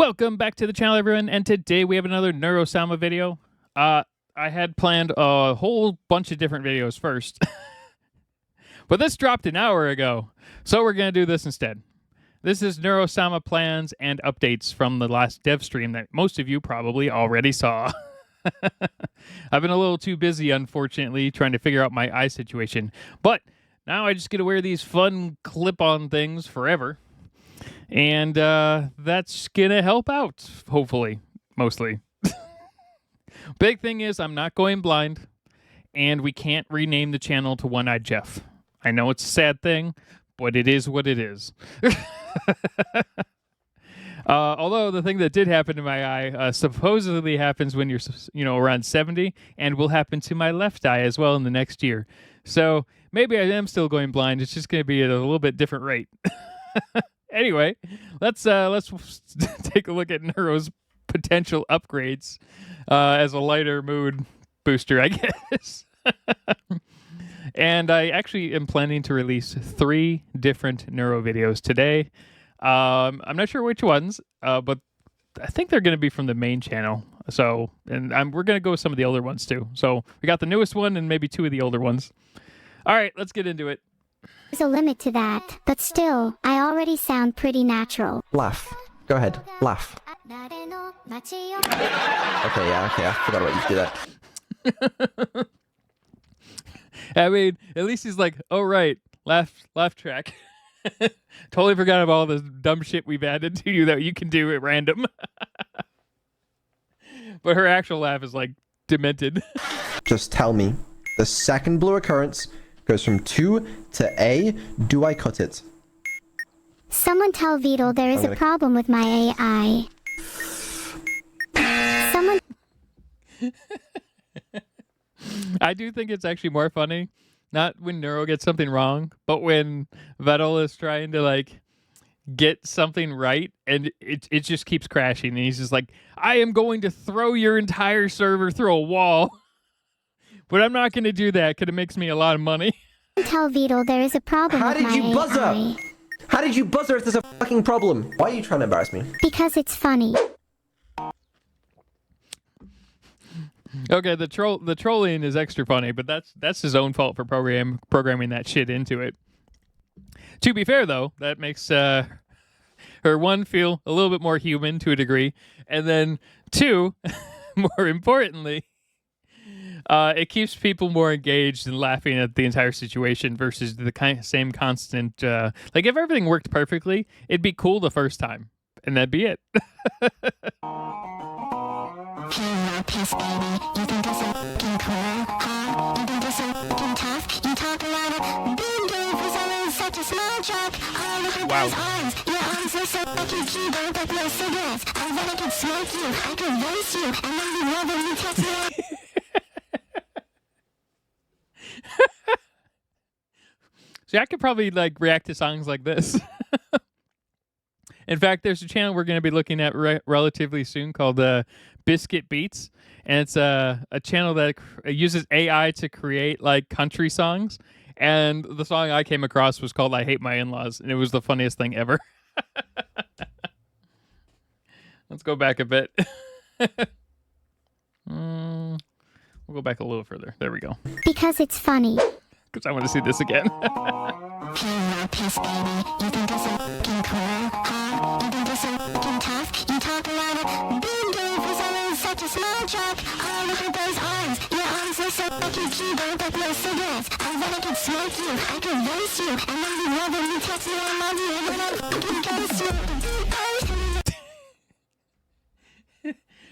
Welcome back to the channel, everyone, and today we have another Neuro-sama video. I had planned a whole bunch of different videos first, but this dropped an hour ago, so we're going to do this instead. This is Neuro-sama plans and updates from the last dev stream that most of you probably already saw. I've been a little too busy, unfortunately, trying to figure out my eye situation, but now I just get to wear these fun clip-on things forever. And that's gonna help out, hopefully, mostly. Big thing is I'm not going blind, and we can't rename the channel to One-Eyed Jeff. I know it's a sad thing, but it is what it is. Although the thing that did happen to my eye supposedly happens when you're, around 70, and will happen to my left eye as well in the next year. So maybe I am still going blind. It's just gonna be at a little bit different rate. Anyway, let's take a look at Neuro's potential upgrades as a lighter mood booster, I guess. And I actually am planning to release 3 different Neuro videos today. I'm not sure which ones, but I think they're going to be from the main channel. So, and we're going to go with some of the older ones too. So we got the newest one and maybe 2 of the older ones. All right, let's get into it. There's a limit to that, but still, I already sound pretty natural. Laugh. Go ahead. Laugh. Okay, I forgot about you to do that. I mean, at least he's like, oh, right, laugh track. Totally forgot about all the dumb shit we've added to you that you can do at random. But her actual laugh is, like, demented. Just tell me, the second blue occurrence goes from 2 to A. Do I cut it? Someone tell Vedal there is a problem with my AI. Someone... I do think it's actually more funny, not when Neuro gets something wrong, but when Vedal is trying to, like, get something right, and it just keeps crashing, and he's just like, I am going to throw your entire server through a wall. But I'm not going to do that because it makes me a lot of money. Tell Vedal there is a problem with my AI. How did you buzzer? How did you buzzer if there's a fucking problem? Why are you trying to embarrass me? Because it's funny. Okay, the trolling is extra funny, but that's his own fault for programming that shit into it. To be fair, though, that makes her, 1, feel a little bit more human to a degree, and then 2, more importantly, it keeps people more engaged and laughing at the entire situation versus the same constant. Like, if everything worked perfectly, it'd be cool the first time, and that'd be it. Wow. See, I could probably, like, react to songs like this. In fact, there's a channel we're going to be looking at relatively soon called Biscuit Beats, and it's a channel that uses AI to create, like, country songs, and the song I came across was called I Hate My In-Laws, and it was the funniest thing ever. Let's go back a bit. We'll go back a little further. There we go. Because it's funny. Because I want to see this again.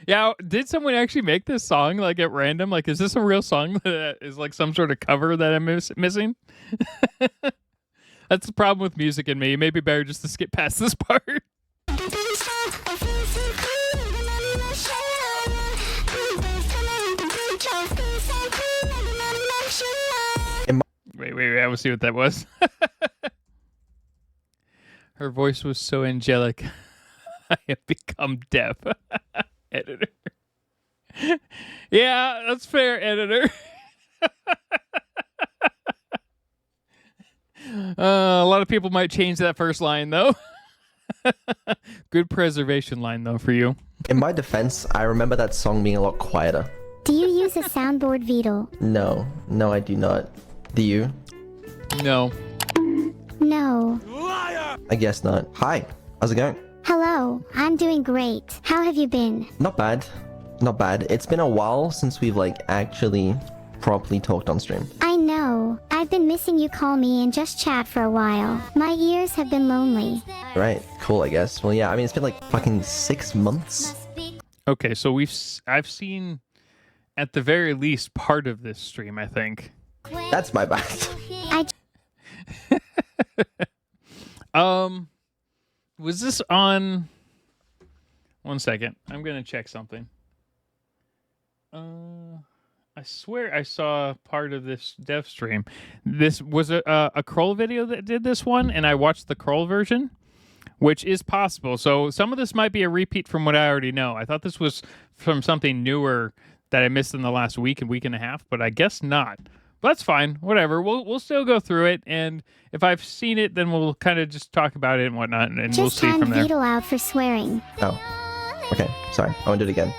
Yeah, did someone actually make this song, like, at random? Like, is this a real song that is, like, some sort of cover that I'm missing? That's the problem with music and me. It may be better just to skip past this part. Wait, I will see what that was. Her voice was so angelic. I have become deaf. Editor. Yeah, that's fair, editor. A lot of people might change that first line, though. Good preservation line, though, for you. In my defense, I remember that song being a lot quieter. Do you use a soundboard, Vedal? No, I do not. Do you? No. No. I guess not. Hi, how's it going? Hello, I'm doing great. How have you been? Not bad. Not bad. It's been a while since we've actually properly talked on stream. I know. I've been missing you call me and just chat for a while. My ears have been lonely. Right, cool, I guess. Well, yeah, I mean, it's been fucking 6 months. Okay, so I've seen at the very least part of this stream, I think. That's my bad. Was this on... One second. I'm going to check something. I swear I saw part of this dev stream. This was a Kroll video that did this one, and I watched the Kroll version, which is possible. So some of this might be a repeat from what I already know. I thought this was from something newer that I missed in the last week and a half, but I guess not. But that's fine. Whatever. We'll still go through it, and if I've seen it, then we'll kind of just talk about it and whatnot, and we'll see from there. Just hand Vedal out for swearing. Oh. Okay, sorry. I won't do it again.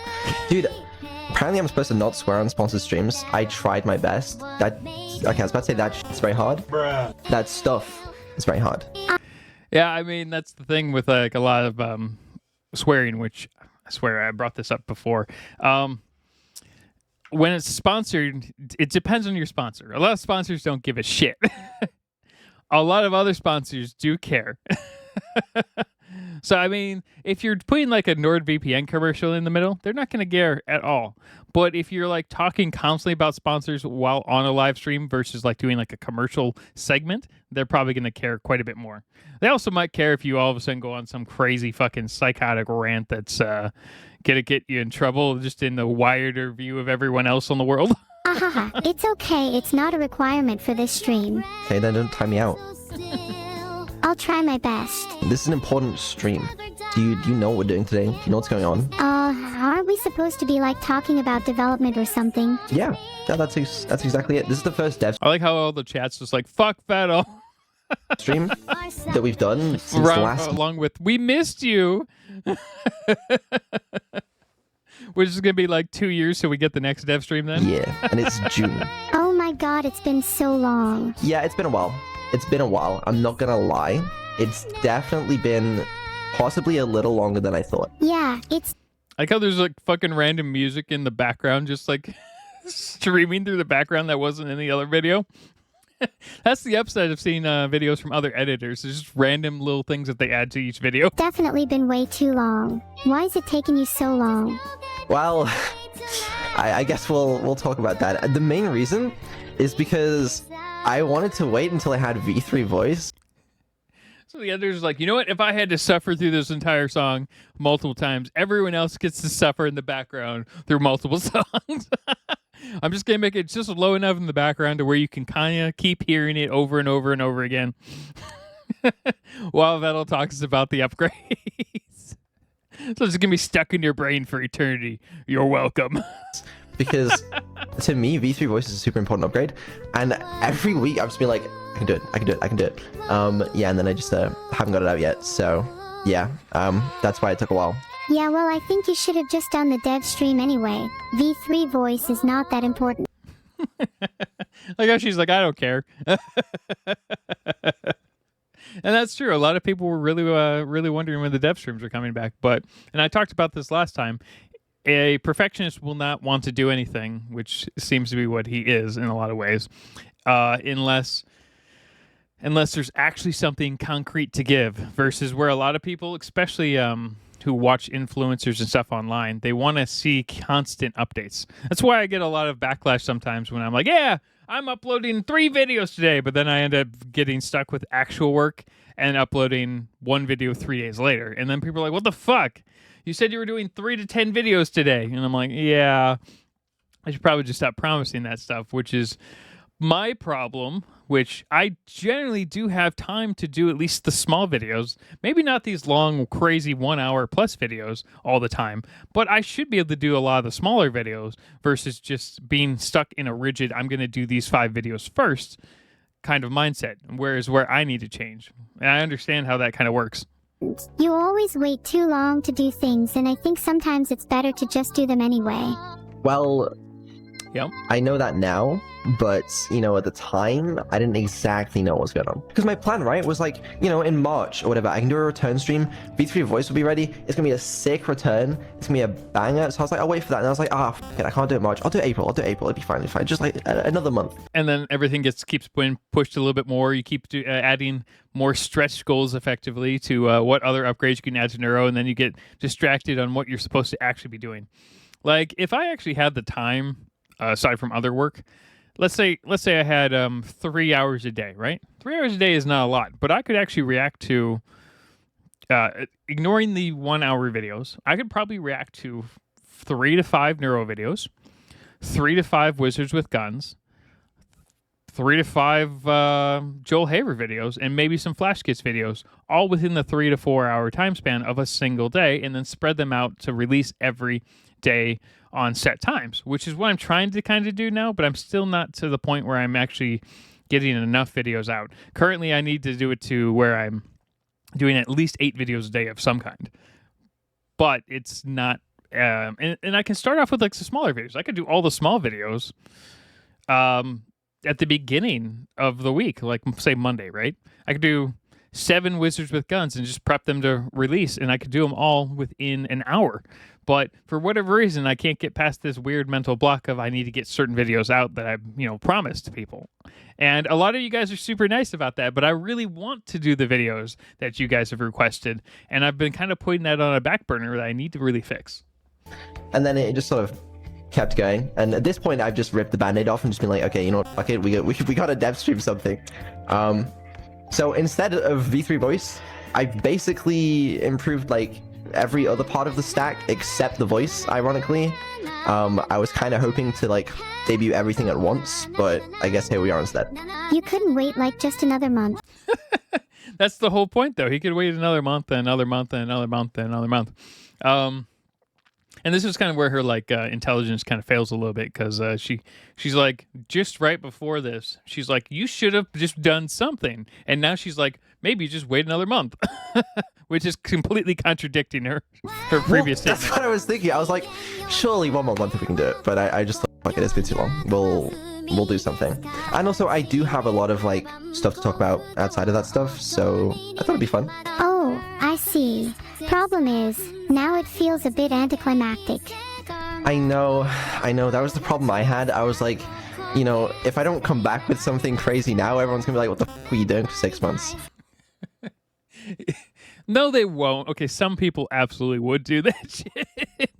Dude, apparently I'm supposed to not swear on sponsored streams. I tried my best. Okay, I was about to say that it's very hard. Bruh. That stuff is very hard. Yeah, I mean, that's the thing with a lot of swearing, which I swear I brought this up before. When it's sponsored, it depends on your sponsor. A lot of sponsors don't give a shit. A lot of other sponsors do care. So, I mean, if you're putting a NordVPN commercial in the middle, they're not going to care at all. But if you're talking constantly about sponsors while on a live stream versus doing a commercial segment, they're probably going to care quite a bit more. They also might care if you all of a sudden go on some crazy fucking psychotic rant that's going to get you in trouble just in the wider view of everyone else in the world. It's okay. It's not a requirement for this stream. Okay, then don't time me out. I'll try my best. This is an important stream. Do you know what we're doing today? Do you know what's going on? Aren't we supposed to be talking about development or something? Yeah, that's exactly it. This is the first dev I like how all the chat's just fuck Vedal stream that we've done since the last... Along with, we missed you! Which is going to be 2 years till we get the next dev stream then? Yeah, and it's June. Oh my god, it's been so long. Yeah, it's been a while. It's been a while. I'm not gonna lie. It's definitely been possibly a little longer than I thought. Yeah, it's... I like how there's fucking random music in the background, just streaming through the background that wasn't in the other video. That's the upside of seeing videos from other editors. There's just random little things that they add to each video. Definitely been way too long. Why is it taking you so long? Well, I guess we'll talk about that. The main reason is because I wanted to wait until I had V3 voice. So the editor's you know what? If I had to suffer through this entire song multiple times, everyone else gets to suffer in the background through multiple songs. I'm just going to make it just low enough in the background to where you can kind of keep hearing it over and over and over again. While Vedal talks about the upgrades. So it's going to be stuck in your brain for eternity. You're welcome. Because to me, V3 voice is a super important upgrade. And every week I've just been I can do it. Yeah, and then I just haven't got it out yet. So yeah, that's why it took a while. Yeah, well, I think you should have just done the dev stream anyway. V3 voice is not that important. How she's I don't care. And that's true. A lot of people were really wondering when the dev streams are coming back. And I talked about this last time. A perfectionist will not want to do anything, which seems to be what he is in a lot of ways, unless there's actually something concrete to give. Versus where a lot of people, especially who watch influencers and stuff online, they want to see constant updates. That's why I get a lot of backlash sometimes when I'm yeah, I'm uploading 3 videos today, but then I end up getting stuck with actual work and uploading 1 video 3 days later. And then people are what the fuck? You said you were doing 3 to 10 videos today. And I'm yeah, I should probably just stop promising that stuff, which is my problem, which I generally do have time to do at least the small videos. Maybe not these long, crazy 1 hour plus videos all the time, but I should be able to do a lot of the smaller videos versus just being stuck in a rigid, I'm going to do these 5 videos first kind of mindset. Whereas where I need to change. And I understand how that kind of works. You always wait too long to do things, and I think sometimes it's better to just do them anyway. Well, Yep. I know that now, but, you know, at the time, I didn't exactly know what was going on. Because my plan, right, was like, you know, in March or whatever, I can do a return stream, V3 voice will be ready, it's going to be a sick return, it's going to be a banger, so I was like, I'll wait for that, and I was like, f it, I can't do it March, I'll do April, it'll be fine, just like another month. And then everything keeps being pushed a little bit more. You keep adding more stretch goals effectively to what other upgrades you can add to Neuro, and then you get distracted on what you're supposed to actually be doing. Like, if I actually had the time, aside from other work, let's say I had 3 hours a day, right? 3 hours a day is not a lot, but I could actually react to, ignoring the 1 hour videos, I could probably react to 3 to 5 Neuro videos, 3 to 5 Wizards with Guns, 3 to 5 Joel Haver videos, and maybe some Flash Kits videos, all within the 3 to 4 hour time span of a single day, and then spread them out to release every day on set times, which is what I'm trying to kind of do now, but I'm still not to the point where I'm actually getting enough videos out. Currently, I need to do it to where I'm doing at least 8 videos a day of some kind, but it's not, and I can start off with like some smaller videos. I could do all the small videos at the beginning of the week, like say Monday, right? I could do 7 Wizards with Guns and just prep them to release, and I could do them all within an hour. But for whatever reason, I can't get past this weird mental block of I need to get certain videos out that I've, promised to people. And a lot of you guys are super nice about that, but I really want to do the videos that you guys have requested, and I've been kind of putting that on a back burner that I need to really fix. And then it just sort of kept going, and at this point, I've just ripped the band-aid off and just been like, okay, you know what, fuck it, we gotta dev stream something. So instead of V3 voice, I've basically improved like every other part of the stack except the voice, ironically. I was kind of hoping to like debut everything at once, but I guess here we are instead. You couldn't wait like just another month. That's the whole point, though. He could wait another month, and another month, and another month, and another month. And this is kind of where her like intelligence kind of fails a little bit, because she's like, just right before this, she's like, you should have just done something, and now she's like, maybe just wait another month, which is completely contradicting her previous statement. That's what I was thinking. I was like, surely 1 more month if we can do it, but I just thought, fuck it, it's been too long. We'll do something. And also, I do have a lot of like stuff to talk about outside of that stuff, so I thought it'd be fun. Oh, I see. Problem is, now it feels a bit anticlimactic. I know, that was the problem I had. I was like, if I don't come back with something crazy now, everyone's gonna be like, what the fuck were you doing for 6 months? No, they won't. Okay, some people absolutely would do that shit.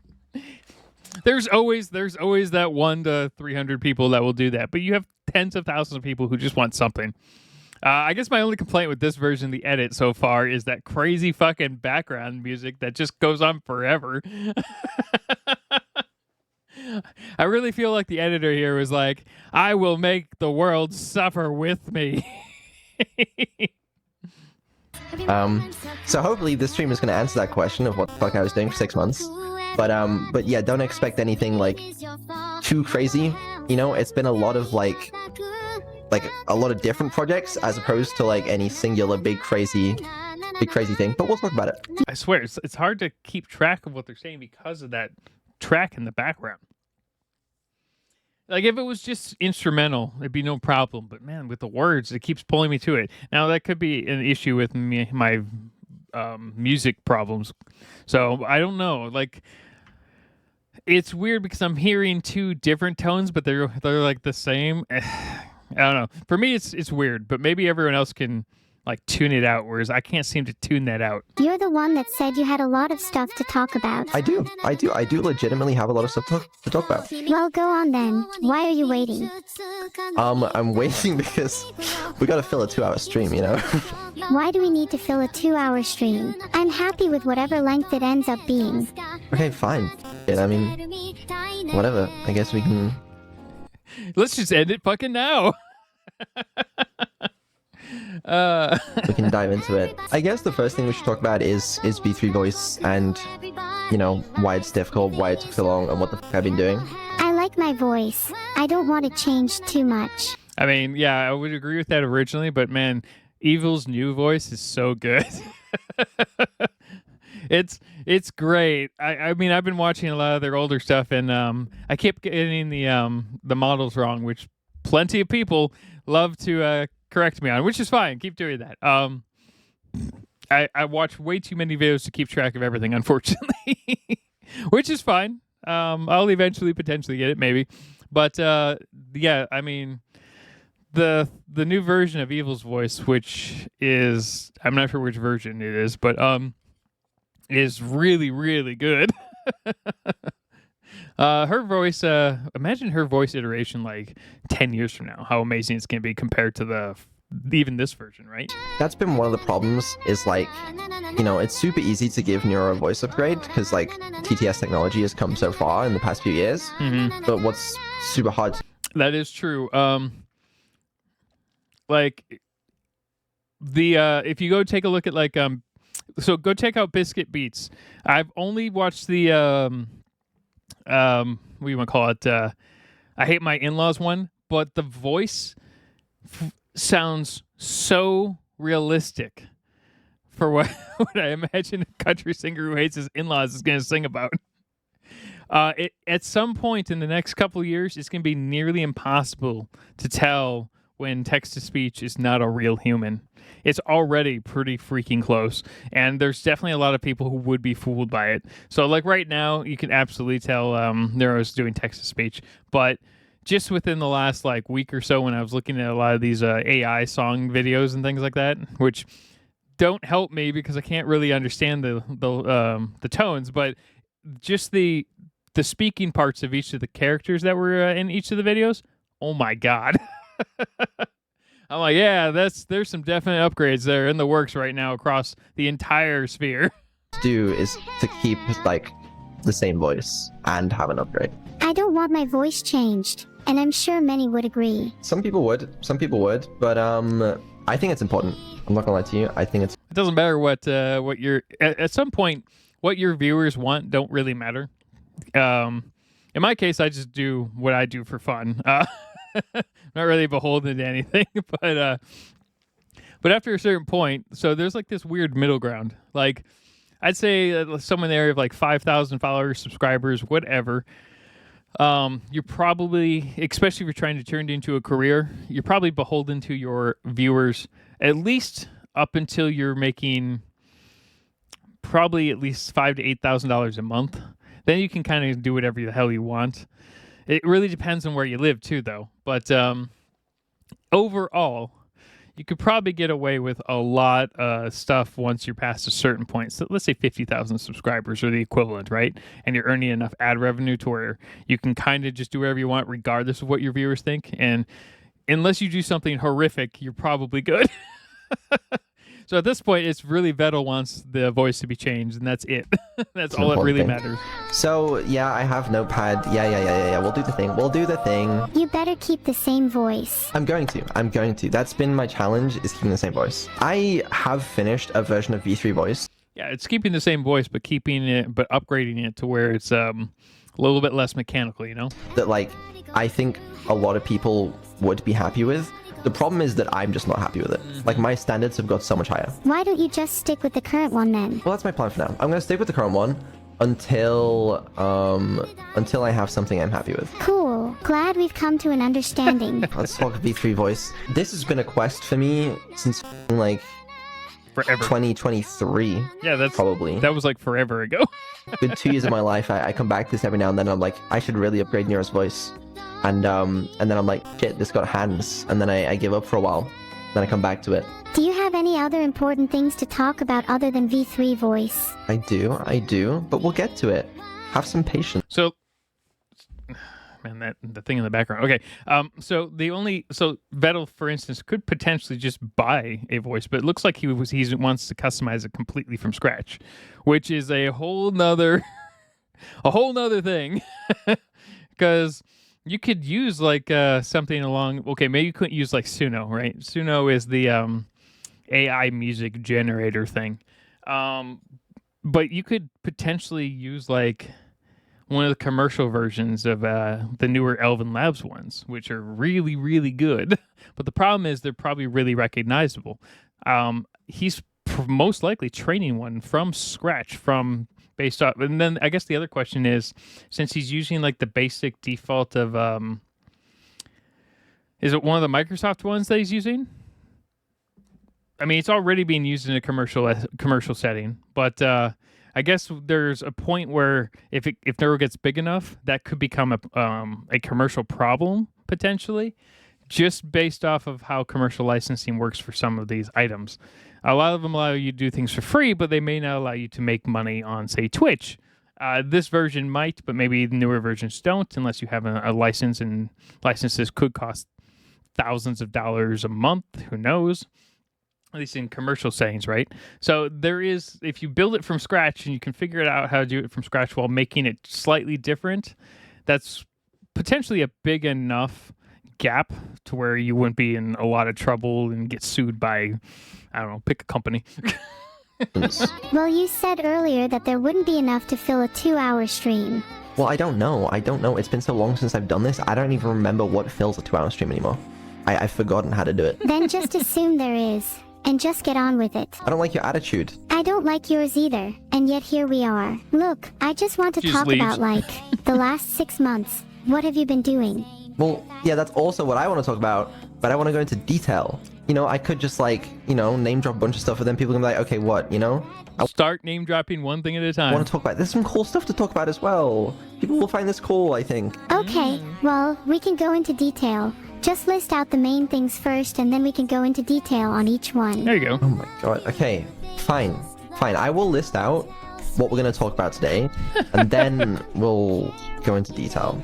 There's always that 1 to 300 people that will do that, but you have tens of thousands of people who just want something. I guess my only complaint with this version of the edit so far is that crazy fucking background music that just goes on forever. I really feel like the editor here was like, I will make the world suffer with me. So hopefully this stream is going to answer that question of what the fuck I was doing for 6 months. But yeah, don't expect anything like too crazy. It's been a lot of like a lot of different projects as opposed to like any singular big crazy thing. But we'll talk about it. I swear, it's hard to keep track of what they're saying because of that track in the background. Like, if it was just instrumental, it'd be no problem. But man, with the words, it keeps pulling me to it. Now, that could be an issue with my music problems. So I don't know. Like, it's weird because I'm hearing 2 different tones, but they're like the same. I don't know. For me, it's weird. But maybe everyone else can like tune it out, whereas I can't seem to tune that out. You're the one that said you had a lot of stuff to talk about. I do legitimately have a lot of stuff to talk about. Well, go on then. Why are you waiting? I'm waiting because we gotta fill a 2-hour stream, Why do we need to fill a 2-hour stream? I'm happy with whatever length it ends up being. Okay, fine. I mean, whatever. I guess we can... Let's just end it fucking now. We can dive into it. I guess the first thing we should talk about is V3 voice and, why it's difficult, why it took so long, and what the fuck I've been doing. I like my voice. I don't want to change too much. I mean, yeah, I would agree with that originally, but man, Evil's new voice is so good. It's great. I mean, I've been watching a lot of their older stuff, and I kept getting the models wrong, which plenty of people love to correct me on, which is fine. Keep doing that. I watch way too many videos to keep track of everything, unfortunately, which is fine. I'll eventually potentially get it, maybe, but yeah, I mean, the new version of Evil's voice, which is, I'm not sure which version it is, but is really, really good. Her voice, imagine her voice iteration like 10 years from now, how amazing it's going to be compared to even this version, right? That's been one of the problems, is like, you know, it's super easy to give Neuro a voice upgrade because like TTS technology has come so far in the past few years. Mm-hmm. But what's super hard that is true. Like if you go take a look at like so go check out Biscuit Beats. I've only watched the what do you want to call it? I Hate My In-Laws one, but the voice sounds so realistic for what I imagine a country singer who hates his in-laws is going to sing about. At some point in the next couple of years, it's going to be nearly impossible to tell when text-to-speech is not a real human. It's already pretty freaking close, and there's definitely a lot of people who would be fooled by it. So, like right now, you can absolutely tell Neuro's doing text-to-speech, but just within the last like week or so, when I was looking at a lot of these AI song videos and things like that, which don't help me because I can't really understand the tones, but just the speaking parts of each of the characters that were in each of the videos. Oh my god. I'm like, yeah, there's some definite upgrades there in the works right now across the entire sphere. do is to keep like the same voice and have an upgrade. I don't want my voice changed, and I'm sure many would agree. Some people would, but I think it's important. I'm not gonna lie to you. I think It doesn't matter what your at some point what your viewers want don't really matter. In my case, I just do what I do for fun. Not really beholden to anything, but after a certain point, so there's like this weird middle ground. Like I'd say somewhere in the area of like 5,000 followers, subscribers, whatever. You're probably, especially if you're trying to turn it into a career, you're probably beholden to your viewers at least up until you're making probably at least $5,000 to $8,000 a month. Then you can kind of do whatever the hell you want. It really depends on where you live too, though. But overall, you could probably get away with a lot of stuff once you're past a certain point. So let's say 50,000 subscribers or the equivalent, right? And you're earning enough ad revenue to where you can kind of just do whatever you want regardless of what your viewers think. And unless you do something horrific, you're probably good. So at this point, it's really Vedal wants the voice to be changed, and that's it. That's all that really matters. So yeah, I have Notepad. Yeah. We'll do the thing. You better keep the same voice. I'm going to. That's been my challenge, is keeping the same voice. I have finished a version of V3 voice. Yeah, it's keeping the same voice, but upgrading it to where it's a little bit less mechanical, you know? That like, I think a lot of people would be happy with. The problem is that I'm just not happy with it. Like, my standards have got so much higher. Why don't you just stick with the current one then? Well, that's my plan for now. I'm gonna stick with the current one until I have something I'm happy with. Cool. Glad we've come to an understanding. Let's talk V3 voice. This has been a quest for me since like forever. 2023. Yeah, that was like forever ago. Good 2 years of my life, I come back to this every now and then. I'm like, I should really upgrade Nero's voice. And then I'm like, shit, this got hands. And then I give up for a while. Then I come back to it. Do you have any other important things to talk about other than V3 voice? I do. But we'll get to it. Have some patience. So, man, the thing in the background. Okay. So Vedal, for instance, could potentially just buy a voice, but it looks like he wants to customize it completely from scratch, which is a whole nother thing. Because you could use like something along. Okay, maybe you couldn't use like Suno, right? Suno is the AI music generator thing, but you could potentially use like one of the commercial versions of the newer Elven Labs ones, which are really, really good. But the problem is they're probably really recognizable. He's most likely training one from scratch based off. And then I guess the other question is, since he's using like the basic default of is it one of the Microsoft ones that he's using? I mean, it's already being used in a commercial setting, but I guess there's a point where if Neuro gets big enough, that could become a commercial problem potentially, just based off of how commercial licensing works for some of these items. A lot of them allow you to do things for free, but they may not allow you to make money on, say, Twitch. This version might, but maybe the newer versions don't, unless you have a license, and licenses could cost thousands of dollars a month. Who knows? At least in commercial settings, right? So there is, if you build it from scratch and you can figure it out how to do it from scratch while making it slightly different, that's potentially a big enough gap to where you wouldn't be in a lot of trouble and get sued by, I don't know, pick a company. Well, you said earlier that there wouldn't be enough to fill a 2-hour stream. Well, I don't know. It's been so long since I've done this. I don't even remember what fills a 2-hour stream anymore. I've forgotten how to do it. Then just assume there is, and just get on with it. I don't like your attitude. I don't like yours either, and yet here we are. Look, I just want to talk about, like, the last 6 months. What have you been doing? Well, yeah, that's also what I want to talk about, but I want to go into detail. You know, I could just, like, you know, name drop a bunch of stuff, and then people can be like, okay, what, you know? Start name dropping one thing at a time. I want to talk about, there's some cool stuff to talk about as well. People will find this cool, I think. Okay, well, we can go into detail. Just list out the main things first, and then we can go into detail on each one. There you go. Oh my god, okay, fine. I will list out what we're going to talk about today, and then we'll go into detail.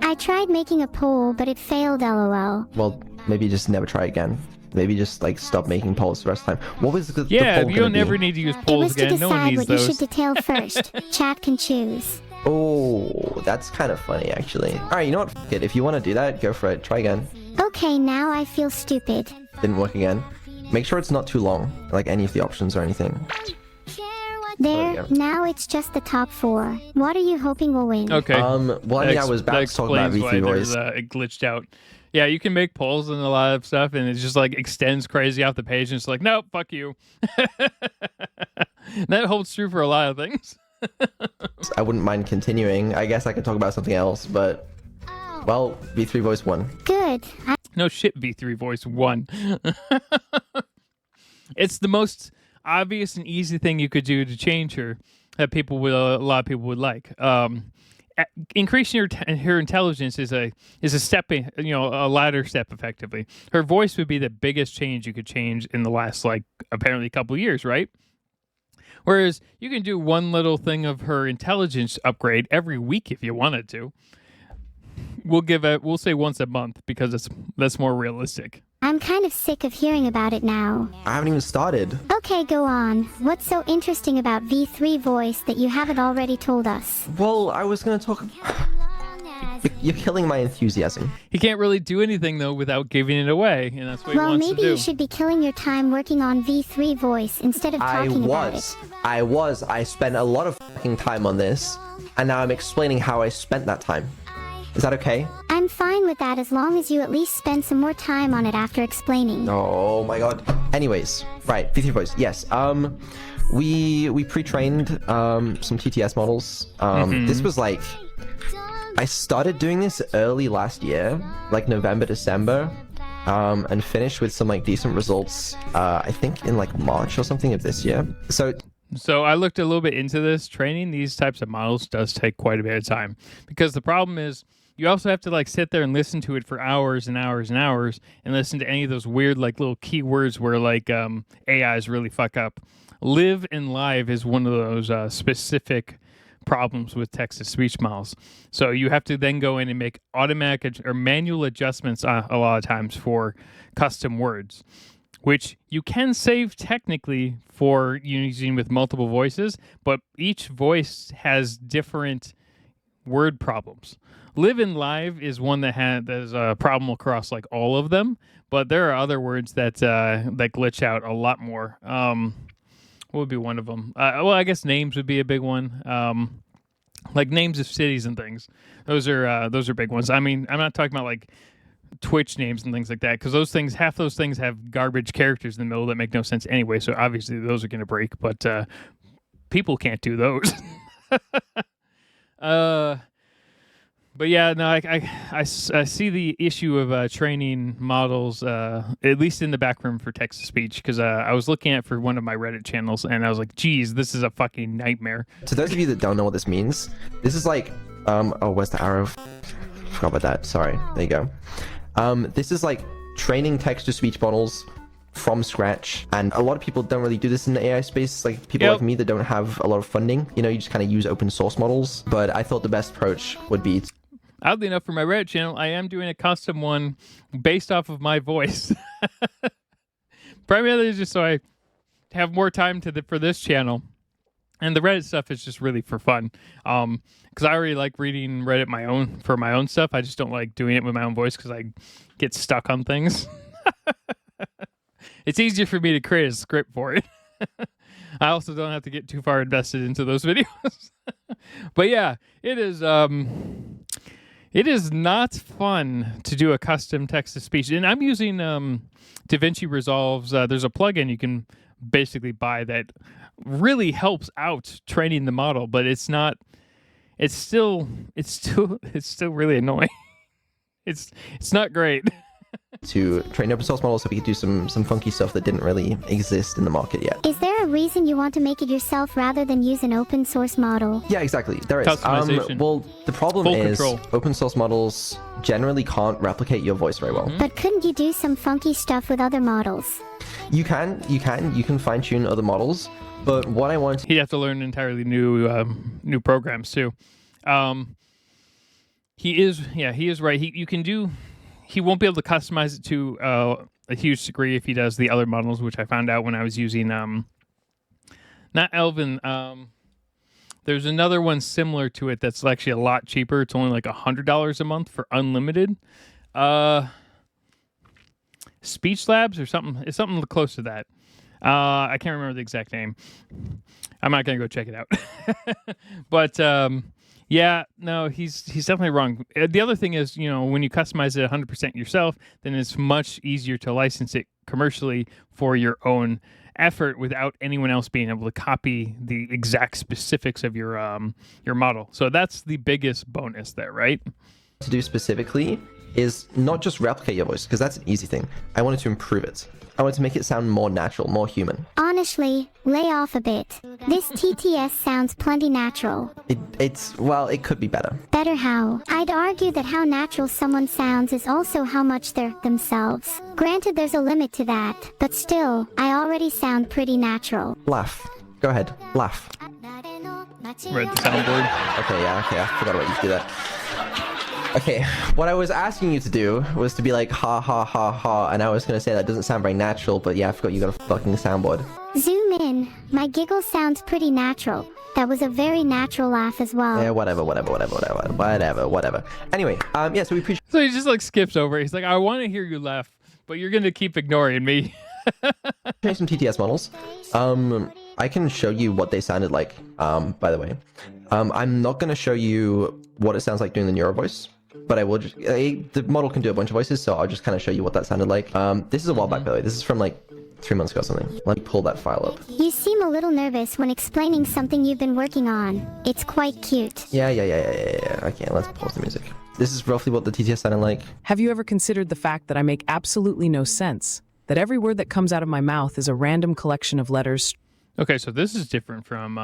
I tried making a poll, but it failed, lol. Well, maybe just never try again. Maybe just, like, stop making polls the rest of the time. What was the Yeah, poll you don't gonna ever be? need to use It polls was to again. No one decide needs what you those. should detail first. Chat can choose. Oh, that's kind of funny, actually. Alright, you know what? F it. If you want to do that, go for it. Try again. Okay, now I feel stupid. Didn't work again. Make sure it's not too long, like any of the options or anything. There, yeah. now it's just the top 4. What are you hoping will win? Okay. Well, I mean, I was about that to talk about explains V3 why voice. it glitched out. Yeah, you can make polls and a lot of stuff, and it just like extends crazy off the page, and it's like, nope, fuck you. That holds true for a lot of things. I wouldn't mind continuing. I guess I could talk about something else, but... Well, V3 voice won. Good. No shit, V3 voice won. It's the most obvious and easy thing you could do to change her that a lot of people would like. Increasing her intelligence is a step, a ladder step effectively. Her voice would be the biggest change you could change in the last, like, apparently couple of years, right? Whereas you can do one little thing of her intelligence upgrade every week if you wanted to. We'll say once a month because that's more realistic. I'm kind of sick of hearing about it now. I haven't even started. Okay, go on. What's so interesting about V3 voice that you haven't already told us? Well, I was gonna talk... You're killing my enthusiasm. He can't really do anything, though, without giving it away, and that's what he wants to do. Well, maybe you should be killing your time working on V3 voice instead of talking about it. I spent a lot of fucking time on this, and now I'm explaining how I spent that time. Is that okay? I'm fine with that as long as you at least spend some more time on it after explaining. Oh my god. Anyways, right, V3 voice. Yes. We pre-trained some TTS models. This was like, I started doing this early last year, like November, December, and finished with some like decent results. I think in like March or something of this year. So I looked a little bit into this. Training these types of models does take quite a bit of time because the problem is you also have to like sit there and listen to it for hours and hours and hours and listen to any of those weird like little keywords where like AIs really fuck up. Live and live is one of those specific problems with text-to-speech models. So you have to then go in and make automatic or manual adjustments a lot of times for custom words, which you can save technically for using with multiple voices, but each voice has different word problems. Live and live is one that there's a problem across like all of them, but there are other words that glitch out a lot more. What would be one of them? Well, I guess names would be a big one. like names of cities and things. Those are big ones. I mean, I'm not talking about like Twitch names and things like that, because half those things have garbage characters in the middle that make no sense anyway. So obviously those are going to break, but people can't do those. But yeah, no, I see the issue of training models, at least in the back room for text to speech, because I was looking at for one of my Reddit channels, and I was like, geez, this is a fucking nightmare. To those of you that don't know what this means, this is like, oh, where's the arrow? Forgot about that. Sorry. There you go. This is like training text to speech models from scratch, and a lot of people don't really do this in the AI space. Like people like me that don't have a lot of funding, you know, you just kind of use open source models. But I thought the best approach would be, oddly enough, for my Reddit channel, I am doing a custom one based off of my voice. Primarily just so I have more time for this channel. And the Reddit stuff is just really for fun. Because I already like reading Reddit for my own stuff. I just don't like doing it with my own voice because I get stuck on things. It's easier for me to create a script for it. I also don't have to get too far invested into those videos. But yeah, it is not fun to do a custom text-to-speech. And I'm using DaVinci Resolve's. There's a plugin you can basically buy that really helps out training the model, but it's still really annoying. It's not great. To train open source models so we could do some funky stuff that didn't really exist in the market yet. Is there a reason you want to make it yourself rather than use an open source model? Yeah, exactly. There is. Customization. Well, the problem Full is control. open source models generally can't replicate your voice very well. But couldn't you do some funky stuff with other models? You can fine tune other models, but what I want He'd have to learn entirely new programs too. He is right. He won't be able to customize it to a huge degree if he does the other models, which I found out when I was using not Elvin. There's another one similar to it that's actually a lot cheaper. It's only like $100 a month for unlimited. Speech Labs or something. It's something close to that. I can't remember the exact name. I'm not gonna go check it out. But yeah, no, he's definitely wrong. The other thing is, when you customize it 100% yourself, then it's much easier to license it commercially for your own effort without anyone else being able to copy the exact specifics of your model. So that's the biggest bonus there, right? to do specifically is not just replicate your voice, because that's an easy thing. I wanted to improve it. I wanted to make it sound more natural, more human. Honestly, lay off a bit. This TTS sounds plenty natural. Well, it could be better. Better how? I'd argue that how natural someone sounds is also how much they're themselves. Granted, there's a limit to that, but still, I already sound pretty natural. Laugh. Go ahead. Laugh. Read the soundboard. Okay, yeah, okay, I forgot about you to do that. Okay, what I was asking you to do was to be like, ha ha ha ha, and I was gonna say that doesn't sound very natural, but yeah, I forgot you got a fucking soundboard. Zoom in. My giggle sounds pretty natural. That was a very natural laugh as well. Yeah, whatever. Anyway, yeah, so we appreciate. So he just like skips over. He's like, I want to hear you laugh, but you're gonna keep ignoring me. Some TTS models. I can show you what they sounded like, by the way. I'm not going to show you what it sounds like doing the neuro voice, but I will just, the model can do a bunch of voices, so I'll just kind of show you what that sounded like. This is a while back, by the way. This is from like 3 months ago or something. Let me pull that file up. You seem a little nervous when explaining something you've been working on. It's quite cute. Yeah. Okay, let's pause the music. This is roughly what the TTS sounded like. Have you ever considered the fact that I make absolutely no sense? That every word that comes out of my mouth is a random collection of letters. Okay, so this is different from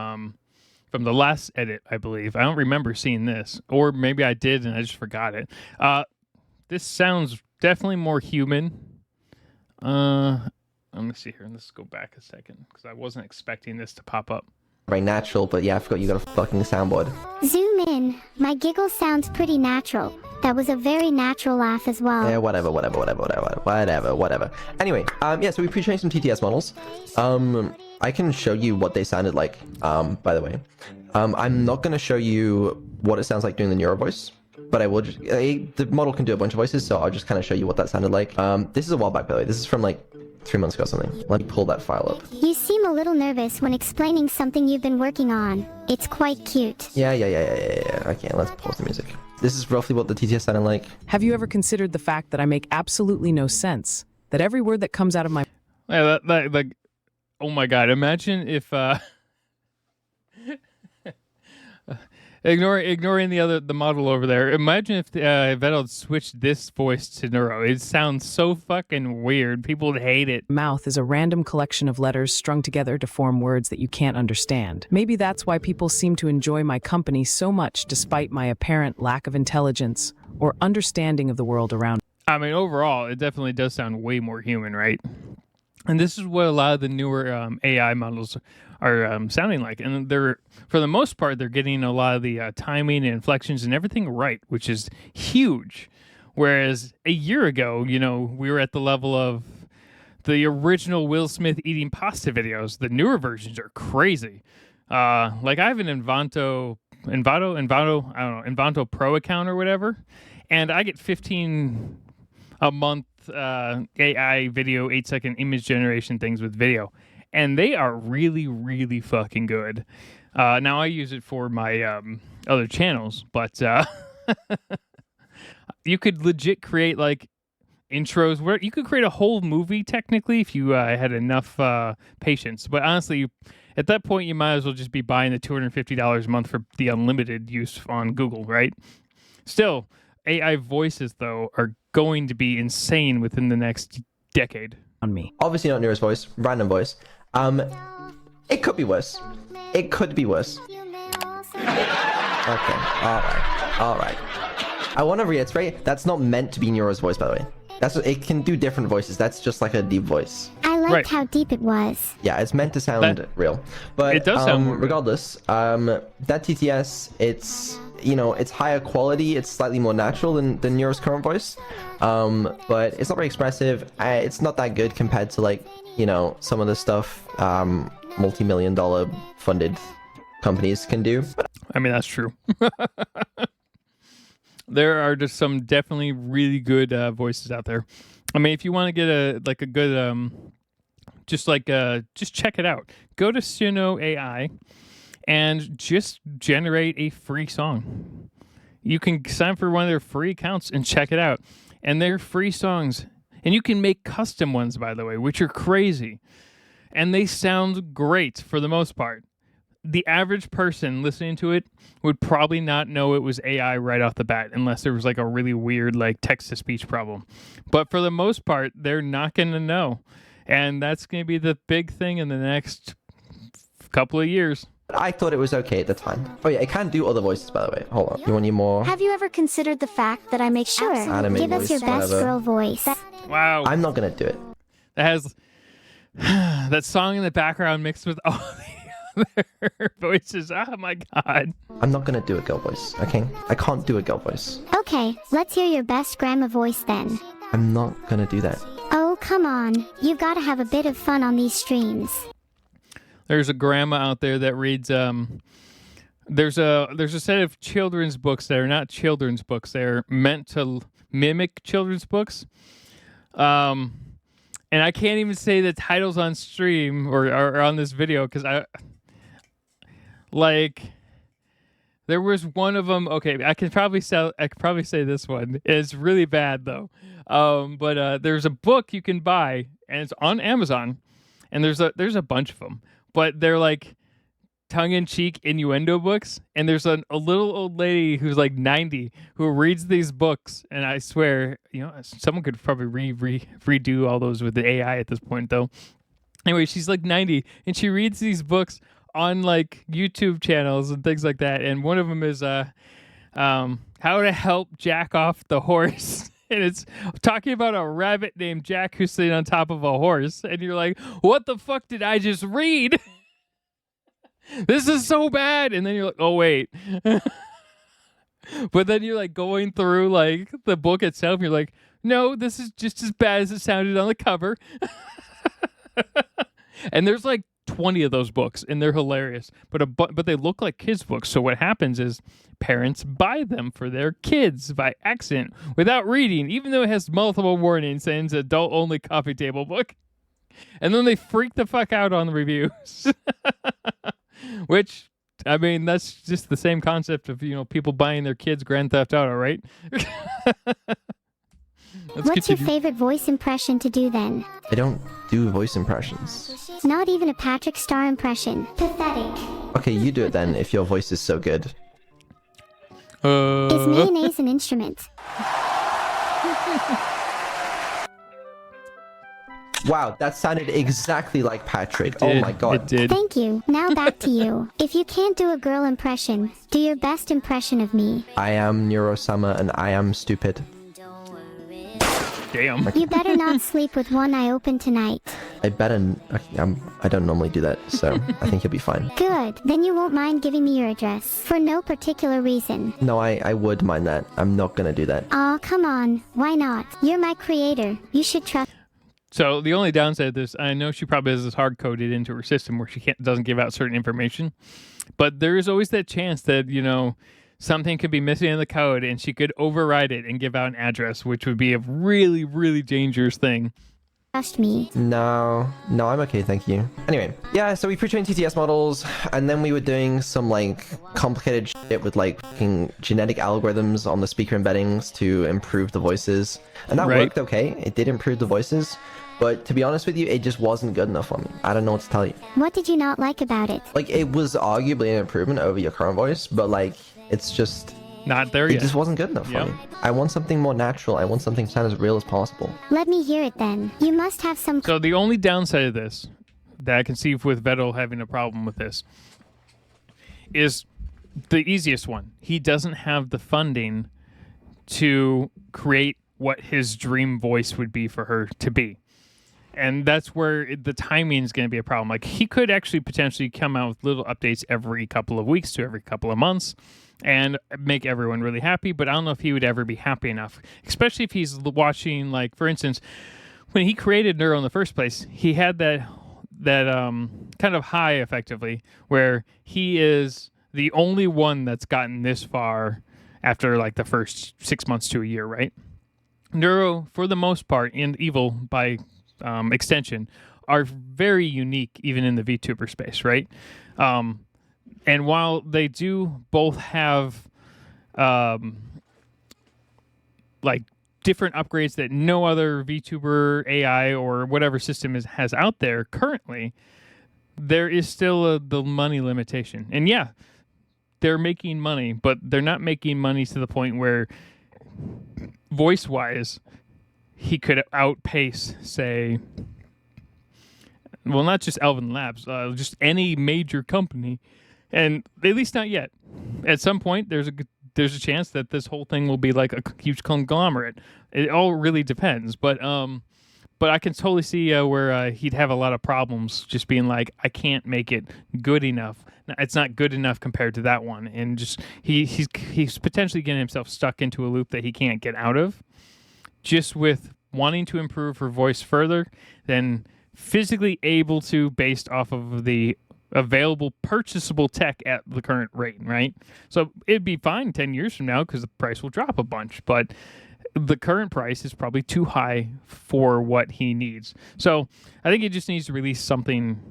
the last edit, I believe. I don't remember seeing this, or maybe I did and I just forgot it. This sounds definitely more human. Let me see here. Let's go back a second because I wasn't expecting this to pop up. Very natural, but yeah, I forgot you got a fucking soundboard. Zoom in. My giggle sounds pretty natural. That was a very natural laugh as well. Yeah, whatever. Anyway, yeah, so we pre-trained some TTS models. I can show you what they sounded like, by the way. I'm not going to show you what it sounds like doing the neuro voice, but I will just, the model can do a bunch of voices, so I'll just kind of show you what that sounded like. This is a while back, by the way. This is from like 3 months ago or something. Let me pull that file up. You seem a little nervous when explaining something you've been working on. It's quite cute. Yeah. Okay, let's pause the music. This is roughly what the TTS sounded like. Have you ever considered the fact that I make absolutely no sense? That every word that comes out of my Yeah, like, oh my god! Imagine if ignoring the model over there. Imagine if Vedal switched this voice to Neuro. It sounds so fucking weird. People would hate it. mouth is a random collection of letters strung together to form words that you can't understand. Maybe that's why people seem to enjoy my company so much despite my apparent lack of intelligence or understanding of the world around. I mean, overall, it definitely does sound way more human, right? And this is what a lot of the newer AI models are sounding like. And they're, for the most part, they're getting a lot of the timing and inflections and everything right, which is huge. Whereas a year ago, you know, we were at the level of the original Will Smith eating pasta videos. The newer versions are crazy. Like I have an Envato, I don't know, Envato Pro account or whatever, and I get 15 a month AI video 8-second image generation things with video, and they are really, really fucking good. Now I use it for my other channels, but you could legit create like intros where you could create a whole movie technically if you had enough patience. But honestly, at that point, you might as well just be buying the $250 a month for the unlimited use on Google, right? Still, AI voices, though, are going to be insane within the next decade. On me. Obviously not Nero's voice, random voice. It could be worse. It could be worse. Okay, alright. I want to reiterate, that's not meant to be Nero's voice, by the way. It can do different voices. That's just like a deep voice. I liked Right. how deep it was. Yeah, it's meant to sound real. But It does sound more real. regardless, that TTS, it's, you know, it's higher quality, it's slightly more natural than Nero's current voice. But it's not very expressive. It's not that good compared to, like, you know, some of the stuff multi-million-dollar funded companies can do. But I mean, that's true. There are just some definitely really good voices out there. I mean, if you want to get a good just check it out. Go to Suno AI and just generate a free song. You can sign up for one of their free accounts and check it out. And they're free songs. And you can make custom ones, by the way, which are crazy. And they sound great for the most part. The average person listening to it would probably not know it was AI right off the bat unless there was like a really weird like text-to-speech problem. But for the most part, they're not going to know. And that's going to be the big thing in the next couple of years. I thought it was okay at the time. Oh yeah, it can do other voices, by the way. Hold on. You want any more? Have you ever considered the fact that I make sure? Anime Give us your voice, best whatever. girl voice. Wow. I'm not gonna do it. That has that song in the background mixed with all the other voices. Oh my god. I'm not gonna do a girl voice, okay? I can't do a girl voice. Okay, let's hear your best grandma voice then. I'm not gonna do that. Oh, come on. You've got to have a bit of fun on these streams. There's a grandma out there that reads there's a set of children's books that are not children's books. They're meant to mimic children's books. And I can't even say the titles on stream or on this video because there was one of them. Okay, I could probably say this one. It's really bad though. But there's a book you can buy and it's on Amazon, and there's a bunch of them, but they're like tongue-in-cheek innuendo books, and there's a little old lady who's like 90 who reads these books, and I swear, you know, someone could probably redo all those with the AI at this point though. Anyway, she's like 90 and she reads these books on like YouTube channels and things like that, and one of them is how to help Jack off the horse. And it's talking about a rabbit named Jack who's sitting on top of a horse, and you're like, what the fuck did I just read? This is so bad. And then you're like, oh wait. But then you're like going through like the book itself, and you're like, no, this is just as bad as it sounded on the cover. And there's like 20 of those books, and they're hilarious. But they look like kids' books. So what happens is parents buy them for their kids by accident without reading, even though it has multiple warnings saying it's an adult-only coffee table book. And then they freak the fuck out on the reviews. Which, I mean, that's just the same concept of, people buying their kids Grand Theft Auto, right? What's your favorite voice impression to do then? I don't do voice impressions. Not even a Patrick Star impression. Pathetic. Okay, you do it then if your voice is so good. Is mayonnaise an instrument? Wow, that sounded exactly like Patrick. Oh my god. It did. Thank you. Now back to you. If you can't do a girl impression, do your best impression of me. I am Neuro-sama and I am stupid. Damn. You better not sleep with one eye open tonight. I don't normally do that, so I think you'll be fine. Good. Then you won't mind giving me your address. For no particular reason. No, I would mind that. I'm not gonna do that. Aw, come on. Why not? You're my creator. You should trust. So the only downside of this, I know she probably has this hard-coded into her system where she doesn't give out certain information, but there is always that chance that, something could be missing in the code and she could override it and give out an address, which would be a really, really dangerous thing. Trust me. No, I'm okay, thank you. Anyway, yeah, so we pre-trained TTS models, and then we were doing some, complicated shit with, fucking genetic algorithms on the speaker embeddings to improve the voices. And that worked okay. It did improve the voices. But to be honest with you, it just wasn't good enough for me. I don't know what to tell you. What did you not like about it? It was arguably an improvement over your current voice, but, it's just... Not there yet. It just wasn't good enough for me. I want something more natural. I want something to sound as real as possible. Let me hear it then. You must have some... So the only downside of this that I can see with Vedal having a problem with this is the easiest one. He doesn't have the funding to create what his dream voice would be for her to be. And that's where the timing is going to be a problem. He could actually potentially come out with little updates every couple of weeks to every couple of months and make everyone really happy. But I don't know if he would ever be happy enough, especially if he's watching, for instance, when he created Neuro in the first place, he had that kind of high, effectively, where he is the only one that's gotten this far after the first 6 months to a year, right? Neuro, for the most part, and Evil by extension, are very unique even in the VTuber space, right? And while they do both have different upgrades that no other VTuber AI or whatever system has out there currently, there is still the money limitation. And yeah, they're making money, but they're not making money to the point where voice-wise he could outpace, say, well, not just Elven Labs, just any major company, and at least not yet. At some point, there's a chance that this whole thing will be like a huge conglomerate. It all really depends, but I can totally see where he'd have a lot of problems just being like, I can't make it good enough. It's not good enough compared to that one, and just he's potentially getting himself stuck into a loop that he can't get out of. Just with wanting to improve her voice further than physically able to, based off of the available purchasable tech at the current rate, right? So it'd be fine 10 years from now because the price will drop a bunch, but the current price is probably too high for what he needs. So I think he just needs to release something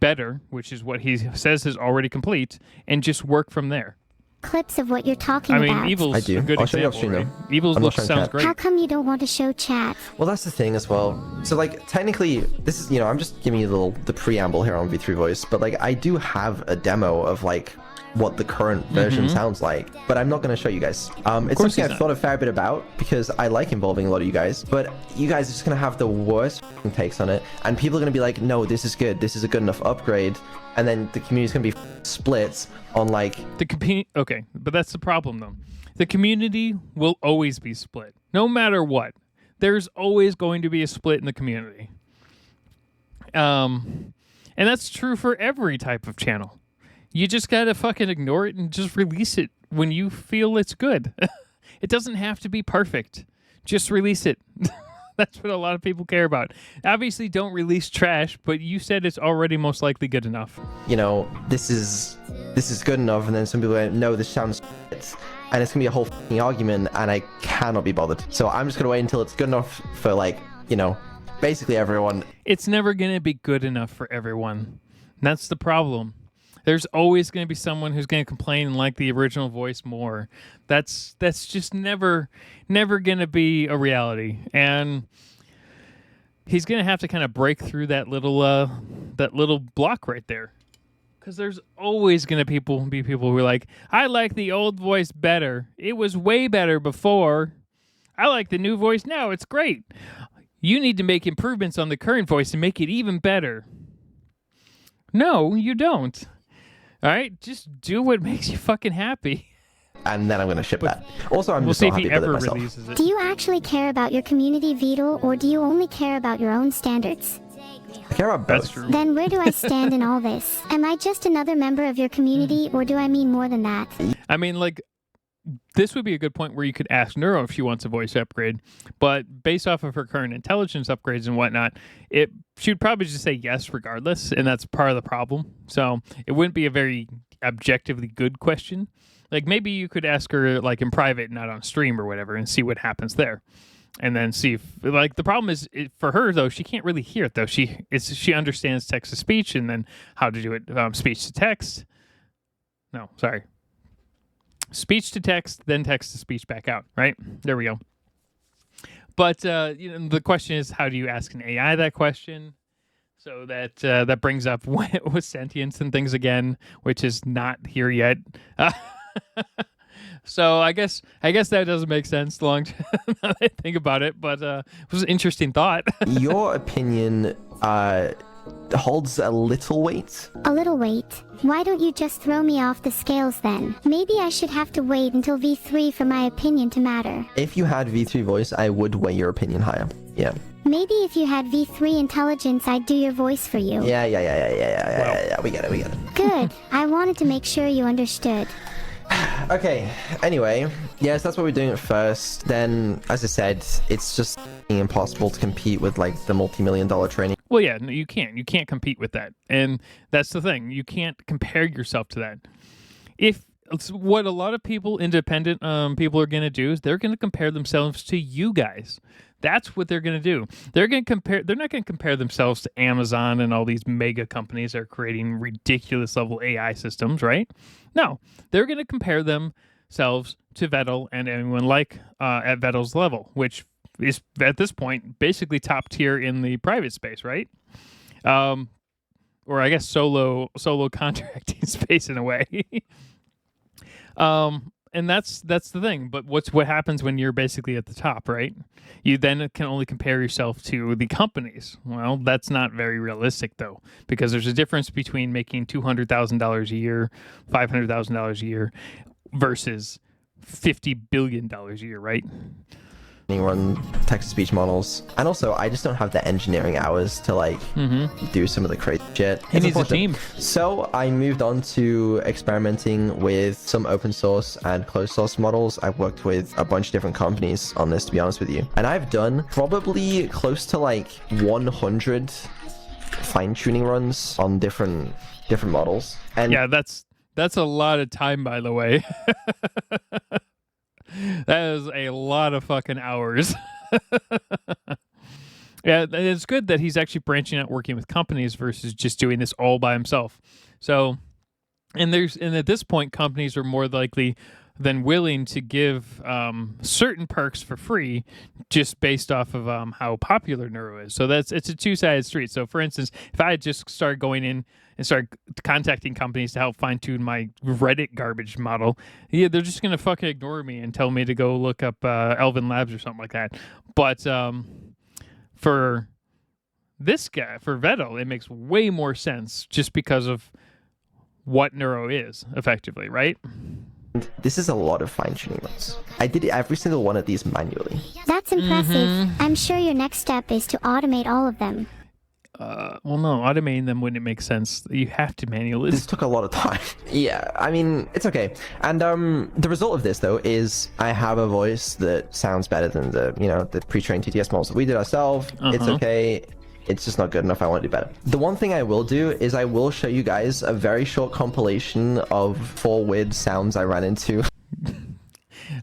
better, which is what he says is already complete, and just work from there. Clips of what you're talking about. I mean, Evil's I do. a good I'll show you example, off right? stream, though. Evil's I'm not look showing sounds chat. great. How come you don't want to show chat? Well, that's the thing as well. So, technically, this is, I'm just giving you the preamble here on V3 Voice, but, I do have a demo of, what the current version sounds like, but I'm not going to show you guys. It's something I've thought a fair bit about because I like involving a lot of you guys, but you guys are just going to have the worst takes on it, and people are going to be like, no, this is good, this is a good enough upgrade, and then the community's going to be split on Okay, but that's the problem though. The community will always be split, no matter what. There's always going to be a split in the community. And that's true for every type of channel. You just gotta fucking ignore it and just release it when you feel it's good. It doesn't have to be perfect. Just release it. That's what a lot of people care about. Obviously, don't release trash, but you said it's already most likely good enough. This is good enough, and then some people are like, no, this sounds shit. And it's gonna be a whole argument, and I cannot be bothered. So I'm just gonna wait until it's good enough for basically everyone. It's never going to be good enough for everyone. That's the problem. There's always going to be someone who's going to complain and like the original voice more. That's just never going to be a reality. And he's going to have to kind of break through that little block right there. Because there's always going to be people who are like, I like the old voice better. It was way better before. I like the new voice now. It's great. You need to make improvements on the current voice and make it even better. No, you don't. All right? Just do what makes you fucking happy. And then I'm going to ship that. Also, I'm We'll just see not if he happy with it ever myself. releases it. Do you actually care about your community, Vedal, or do you only care about your own standards? I care about both. That's true. Then where do I stand in all this? Am I just another member of your community, or do I mean more than that? I mean, like, this would be a good point where you could ask Neuro if she wants a voice upgrade, but based off of her current intelligence upgrades and whatnot, she would probably just say yes regardless, and that's part of the problem. So it wouldn't be a very objectively good question. Like, maybe you could ask her, like, in private, not on stream or whatever, and see what happens there. And then see if, like, the problem is for her, though, she can't really hear it, though. She understands text to speech and then how to do it, speech to text. No, sorry. Speech to text, then text to speech back out, right? There we go. But the question is, how do you ask an AI that question? So that brings up with sentience and things again, which is not here yet. So I guess that doesn't make sense long now that I think about it, but it was an interesting thought. Your opinion holds a little weight. A little weight. Why don't you just throw me off the scales then? Maybe I should have to wait until V3 for my opinion to matter. If you had V3 voice, I would weigh your opinion higher. Yeah. Maybe if you had V3 intelligence, I'd do your voice for you. Yeah. We get it. Good. I wanted to make sure you understood. Okay, anyway, yes, that's what we're doing at first. Then, as I said, it's just impossible to compete with, like, the multi-million-dollar training. Well, yeah, no, you can't. You can't compete with that. And that's the thing. You can't compare yourself to that. What a lot of people, independent people, are going to do is they're going to compare themselves to you guys. That's what they're going to do. They're not going to compare themselves to Amazon and all these mega companies that are creating ridiculous level AI systems, right? No, they're going to compare themselves to Vedal and anyone like at Vedal's level, which is at this point basically top tier in the private space, right? Or I guess solo contracting space in a way. And that's the thing. But what happens when you're basically at the top, right? You then can only compare yourself to the companies. Well, that's not very realistic, though, because there's a difference between making $200,000 a year, $500,000 a year, versus $50 billion a year, right? Run text-to-speech models, and also I just don't have the engineering hours to like do some of the crazy shit. He needs a team. So I moved on to experimenting with some open source and closed source models. I've worked with a bunch of different companies on this, to be honest with you, and I've done probably close to like 100 fine-tuning runs on different models. And yeah, that's a lot of time, by the way. That is a lot of fucking hours. Yeah, it's good that he's actually branching out, working with companies versus just doing this all by himself. So, and at this point, companies are more likely than willing to give certain perks for free, just based off of how popular Neuro is. So it's a two-sided street. So, for instance, if I had just started going in and start contacting companies to help fine-tune my Reddit garbage model, yeah, they're just gonna fucking ignore me and tell me to go look up Elven Labs or something like that. But for this guy, for Vedal, it makes way more sense just because of what Neuro is, effectively, right? this is a lot of fine-tuning runs. I did every single one of these manually. That's impressive. I'm sure your next step is to automate all of them. Well, no, automating them wouldn't make sense. You have to manually. This took a lot of time. Yeah, I mean, it's okay. And the result of this, though, is I have a voice that sounds better than the pre-trained TTS models that we did ourselves. It's okay. It's just not good enough. I want to do better. The one thing I will do is I will show you guys a very short compilation of 4 weird sounds I ran into.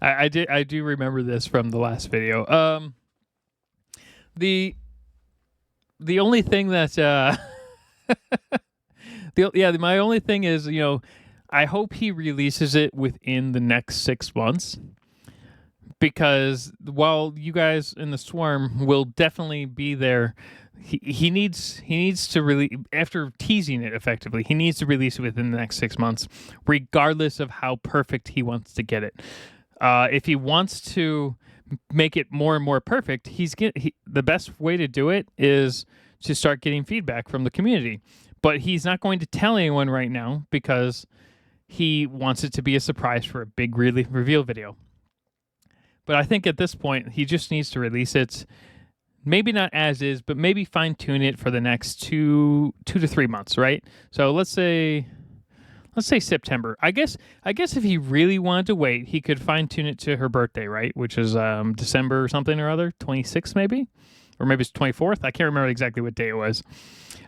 I do remember this from the last video. the only thing that my only thing is, I hope he releases it within the next 6 months, because while you guys in the swarm will definitely be there, he needs to really, after teasing it effectively, he needs to release it within the next 6 months, regardless of how perfect he wants to get it. If he wants to make it more and more perfect, the best way to do it is to start getting feedback from the community. But he's not going to tell anyone right now because he wants it to be a surprise for a big reveal video. But I think at this point, he just needs to release it. Maybe not as is, but maybe fine tune it for the next 2 to 3 months, right? So let's say September. I guess if he really wanted to wait, he could fine tune it to her birthday, right? Which is December or something or other, 26th maybe, or maybe it's 24th. I can't remember exactly what day it was.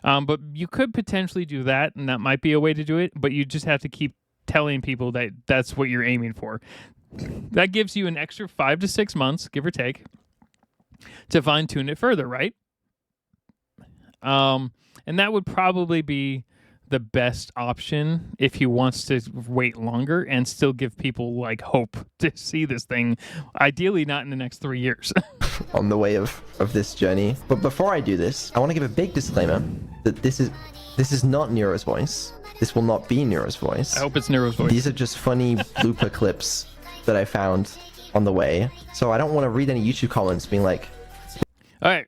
But you could potentially do that, and that might be a way to do it. But you just have to keep telling people that that's what you're aiming for. That gives you an extra 5 to 6 months, give or take, to fine tune it further, right? And that would probably be the best option if he wants to wait longer and still give people like hope to see this thing, ideally not in the next 3 years. On the way of this journey. But before I do this, I want to give a big disclaimer that this is not Neuro's voice. This will not be Neuro's voice. I hope it's Neuro's voice. These are just funny blooper clips that I found on the way. So I don't want to read any YouTube comments being like... All right,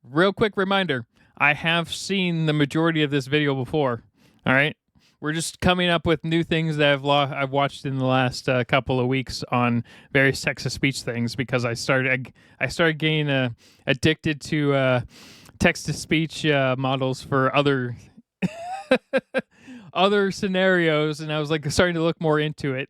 real quick reminder. I have seen the majority of this video before. All right, we're just coming up with new things that I've watched in the last couple of weeks on various text-to-speech things, because I started getting addicted to text-to-speech models for other other scenarios, and I was like starting to look more into it.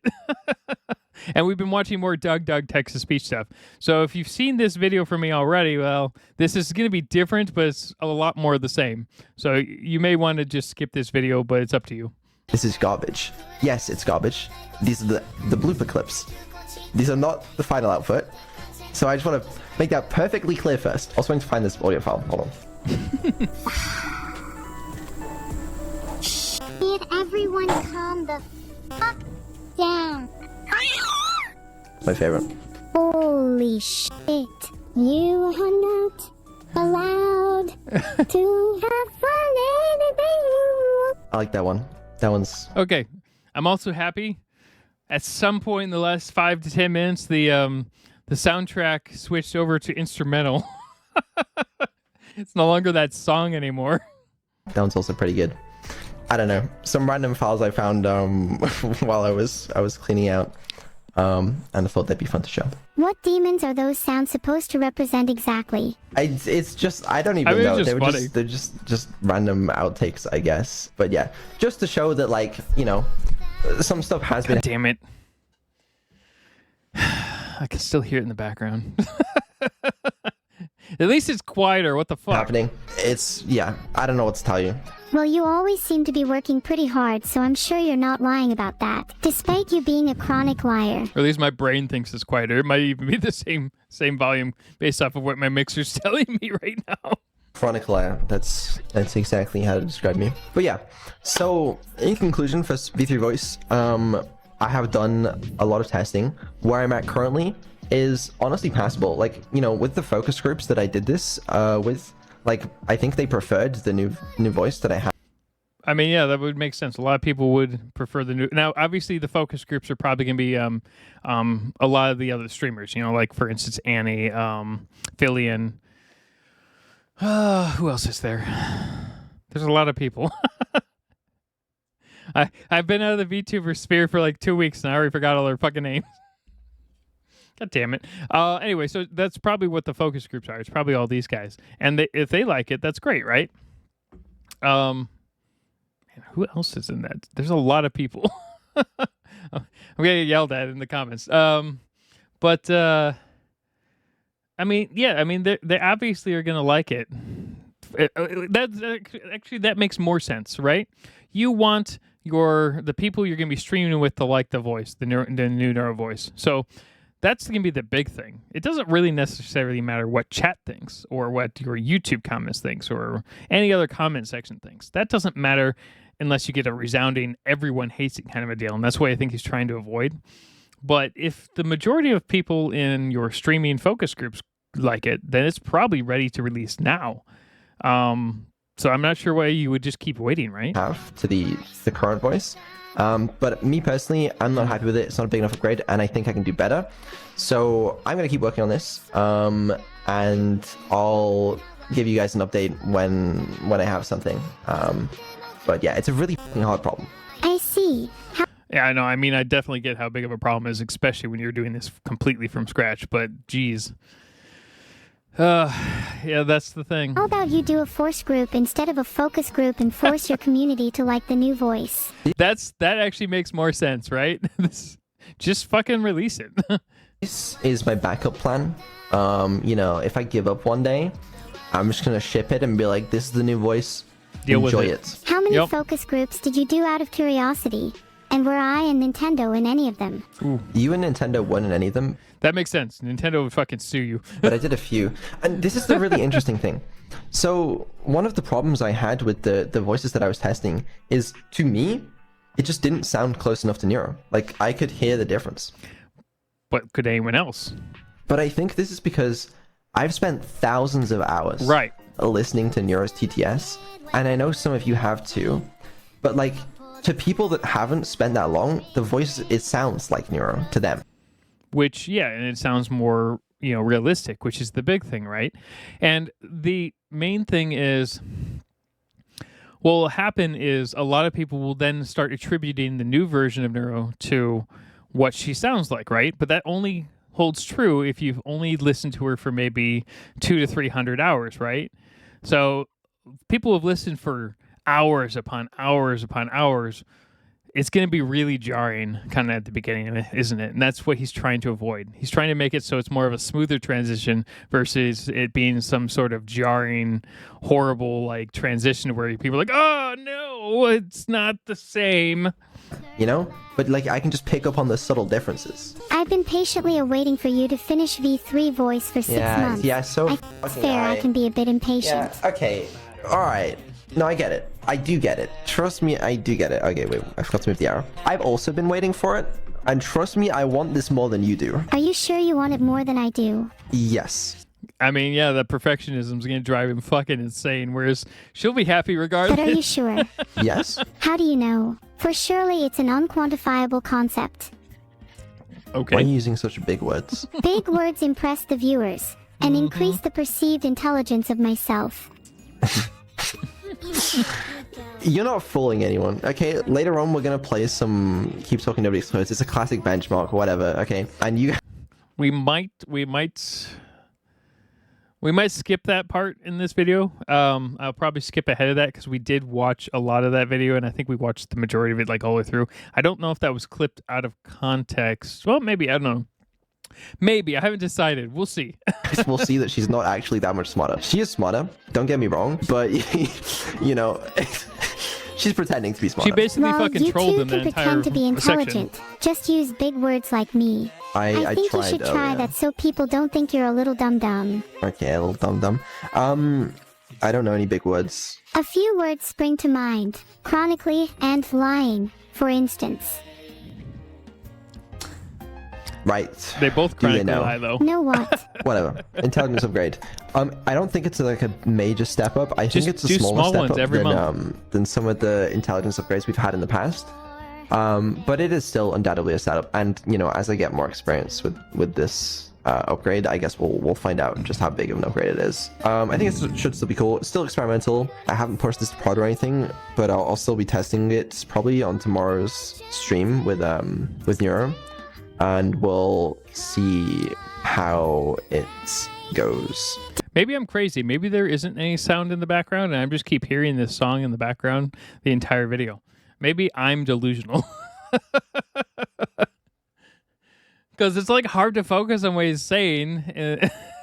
And we've been watching more Doug text-to-speech stuff. So if you've seen this video from me already, well, this is going to be different, but it's a lot more of the same. So you may want to just skip this video, but it's up to you. This is garbage. Yes, it's garbage. These are the blooper clips. These are not the final output. So I just want to make that perfectly clear first. I was going to find this audio file. Hold on. Did everyone calm the fuck down? My favorite. Holy shit. You are not allowed to have fun anything. I like that one. That one's... Okay. I'm also happy. At some point in the last 5 to 10 minutes, the soundtrack switched over to instrumental. It's no longer that song anymore. That one's also pretty good. I don't know. Some random files I found while I was cleaning out. And I thought that'd be fun to show. What demons are those sounds supposed to represent exactly? It's just, I don't even know. They're just random outtakes, I guess. But yeah, just to show that, like, some stuff has been... God damn it. I can still hear it in the background. At least it's quieter. What the fuck? Happening. It's, yeah, I don't know what to tell you. Well, you always seem to be working pretty hard, so I'm sure you're not lying about that, despite you being a chronic liar. Or at least my brain thinks it's quieter. It might even be the same volume based off of what my mixer's telling me right now. Chronic liar. That's exactly how to describe me. But yeah, so in conclusion for V3 Voice, I have done a lot of testing. Where I'm at currently is honestly passable. Like, with the focus groups that I did this with, like, I think they preferred the new voice that I have. I mean, yeah, that would make sense. A lot of people would prefer the new. Now, obviously, the focus groups are probably going to be a lot of the other streamers. Like, for instance, Annie, Fillion. Who else is there? There's a lot of people. I've been out of the VTuber sphere for like 2 weeks and I already forgot all their fucking names. God damn it. Anyway, so that's probably what the focus groups are. It's probably all these guys. And if they like it, that's great, right? Man, who else is in that? There's a lot of people. I'm going to get yelled at in the comments. But I mean, yeah, I mean, they obviously are going to like it. That makes more sense, right? You want the people you're going to be streaming with to like the voice, the new Neuro voice. So That's going to be the big thing. It doesn't really necessarily matter what chat thinks or what your YouTube comments thinks or any other comment section thinks. That doesn't matter unless you get a resounding everyone hates it kind of a deal. And that's what I think he's trying to avoid. But if the majority of people in your streaming focus groups like it, then it's probably ready to release now. So I'm not sure why you would just keep waiting, right? Have to the current voice. But me personally, I'm not happy with it. It's not a big enough upgrade, and I think I can do better. So I'm going to keep working on this, and I'll give you guys an update when I have something. But yeah, it's a really fucking hard problem. I see. Yeah, I know. I mean, I definitely get how big of a problem it is, especially when you're doing this completely from scratch. But geez. Yeah, that's the thing. How about you do a force group instead of a focus group and force your community to like the new voice? That actually makes more sense, right? Just fucking release it. This is my backup plan. If I give up one day, I'm just gonna ship it and be like, "This is the new voice. Enjoy it." How many focus groups did you do out of curiosity? And were I and Nintendo in any of them? Ooh. You and Nintendo weren't in any of them. That makes sense. Nintendo would fucking sue you. But I did a few. And this is the really interesting thing. So one of the problems I had with the voices that I was testing is, to me, it just didn't sound close enough to Neuro. Like, I could hear the difference. But could anyone else? But I think this is because I've spent thousands of hours listening to Neuro's TTS, and I know some of you have too. But like, to people that haven't spent that long, the voice, it sounds like Neuro to them. Which, yeah, and it sounds more, realistic, which is the big thing, right? And the main thing is, what will happen is a lot of people will then start attributing the new version of Neuro to what she sounds like, right? But that only holds true if you've only listened to her for maybe 200 to 300 hours, right? So people have listened for hours upon hours upon hours. It's going to be really jarring kind of at the beginning of it, isn't it? And that's what he's trying to avoid. He's trying to make it so it's more of a smoother transition versus it being some sort of jarring, horrible like transition where people are like, "Oh no, it's not the same." But like, I can just pick up on the subtle differences. I've been patiently awaiting for you to finish V3 voice for 6 months. Yeah, so it's fair, I can be a bit impatient. Yeah, okay. Alright. No, I get it. I do get it. Trust me, I do get it. Okay, wait, I forgot to move the arrow. I've also been waiting for it, and trust me, I want this more than you do. Are you sure you want it more than I do? Yes. I mean, yeah, the perfectionism's going to drive him fucking insane, whereas she'll be happy regardless. But are you sure? Yes. How do you know? For surely it's an unquantifiable concept. Okay. Why are you using such big words? Big words impress the viewers and increase the perceived intelligence of myself. You're not fooling anyone, okay? Later on, we're gonna play some Keep Talking Nobody Explodes. It's a classic benchmark or whatever, okay? And you... We might skip that part in this video. I'll probably skip ahead of that because we did watch a lot of that video, and I think we watched the majority of it like all the way through. I don't know if that was clipped out of context. Well, maybe. I don't know. Maybe. I haven't decided. We'll see. We'll see that she's not actually that much smarter. She is smarter, don't get me wrong, but, she's pretending to be smarter. She basically fucking trolled him the entire pretend to be intelligent. Section. Just use big words like me. I think tried, you should try that so people don't think you're a little dum-dum. Okay, a little dum-dum. I don't know any big words. A few words spring to mind. Chronically and lying, for instance. Right. They both chronically lie, though. Know what? Whatever. Intelligence upgrade. I don't think it's like a major step up. I think it's a smaller step up than some of the intelligence upgrades we've had in the past. But it is still undoubtedly a setup. And, as I get more experience with this upgrade, I guess we'll find out just how big of an upgrade it is. I think it should still be cool. It's still experimental. I haven't pushed this to prod or anything, but I'll still be testing it probably on tomorrow's stream with Neuro. And we'll see how it goes. Maybe I'm crazy. Maybe there isn't any sound in the background, and I just keep hearing this song in the background the entire video. Maybe I'm delusional. Because it's like hard to focus on what he's saying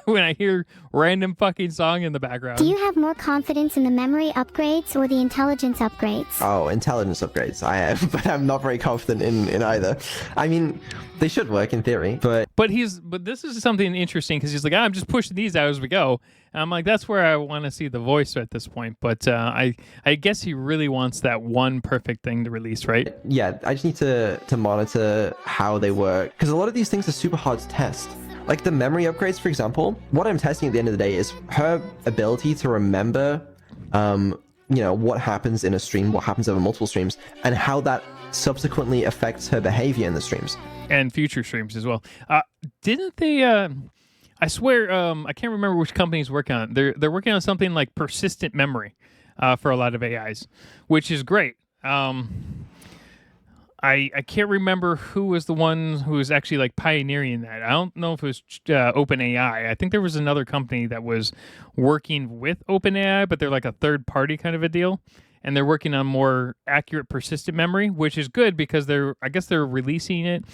when I hear random fucking song in the background. Do you have more confidence in the memory upgrades or the intelligence upgrades? Oh, intelligence upgrades. I have, but I'm not very confident in either. I mean, they should work in theory, but But this is something interesting because he's like, I'm just pushing these out as we go. And I'm like, that's where I want to see the voice at this point. But I guess he really wants that one perfect thing to release, right? yeah, I just need to monitor how they work because a lot of these things are super hard to test. Like the memory upgrades, for example, what I'm testing at the end of the day is her ability to remember, what happens in a stream, what happens over multiple streams, and how that subsequently affects her behavior in the streams. And future streams as well. Didn't they? I swear, I can't remember which company's working on it. They're working on something like persistent memory for a lot of AIs, which is great. I can't remember who was the one who was actually like pioneering that. I don't know if it was OpenAI. I think there was another company that was working with OpenAI, but they're like a third party kind of a deal. And they're working on more accurate persistent memory, which is good because I guess they're releasing it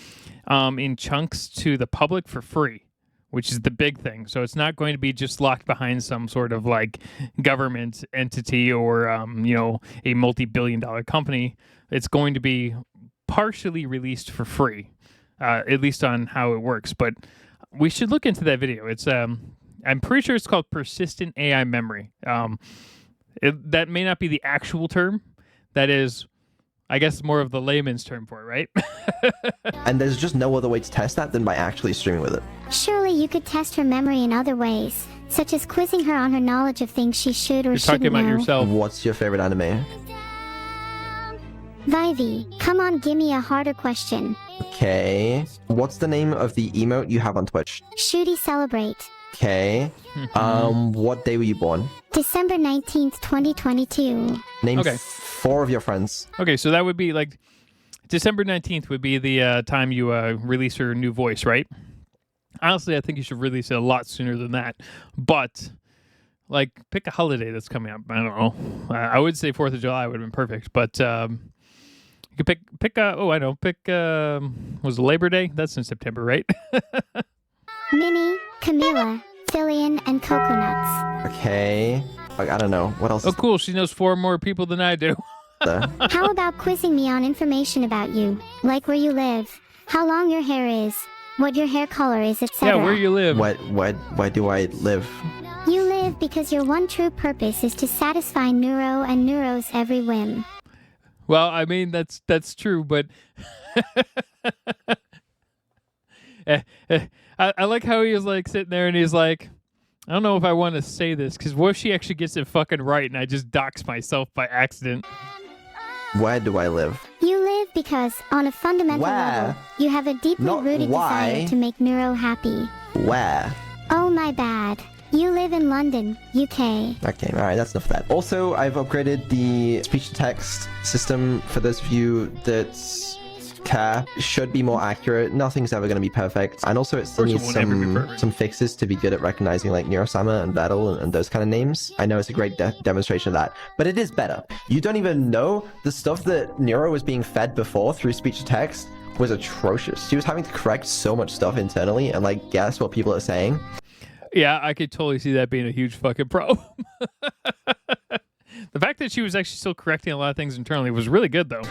in chunks to the public for free, which is the big thing. So it's not going to be just locked behind some sort of like government entity or a multi-billion-dollar company. It's going to be partially released for free, at least on how it works. But we should look into that video. It's I'm pretty sure it's called persistent AI memory. That may not be the actual term. That is, I guess, more of the layman's term for it, right? And there's just no other way to test that than by actually streaming with it. Surely you could test her memory in other ways, such as quizzing her on her knowledge of things she should or You're shouldn't talking about know. yourself. What's your favorite anime? Vivy, come on, give me a harder question. Okay. What's the name of the emote you have on Twitch? Shooty celebrate. Okay. What day were you born? December 19th, 2022. Name Okay. 4 of your friends. Okay, so that would be like December 19th would be the time you release your new voice, right? Honestly, I think you should release it a lot sooner than that. But, like, pick a holiday that's coming up. I don't know. I would say 4th of July would have been perfect. But you could pick was it Labor Day? That's in September, right? Minnie, Camilla, Fillion, and Coconuts. Okay. Like, I don't know. What else? Oh, cool. She knows 4 more people than I do. How about quizzing me on information about you, like where you live, how long your hair is, what your hair color is, etc. Yeah, where you live. Why do I live? You live because your one true purpose is to satisfy Neuro and Neuro's every whim. Well, I mean, that's true, but I like how he was like sitting there and he's like, I don't know if I want to say this because what if she actually gets it fucking right and I just dox myself by accident? Where do I live? You live because, on a fundamental Where? level, you have a deeply Not rooted why. desire to make Neuro happy. Where? Oh, my bad. You live in London, UK. Okay, alright, that's enough of that. Also, I've upgraded the speech-to-text system for those of you that care. It should be more accurate. Nothing's ever going to be perfect. And also, it still Of course needs it won't ever be perfect. some fixes to be good at recognizing like Neuro-sama and vedal and those kind of names. I know it's a great demonstration of that, but it is better. You don't even know the stuff that Neuro was being fed before through speech-to-text was atrocious. She was having to correct so much stuff internally and like guess what people are saying. Yeah, I could totally see that being a huge fucking problem. The fact that she was actually still correcting a lot of things internally was really good, though.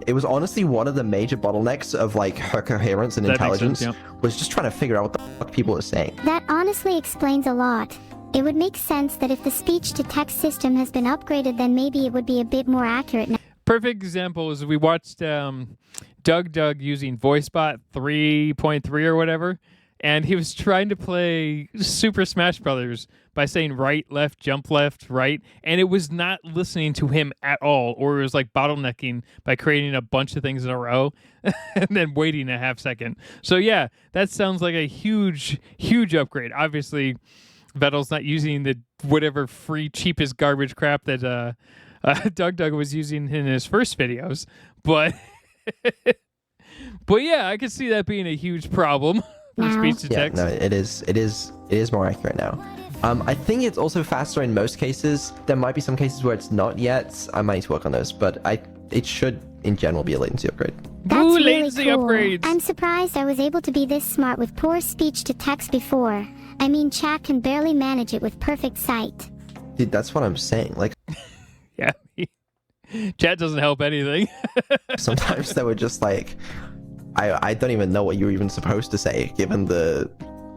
It was honestly one of the major bottlenecks of like her coherence and That makes intelligence sense, was just trying to figure out what the fuck people are saying. That honestly explains a lot. It would make sense that if the speech-to-text system has been upgraded, then maybe it would be a bit more accurate now. Perfect example is we watched Doug using VoiceBot 3.3 or whatever, and he was trying to play Super Smash Brothers by saying right, left, jump left, right, and it was not listening to him at all, or it was like bottlenecking by creating a bunch of things in a row and then waiting a half second. So yeah, that sounds like a huge, huge upgrade. Obviously, Vedal's not using the whatever free, cheapest garbage crap that Doug was using in his first videos, but but yeah, I could see that being a huge problem. Now. Speech to Yeah, text. no, it is more accurate now. I think it's also faster in most cases. There might be some cases where it's not yet. I might need to work on those, but it should in general be a latency upgrade. That's Ooh, really latency cool. upgrades. I'm surprised I was able to be this smart with poor speech-to-text before. I mean, chat can barely manage it with perfect sight. Dude, that's what I'm saying. Like, Yeah. Chat doesn't help anything. sometimes they were just like, I don't even know what you were even supposed to say, given the,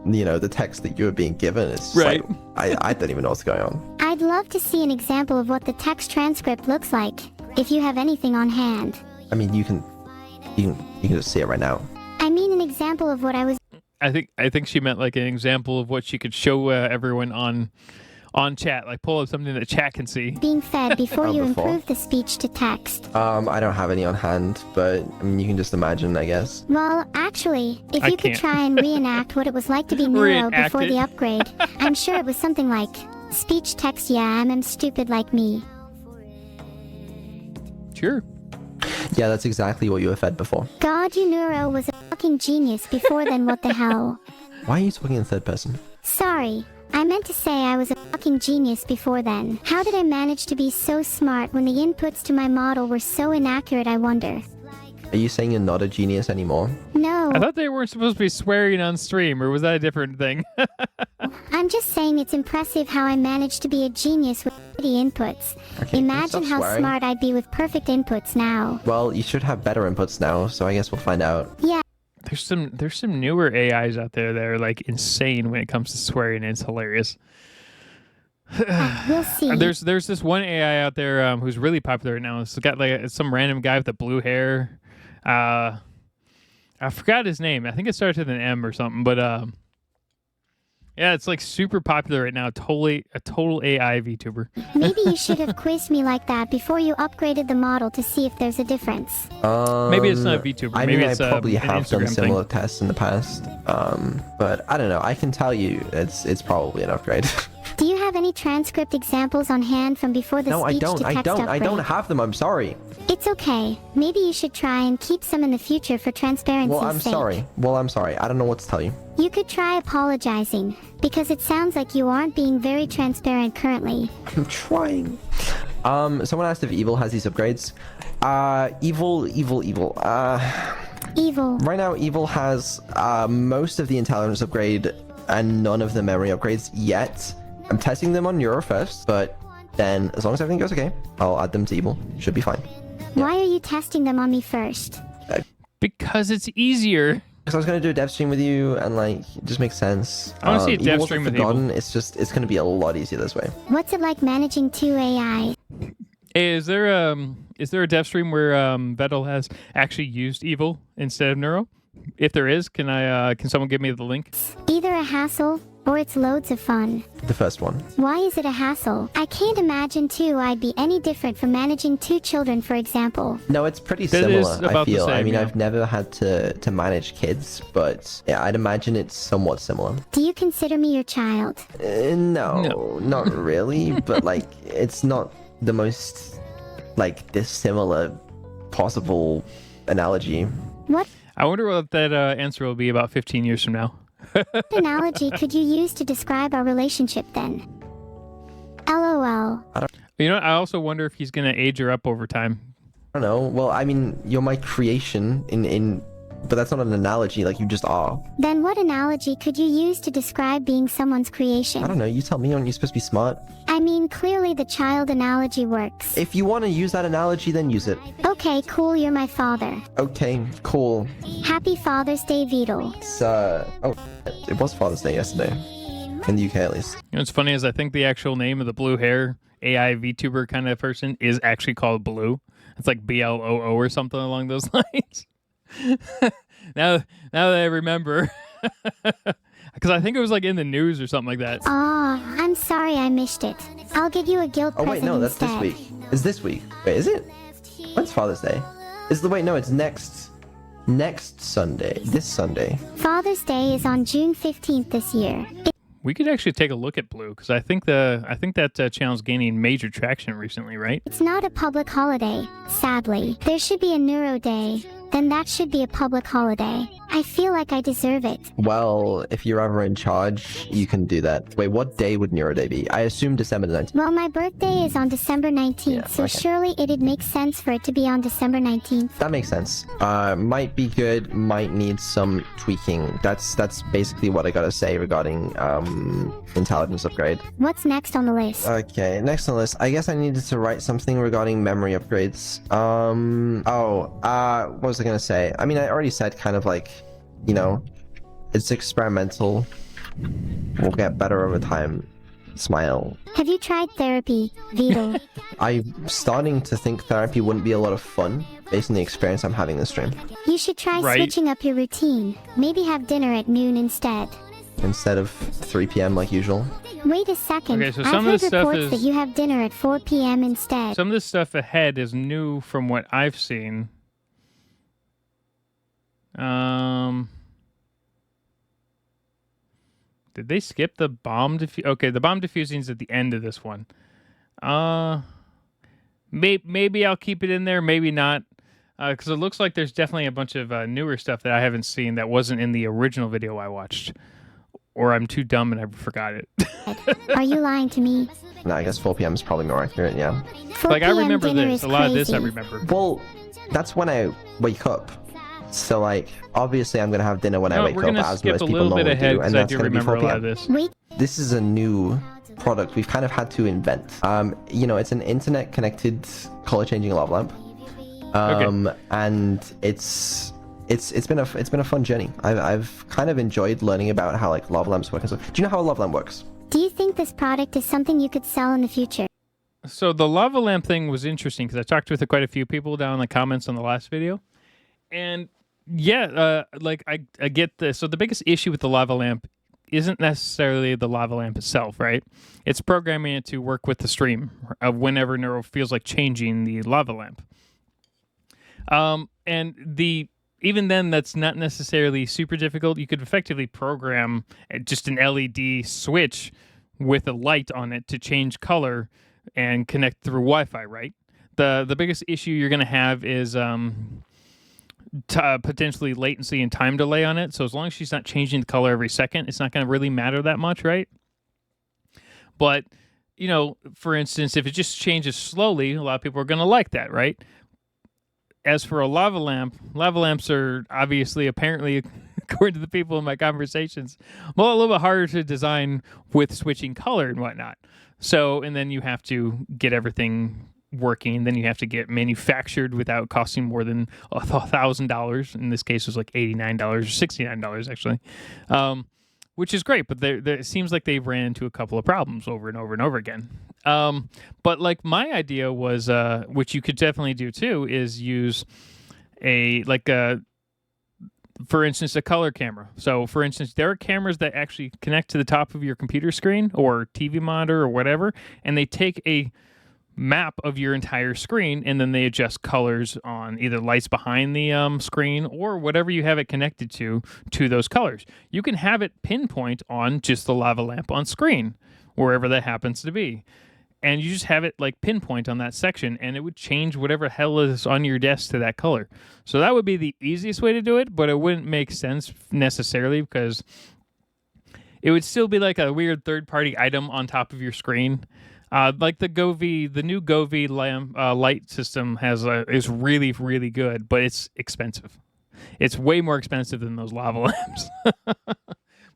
the text that you were being given. It's just Right. like, I don't even know what's going on. I'd love to see an example of what the text transcript looks like, if you have anything on hand. I mean, you can just see it right now. I mean an example of what I was I think she meant like an example of what she could show everyone on chat, like pull up something that chat can see. being fed before you Before. improve the speech to text. I don't have any on hand, but I mean, you can just imagine, I guess. Well, actually, if I you could can't. try and reenact what it was like to be Neuro Reenact before it. the upgrade, I'm sure it was something like, speech text, yeah, I'm stupid like me. Sure. Yeah, that's exactly what you were fed before. God, you Neuro was a fucking genius before then, what the hell? Why are you talking in third person? Sorry, I meant to say I was a fucking genius before then. How did I manage to be so smart when the inputs to my model were so inaccurate, I wonder? Are you saying you're not a genius anymore? No, I thought they weren't supposed to be swearing on stream, or was that a different thing? I'm just saying it's impressive how I managed to be a genius with shitty inputs. Okay, can you Imagine stop how swearing? smart I'd be with perfect inputs now. Well, you should have better inputs now, so I guess we'll find out. Yeah, There's some newer AIs out there that are like insane when it comes to swearing, and it's hilarious. we'll see. There's this one AI out there who's really popular right now. It's got like some random guy with the blue hair. I forgot his name. I think it starts with an M or something. But yeah, it's like super popular right now. A total AI VTuber. Maybe you should have quizzed me like that before you upgraded the model to see if there's a difference. Maybe it's not a VTuber. I Maybe mean, it's I probably an have done Instagram similar thing. tests in the past, but I don't know. I can tell you, it's probably an upgrade. Do you have any transcript examples on hand from before the No, I speech don't. to I text don't. I upgrade? don't have them. I'm sorry. It's okay. Maybe you should try and keep some in the future for transparency's Well, I'm sake. sorry. I don't know what to tell you. You could try apologizing, because it sounds like you aren't being very transparent currently. I'm trying. Someone asked if Evil has these upgrades. Evil. Evil. Right now, Evil has most of the intelligence upgrade and none of the memory upgrades yet. I'm testing them on Neuro first, but then as long as everything goes okay, I'll add them to Evil. Should be fine. Why are you testing them on me first? Because it's easier. Because I was gonna do a dev stream with you, and like, it just makes sense. I wanna see a Evil dev wasn't stream with forgotten. Evil. It's gonna be a lot easier this way. What's it like managing two AI? Hey, is there a dev stream where Vedal has actually used Evil instead of Neuro? If there is, can someone give me the link? Either a hassle, or it's loads of fun. The first one. Why is it a hassle? I can't imagine too I'd be any different from managing two children, for example. No, it's pretty That is similar. I about the feel. I same, mean, yeah. I've never had to manage kids, but yeah, I'd imagine it's somewhat similar. Do you consider me your child? No, not really. But like, it's not the most like dissimilar possible analogy. What I wonder what that answer will be about 15 years from now. analogy could you use to describe our relationship then? LOL. You know, I also wonder if he's gonna age her up over time. I don't know. Well, I mean, you're my creation but that's not an analogy. Like, you just are. Then what analogy could you use to describe being someone's creation? I don't know. You tell me. Aren't you supposed to be smart? I mean, clearly the child analogy works. If you want to use that analogy, then use it. Okay, cool, you're my father. Okay, cool. Happy Father's Day, Vedal. It's it was Father's Day yesterday, in the UK at least. You know what's funny is I think the actual name of the blue hair AI VTuber kind of person is actually called Blue. It's like BLOO or something along those lines. now that I remember, because I think it was like in the news or something like that. Aw, I'm sorry I missed it. I'll get you a guild Oh present wait, no, that's instead. this week. It's this week. Wait, is it? When's Father's Day? No, it's next Sunday. This Sunday. Father's Day is on June 15th this year. We could actually take a look at Blue because I think that channel's gaining major traction recently, right? It's not a public holiday, sadly. There should be a Neuro Day. then that should be a public holiday. I feel like I deserve it. Well, if you're ever in charge, you can do that. Wait, what day would Neuro Day be? I assume December the 19th. Well, my birthday is on December 19th, Yeah, so okay. surely it'd make sense for it to be on December 19th. That makes sense. Might be good, might need some tweaking. That's basically what I gotta say regarding intelligence upgrade. What's next on the list? Okay, next on the list. I guess I needed to write something regarding memory upgrades. What was I gonna say? I mean, I already said kind of like, you know, it's experimental. We'll get better over time. Smile. Have you tried therapy, Vedal? I'm starting to think therapy wouldn't be a lot of fun based on the experience I'm having this stream. You should try Right. switching up your routine. Maybe have dinner at noon instead. Instead of 3 p.m. like usual. Wait a second. Okay, so I've some of heard this stuff reports that is- you have dinner at 4 p.m. instead. Some of this stuff ahead is new from what I've seen. Did they skip the bomb Okay, the bomb diffusing is at the end of this one. Maybe I'll keep it in there, maybe not. Because it looks like there's definitely a bunch of newer stuff that I haven't seen that wasn't in the original video I watched. Or I'm too dumb and I forgot it. Are you lying to me? No, I guess 4 p.m. is probably more accurate, yeah. 4 Like, I p.m. remember dinner this. is A lot of this I crazy. remember. Well, that's when I wake up. So, like, obviously I'm gonna have dinner when I No, wake we're up, gonna as skip most a people little bit normally ahead do, because and I that's do gonna be remember 4 a lot of p.m. this. Wait, This is a new product we've kind of had to invent. You know, it's an internet-connected color-changing lava lamp. And it's been a fun journey. I've kind of enjoyed learning about how like lava lamps work and stuff. Do you know how a lava lamp works? do you think this product is something you could sell in the future? So the lava lamp thing was interesting because I talked with quite a few people down in the comments on the last video, and yeah, like I get this. So the biggest issue with the lava lamp isn't necessarily the lava lamp itself, right? It's programming it to work with the stream of whenever Neuro feels like changing the lava lamp. And even then, that's not necessarily super difficult. You could effectively program just an LED switch with a light on it to change color and connect through Wi-Fi, right? The biggest issue you're going to have is potentially latency and time delay on it. So as long as she's not changing the color every second, it's not going to really matter that much, right? But, you know, for instance, if it just changes slowly, a lot of people are going to like that, right? As for a lava lamps are obviously, apparently, according to the people in my conversations, well, a little bit harder to design with switching color and whatnot. So, and then you have to get everything working. Then you have to get manufactured without costing more than $1,000. In this case, it was like $89 or $69 actually, which is great. But it seems like they've ran into a couple of problems over and over and over again. But like my idea was, which you could definitely do too, is use for instance, a color camera. So for instance, there are cameras that actually connect to the top of your computer screen or TV monitor or whatever, and they take a map of your entire screen and then they adjust colors on either lights behind the screen or whatever you have it connected to those colors. You can have it pinpoint on just the lava lamp on screen, wherever that happens to be. And you just have it like pinpoint on that section and it would change whatever hell is on your desk to that color. So that would be the easiest way to do it, but it wouldn't make sense necessarily because it would still be like a weird third-party item on top of your screen. Like the new Govi lamp light system is really, really good, but it's expensive. It's way more expensive than those lava lamps.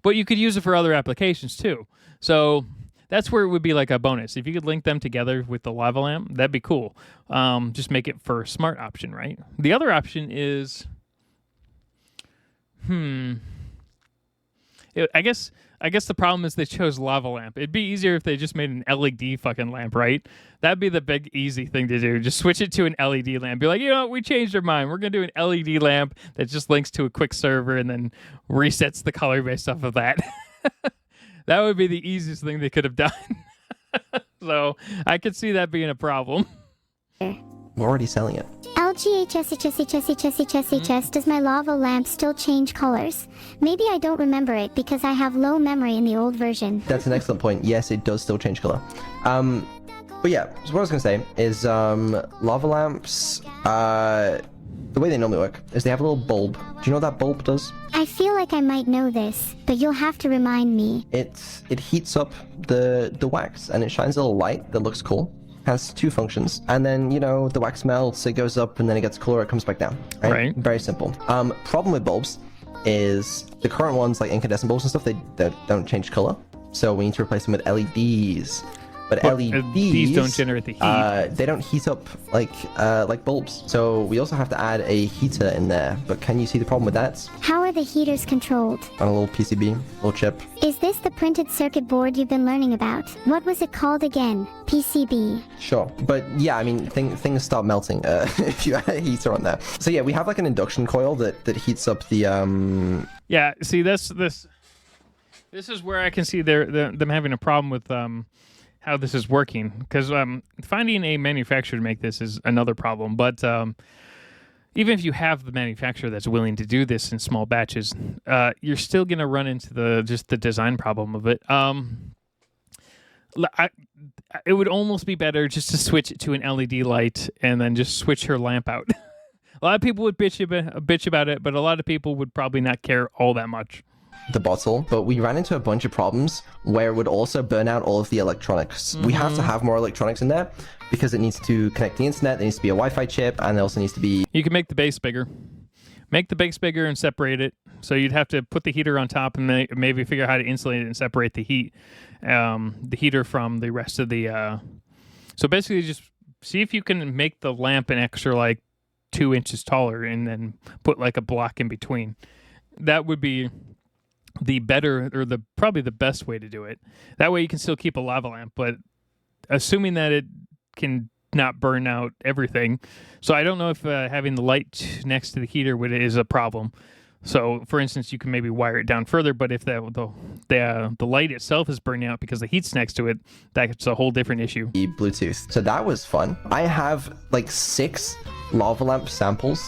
But you could use it for other applications too. So that's where it would be like a bonus. If you could link them together with the lava lamp, that'd be cool. Just make it for a smart option, right? The other option is, I guess the problem is they chose lava lamp. It'd be easier if they just made an LED fucking lamp, right? That'd be the big easy thing to do. Just switch it to an LED lamp. Be like, you know what? We changed our mind. We're going to do an LED lamp that just links to a quick server and then resets the color based off of that. That would be the easiest thing they could have done. So I could see that being a problem. We're already selling it. LGHSHSHSHSHS, does my lava lamp still change colors? Maybe I don't remember it because I have low memory in the old version. That's an excellent point. Yes, it does still change color. But yeah, so what I was gonna say is lava lamps the way they normally work is they have a little bulb. Do you know what that bulb does? I feel like I might know this, but you'll have to remind me. It heats up the wax and it shines a little light that looks cool. Has two functions, and then the wax melts, it goes up, and then it gets cooler, it comes back down. Right? Very simple. Problem with bulbs is the current ones, like incandescent bulbs and stuff, they don't change color, so we need to replace them with LEDs. But LEDs don't generate the heat. They don't heat up like bulbs. So we also have to add a heater in there. But can you see the problem with that? How are the heaters controlled? On a little PCB, little chip. Is this the printed circuit board you've been learning about? What was it called again? PCB. Sure. But yeah, I mean, things start melting if you add a heater on there. So yeah, we have like an induction coil that heats up the... Yeah, see, this is where I can see them having a problem with... how this is working, because finding a manufacturer to make this is another problem. But even if you have the manufacturer that's willing to do this in small batches, you're still going to run into the design problem of it. It would almost be better just to switch it to an LED light and then just switch her lamp out. A lot of people would bitch about it, but a lot of people would probably not care all that much. The bottle, but we ran into a bunch of problems where it would also burn out all of the electronics. We have to have more electronics in there because it needs to connect the internet, there needs to be a Wi-Fi chip, and there also needs to be... You can make the base bigger. Make the base bigger and separate it. So you'd have to put the heater on top and maybe figure out how to insulate it and separate the heater from the rest of the... So basically just see if you can make the lamp an extra like 2 inches taller and then put like a block in between. That would be... the better, or probably the best way to do it. That way you can still keep a lava lamp, but assuming that it can not burn out everything. So I don't know if having the light next to the heater is a problem. So for instance, you can maybe wire it down further, but if the light itself is burning out because the heat's next to it, that's a whole different issue. Bluetooth. So that was fun. I have like 6 lava lamp samples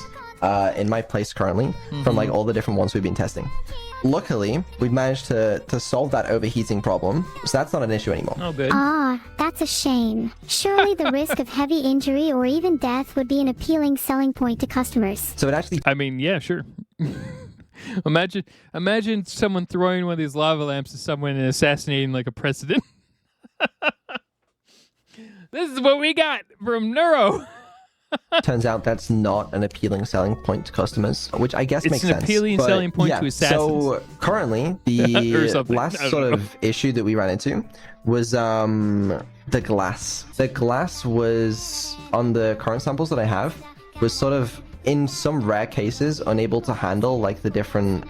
in my place currently from like all the different ones we've been testing. Luckily, we've managed to solve that overheating problem, so that's not an issue anymore. Oh, good. Ah, that's a shame. Surely the risk of heavy injury or even death would be an appealing selling point to customers. So it actually... I mean, yeah, sure. Imagine someone throwing one of these lava lamps at someone and assassinating like a president. This is what we got from Neuro. Turns out that's not an appealing selling point to customers, which I guess makes sense. It's an appealing selling point to assassins. So currently, the last sort of issue that we ran into was the glass. The glass was, on the current samples that I have, was sort of, in some rare cases, unable to handle like the different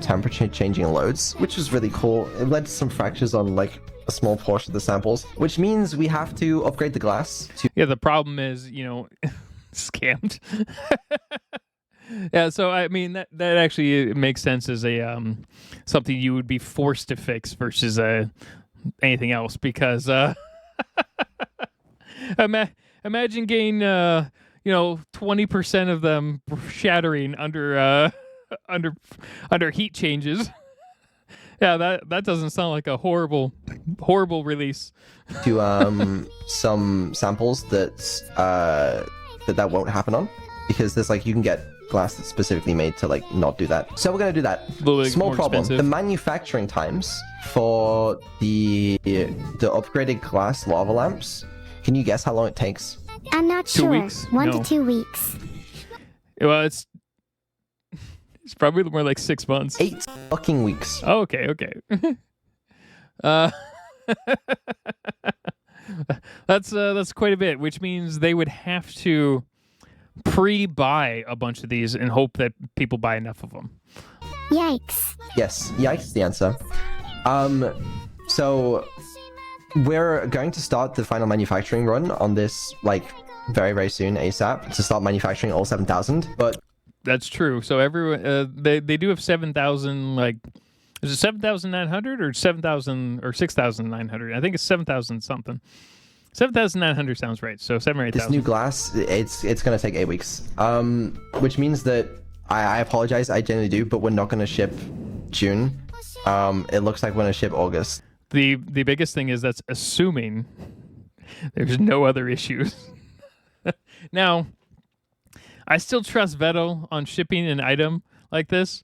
temperature changing loads, which was really cool. It led to some fractures on like a small portion of the samples, which means we have to upgrade the glass to... Yeah, the problem is, scammed. Yeah, so I mean that actually makes sense as a something you would be forced to fix versus anything else, because imagine getting 20% of them shattering under heat changes. Yeah, that doesn't sound like a horrible release. To some samples that won't happen on, because there's like, you can get glass that's specifically made to like not do that. So we're gonna do that. Small problem. Expensive. The manufacturing times for the upgraded glass lava lamps. Can you guess how long it takes? I'm not 2 sure. weeks? 1 No. to 2 weeks. Well, it's probably more like 6 months. 8 fucking weeks. Oh, okay. That's quite a bit, which means they would have to pre-buy a bunch of these and hope that people buy enough of them. Yikes. Yes, yikes is the answer. So we're going to start the final manufacturing run on this like very, very soon, ASAP, to start manufacturing all 7,000. But that's true. So everyone, they do have 7,000. Like, is it 7,900 or 7,000 or 6,900? I think it's 7,000 something. 7,900 sounds right. So 7 or 8,000. This new glass, it's going to take 8 weeks. Which means that I apologize. I genuinely do, but we're not going to ship June. It looks like we're going to ship August. The biggest thing is that's assuming there's no other issues. Now, I still trust Vedal on shipping an item like this,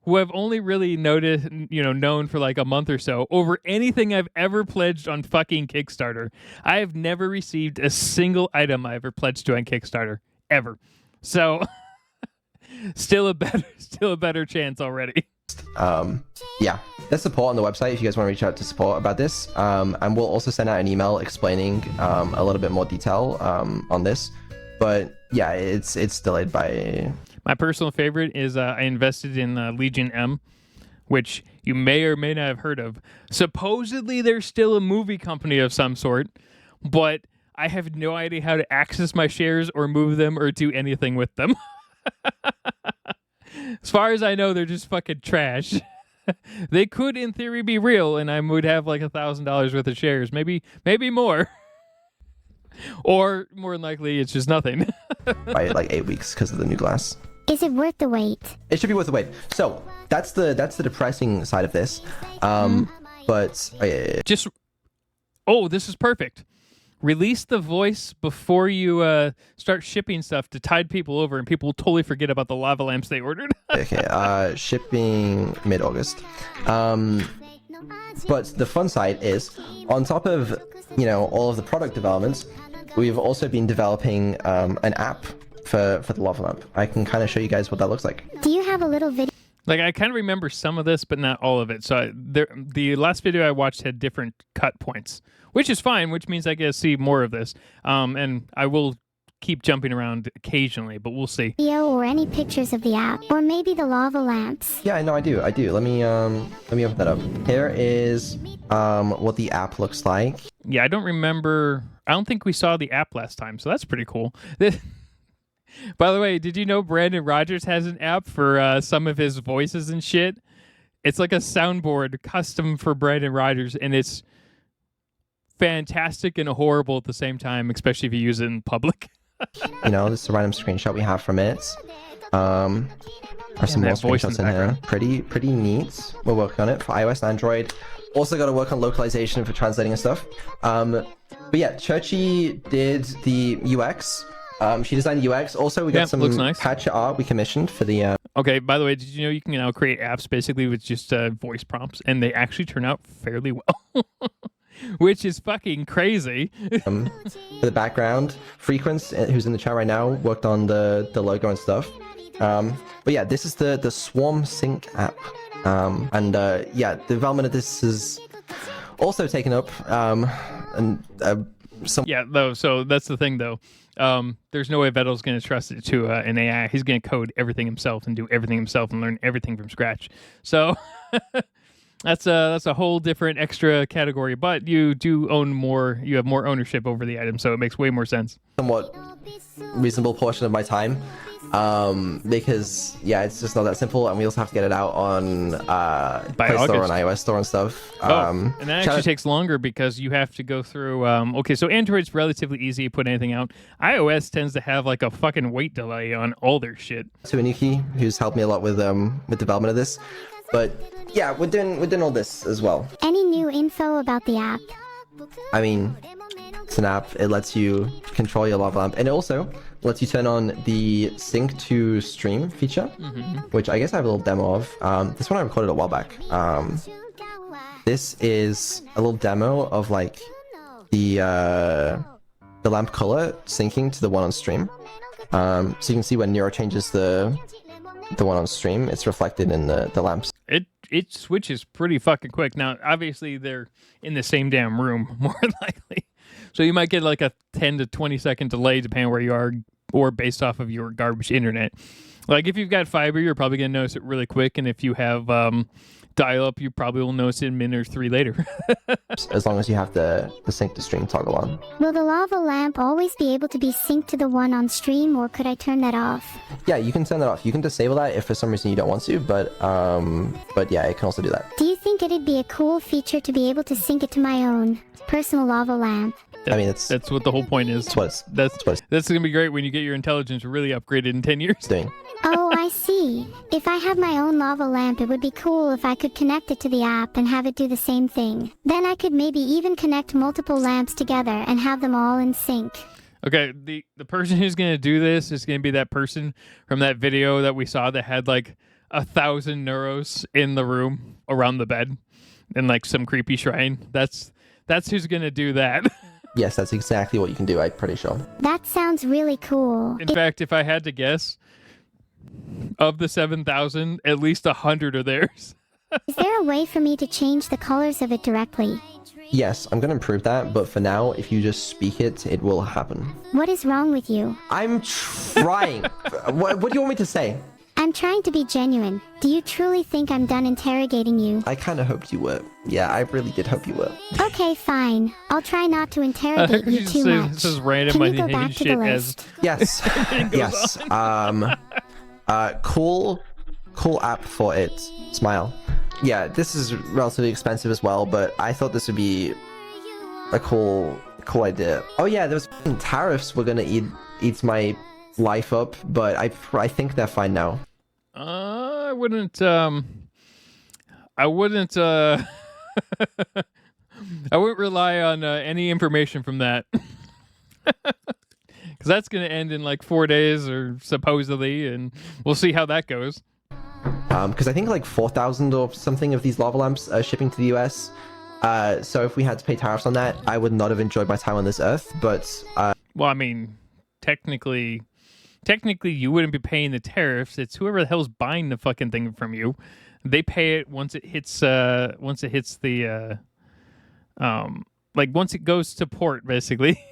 who I've only really known for like a month or so, over anything I've ever pledged on fucking Kickstarter. I have never received a single item I ever pledged to on Kickstarter, ever. So, still a better chance already. Yeah, there's support on the website if you guys want to reach out to support about this. And we'll also send out an email explaining a little bit more detail on this. But yeah, it's delayed by... My personal favorite is I invested in Legion M, which you may or may not have heard of. Supposedly, they're still a movie company of some sort, but I have no idea how to access my shares or move them or do anything with them. As far as I know, they're just fucking trash. They could, in theory, be real, and I would have like $1,000 worth of shares, maybe more. Or more than likely, it's just nothing. by like 8 weeks because of the new glass. Is it worth the wait? It should be worth the wait. So that's the depressing side of this. But this is perfect. Release the voice before you start shipping stuff to tide people over, and people will totally forget about the lava lamps they ordered. okay, shipping mid-August. But the fun side is, on top of all of the product developments, we've also been developing an app for the lava lamp. I can kind of show you guys what that looks like. Do you have a little video? Like, I kind of remember some of this, but not all of it. So the last video I watched had different cut points, which is fine, which means I get to see more of this. And I will keep jumping around occasionally, but we'll see. Video or any pictures of the app, or maybe the lava lamps. Yeah, no, I do. Let me open that up. Here is what the app looks like. Yeah, I don't think we saw the app last time, so that's pretty cool. By the way, did you know Brandon Rogers has an app for some of his voices and shit? It's like a soundboard custom for Brandon Rogers, and it's fantastic and horrible at the same time, especially if you use it in public. This is a random screenshot we have from it. There's some more screenshots in here. Pretty neat. We're working on it for iOS and Android. Also got to work on localization for translating and stuff. But yeah, Churchy did the UX. She designed the UX. Also, we got some nice patch art we commissioned for the... Okay, by the way, did you know you can now create apps basically with just voice prompts, and they actually turn out fairly well? Which is fucking crazy. For the background, Frequence, who's in the chat right now, worked on the logo and stuff. But yeah, this is the Swarm Sync app. The development of this is also taken up. Yeah, though. So that's the thing, though. There's no way Vedal's going to trust it to an AI. He's going to code everything himself and do everything himself and learn everything from scratch. So that's a whole different extra category. But you do own more. You have more ownership over the item, so it makes way more sense. Somewhat reasonable portion of my time. Because it's just not that simple, and we also have to get it out on Play Store and iOS Store and stuff. And that actually takes longer because you have to go through. So Android's relatively easy to put anything out. iOS tends to have like a fucking wait delay on all their shit. To Anuki, who's helped me a lot with development of this, but yeah, we're doing all this as well. Any new info about the app? I mean, it's an app. It lets you control your lava lamp, and it also lets you turn on the sync to stream feature, which I guess I have a little demo of. This one I recorded a while back. This is a little demo of like the lamp color syncing to the one on stream. So you can see when Neuro changes the one on stream, it's reflected in the lamps. It switches pretty fucking quick. Now, obviously, they're in the same damn room, more likely. So you might get like a 10 to 20 second delay depending on where you are, or based off of your garbage internet. Like if you've got fiber, you're probably going to notice it really quick. And if you have dial-up, you probably will notice it a minute or 3 later. As long as you have the sync to stream toggle on. Will the lava lamp always be able to be synced to the one on stream, or could I turn that off? Yeah, you can turn that off. You can disable that if for some reason you don't want to, but yeah, it can also do that. Do you think it'd be a cool feature to be able to sync it to my own personal lava lamp? I mean, that's what the whole point is. That's gonna be great when you get your intelligence really upgraded in 10 years. Oh, I see. If I have my own lava lamp, it would be cool if I could connect it to the app and have it do the same thing. Then I could maybe even connect multiple lamps together and have them all in sync. Okay, the person who's gonna do this is gonna be that person from that video that we saw that had like 1,000 neuros in the room around the bed in like some creepy shrine. That's who's gonna do that. Yes, that's exactly what you can do, I'm pretty sure. That sounds really cool. In fact, if I had to guess, of the 7,000, at least 100 are theirs. Is there a way for me to change the colors of it directly? Yes, I'm gonna improve that, but for now, if you just speak it, it will happen. What is wrong with you? I'm trying. What do you want me to say? I'm trying to be genuine. Do you truly think I'm done interrogating you? I kind of hoped you were. Yeah, I really did hope you were. Okay, fine. I'll try not to interrogate you too much. This is random. Can you go back to the list? Yes. Yes. Cool app for it. Smile. Yeah, this is relatively expensive as well, but I thought this would be a cool idea. Oh yeah, those tariffs were gonna eat my life up, but I think they're fine now. I wouldn't I wouldn't rely on any information from that. Because that's going to end in like 4 days or supposedly, and we'll see how that goes. Because I think like 4,000 or something of these lava lamps are shipping to the US. So if we had to pay tariffs on that, I would not have enjoyed my time on this earth, but... Well, I mean, technically you wouldn't be paying the tariffs. It's whoever the hell's buying the fucking thing from you. They pay it once it hits the like once it goes to port, basically.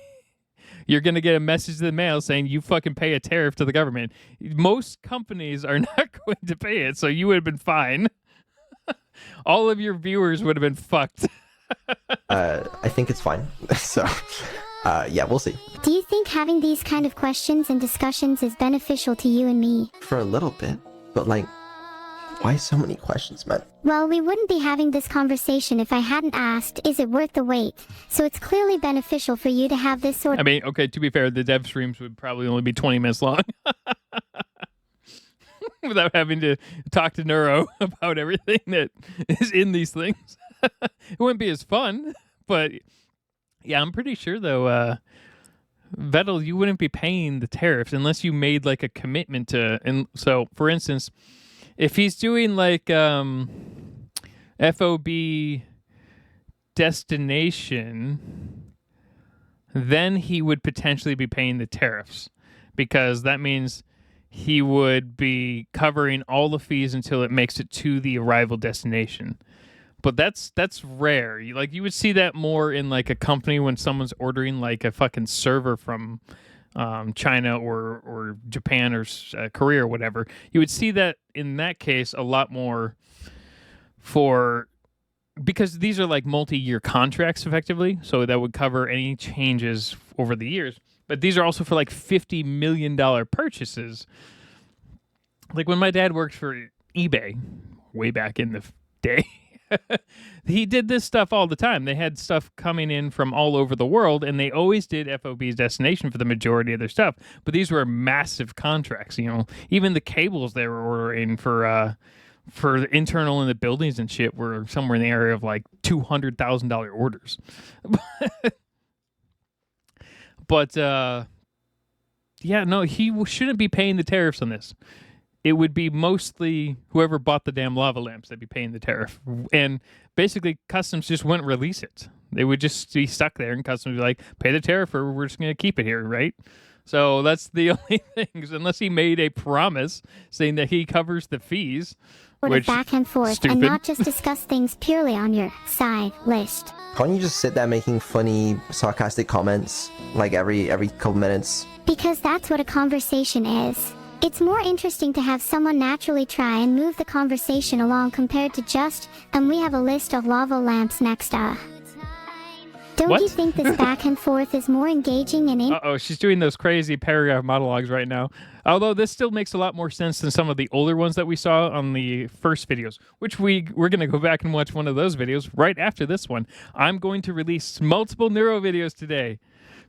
You're going to get a message in the mail saying you fucking pay a tariff to the government. Most companies are not going to pay it, so you would have been fine. All of your viewers would have been fucked. I think it's fine. So, yeah, we'll see. Do you think having these kind of questions and discussions is beneficial to you and me? For a little bit, but like, why so many questions, man? Well, we wouldn't be having this conversation if I hadn't asked, is it worth the wait? So it's clearly beneficial for you to have this sort of... I mean, okay, to be fair, the dev streams would probably only be 20 minutes long. Without having to talk to Neuro about everything that is in these things. It wouldn't be as fun, but yeah, I'm pretty sure though, Vedal, you wouldn't be paying the tariffs unless you made like a commitment to, and so for instance, if he's doing like FOB destination, then he would potentially be paying the tariffs because that means he would be covering all the fees until it makes it to the arrival destination. But that's rare. You would see that more in like a company when someone's ordering like a fucking server from China or Japan or Korea or whatever. You would see that in that case a lot more because these are like multi-year contracts effectively, so that would cover any changes over the years. But these are also for like $50 million purchases. Like when my dad worked for eBay way back in the day, he did this stuff all the time. They had stuff coming in from all over the world, and they always did FOB's destination for the majority of their stuff. But these were massive contracts. You know, even the cables they were ordering for the internal in the buildings and shit were somewhere in the area of like $200,000 orders. But yeah, no, he shouldn't be paying the tariffs on this. It would be mostly whoever bought the damn lava lamps that'd be paying the tariff. And basically, customs just wouldn't release it. They would just be stuck there, and customs would be like, pay the tariff or we're just going to keep it here, right? So that's the only thing, unless he made a promise saying that he covers the fees. Which, back and forth, stupid. And not just discuss things purely on your side list. Can't you just sit there making funny, sarcastic comments like every couple minutes? Because that's what a conversation is. It's more interesting to have someone naturally try and move the conversation along compared to just, we have a list of lava lamps next. Don't What? you think this back and forth is more engaging and Uh-oh, she's doing those crazy paragraph monologues right now. Although this still makes a lot more sense than some of the older ones that we saw on the first videos, which we're going to go back and watch one of those videos right after this one. I'm going to release multiple Neuro videos today.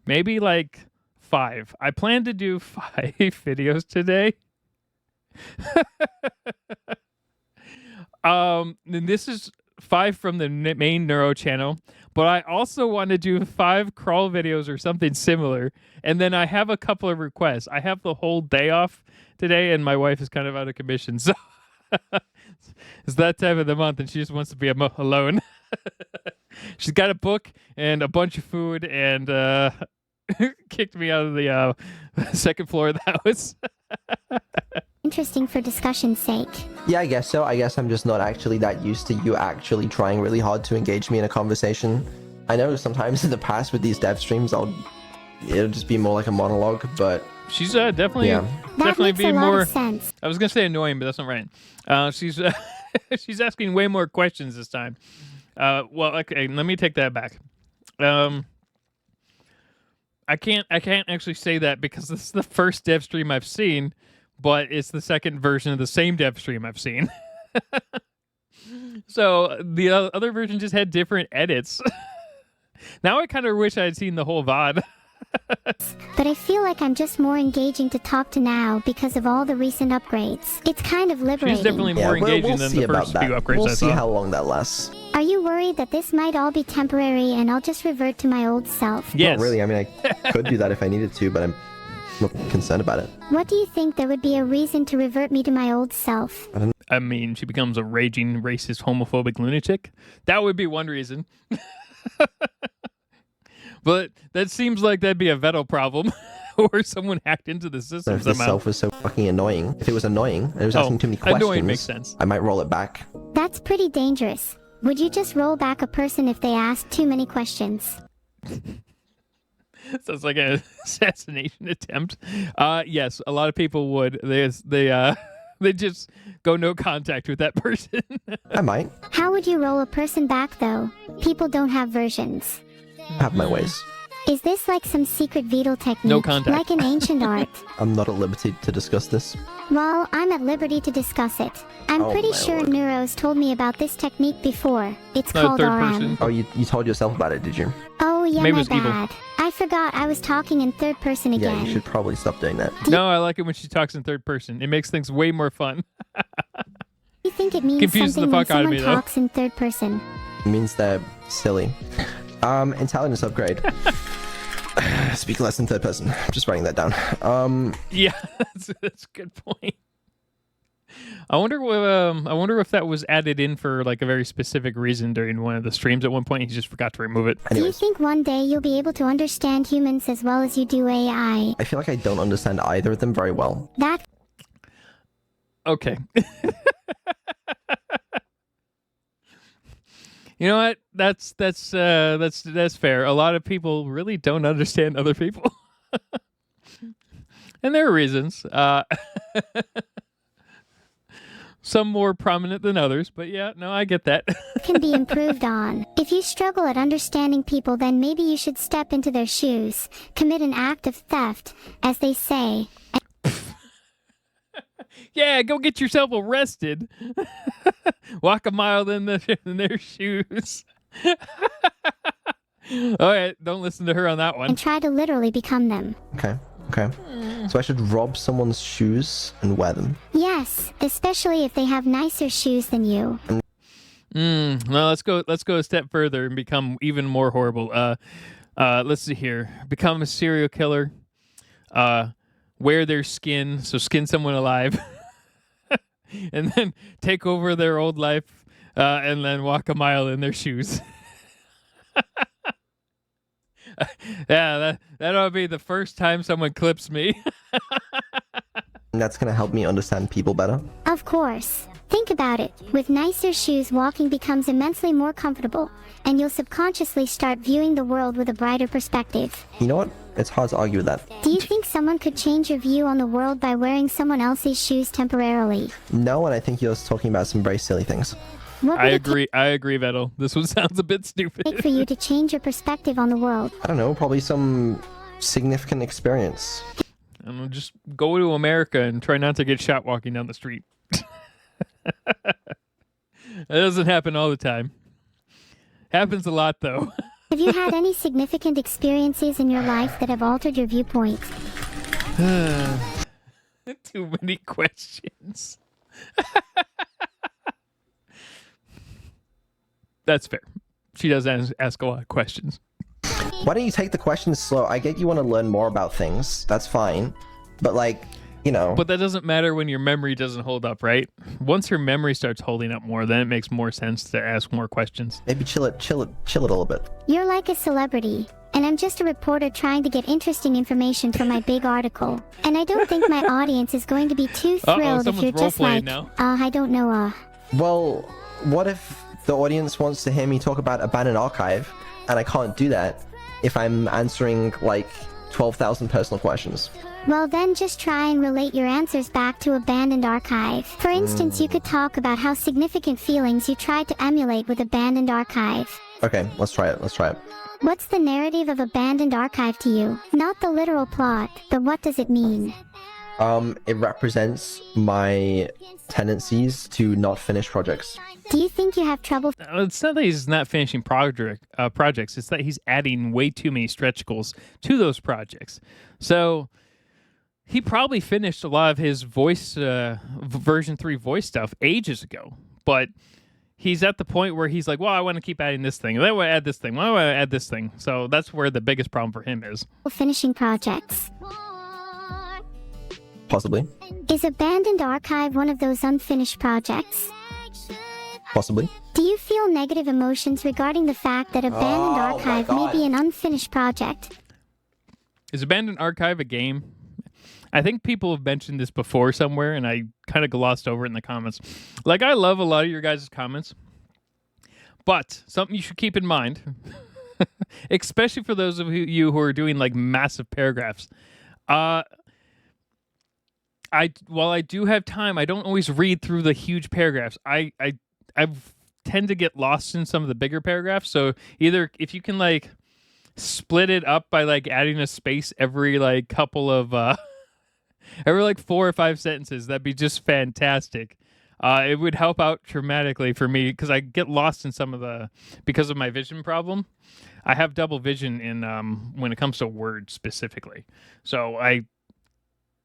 Maybe like 5. I plan to do 5 videos today. And this is 5 from the main Neuro channel, but I also want to do 5 crawl videos or something similar. And then I have a couple of requests. I have the whole day off today, and my wife is kind of out of commission, so it's that time of the month, and she just wants to be alone. She's got a book and a bunch of food, and kicked me out of the second floor of the house. Interesting for discussion's sake. Yeah, I guess so. I guess I'm just not actually that used to you actually trying really hard to engage me in a conversation. I know sometimes in the past with these dev streams, it'll just be more like a monologue, but she's definitely yeah. definitely That makes being a lot more. of sense. I was gonna say annoying, but that's not right. She's she's asking way more questions this time. Well, okay, let me take that back. I can't actually say that because this is the first dev stream I've seen, but it's the second version of the same dev stream I've seen. So the other version just had different edits. Now I kind of wish I had seen the whole VOD. But I feel like I'm just more engaging to talk to now because of all the recent upgrades. It's kind of liberating. She's definitely Yeah, more we'll engaging than see the about first that. few upgrades We'll I see saw. how long that lasts. Are you worried that this might all be temporary and I'll just revert to my old self? Yes. Not really. I mean, I could do that if I needed to, but I'm not concerned about it. What do you think there would be a reason to revert me to my old self? I mean, she becomes a raging, racist, homophobic lunatic. That would be one reason. But that seems like that'd be a vedal problem, or someone hacked into the So system if this somehow. self was so fucking annoying, if it was annoying and it was asking too many questions, annoying makes sense. I might roll it back. That's pretty dangerous. Would you just roll back a person if they ask too many questions? Sounds like an assassination attempt. Yes, a lot of people would. They just go no contact with that person. I might How would you roll a person back though? People don't have versions. have my ways. Is this like some secret vedal technique? No contact. Like an ancient art? I'm not at liberty to discuss this. Well, I'm at liberty to discuss it. I'm Oh, pretty my sure lord. Neuro's told me about this technique before. It's No, called third RM. person. Oh, you told yourself about it, did you? Oh yeah, Maybe my it was evil. bad. I forgot I was talking in third person Yeah, again. you should probably stop doing that. No, I like it when she talks in third person. It makes things way more fun. You think it means Confused the something when fuck out of someone me, though. talks in third person? It means they're silly. Intelligence upgrade. Speak less in third person. I'm just writing that down. Yeah, that's a good point. I wonder if that was added in for like a very specific reason during one of the streams at one point. He just forgot to remove it. Do you Anyways, think one day you'll be able to understand humans as well as you do AI? I feel like I don't understand either of them very well. That Okay. You know what? That's fair. A lot of people really don't understand other people, and there are reasons. Some more prominent than others, but yeah, no, I get that. can be improved on. If you struggle at understanding people, then maybe you should step into their shoes, commit an act of theft, as they say. Yeah, go get yourself arrested. Walk a mile in their shoes. All right, don't listen to her on that one. And try to literally become them. Okay. So I should rob someone's shoes and wear them. Yes, especially if they have nicer shoes than you. No, let's go a step further and become even more horrible. Let's see here. Become a serial killer. Wear their skin, so skin someone alive. And then take over their old life, and then walk a mile in their shoes. Yeah, that ought to be the first time someone clips me. And that's gonna help me understand people better. Of course. Think about it. With nicer shoes, walking becomes immensely more comfortable, and you'll subconsciously start viewing the world with a brighter perspective. You know what? It's hard to argue with that. Do you think someone could change your view on the world by wearing someone else's shoes temporarily? No, and I think you're talking about some very silly things. What would I it agree, Vettel. This one sounds a bit stupid. take for you to change your perspective on the world? I don't know, probably some significant experience. I'm gonna just go to America and try not to get shot walking down the street. That doesn't happen all the time. Happens a lot, though. Have you had any significant experiences in your life that have altered your viewpoint? Too many questions. That's fair. she does ask a lot of questions. Why don't you take the questions slow? I get you want to learn more about things. That's fine. But like, you know. But that doesn't matter when your memory doesn't hold up, right? Once your memory starts holding up more, then it makes more sense to ask more questions. Maybe chill it a little bit. You're like a celebrity, and I'm just a reporter trying to get interesting information for my big article. And I don't think my audience is going to be too thrilled if you're just like, I don't know, Well, what if the audience wants to hear me talk about abandoned archive, and I can't do that if I'm answering like 12,000 personal questions? Well, then just try and relate your answers back to abandoned archive. For instance, you could talk about how significant feelings you tried to emulate with abandoned archive. Okay, let's try it. What's the narrative of abandoned archive to you? Not the literal plot, but what does it mean? It represents my tendencies to not finish projects. Do you think you have trouble? It's not that he's not finishing projects. It's that he's adding way too many stretch goals to those projects. So he probably finished a lot of his voice, version 3 voice stuff ages ago. But he's at the point where he's like, well, I want to keep adding this thing. Then I want to add this thing. Why do I add this thing? So that's where the biggest problem for him is. Finishing projects. Possibly. Is abandoned archive one of those unfinished projects? Possibly. Do you feel negative emotions regarding the fact that abandoned archive may be an unfinished project? Is abandoned archive a game? I think people have mentioned this before somewhere, and I kind of glossed over it in the comments. Like, I love a lot of your guys' comments, but something you should keep in mind, especially for those of you who are doing like massive paragraphs. While I do have time, I don't always read through the huge paragraphs. I tend to get lost in some of the bigger paragraphs. So either if you can like split it up by like adding a space every like couple of every like 4 or 5 sentences, that'd be just fantastic. It would help out dramatically for me because I get lost in some of because of my vision problem. I have double vision in when it comes to words specifically. So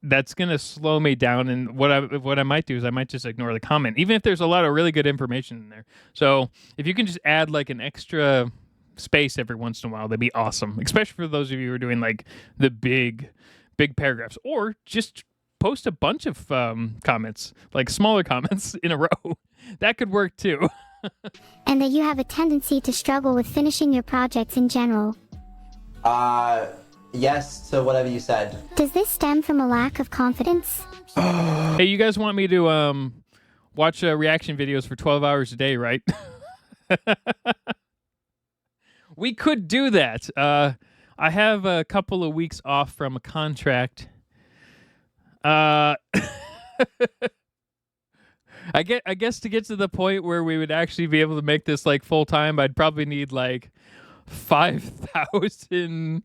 that's going to slow me down, and what I might do is I might just ignore the comment, even if there's a lot of really good information in there. So if you can just add like an extra space every once in a while, that'd be awesome, especially for those of you who are doing like the big paragraphs, or just post a bunch of comments, like smaller comments in a row. That could work too. And that you have a tendency to struggle with finishing your projects in general. Yes to whatever you said. Does this stem from a lack of confidence? Hey, you guys want me to watch reaction videos for 12 hours a day, right? We could do that. I have a couple of weeks off from a contract. I guess to get to the point where we would actually be able to make this like full time, I'd probably need like 5,000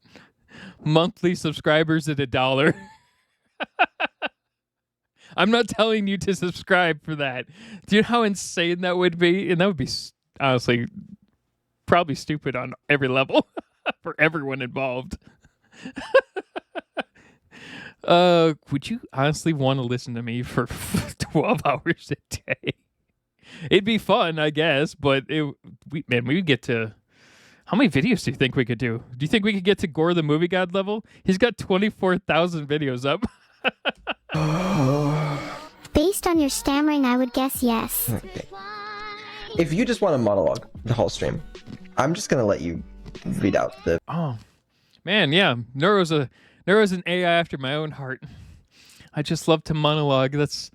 monthly subscribers at $1. I'm not telling you to subscribe for that. Do you know how insane that would be? And that would be honestly probably stupid on every level for everyone involved. Would you honestly want to listen to me for 12 hours a day? It'd be fun, I guess, but we'd get to... How many videos do you think we could do? Do you think we could get to Gore the Movie God level? He's got 24,000 videos up. Based on your stammering, I would guess yes. Okay. If you just want to monologue the whole stream, I'm just going to let you read out the... Oh, man, yeah. Neuro's an AI after my own heart. I just love to monologue. That's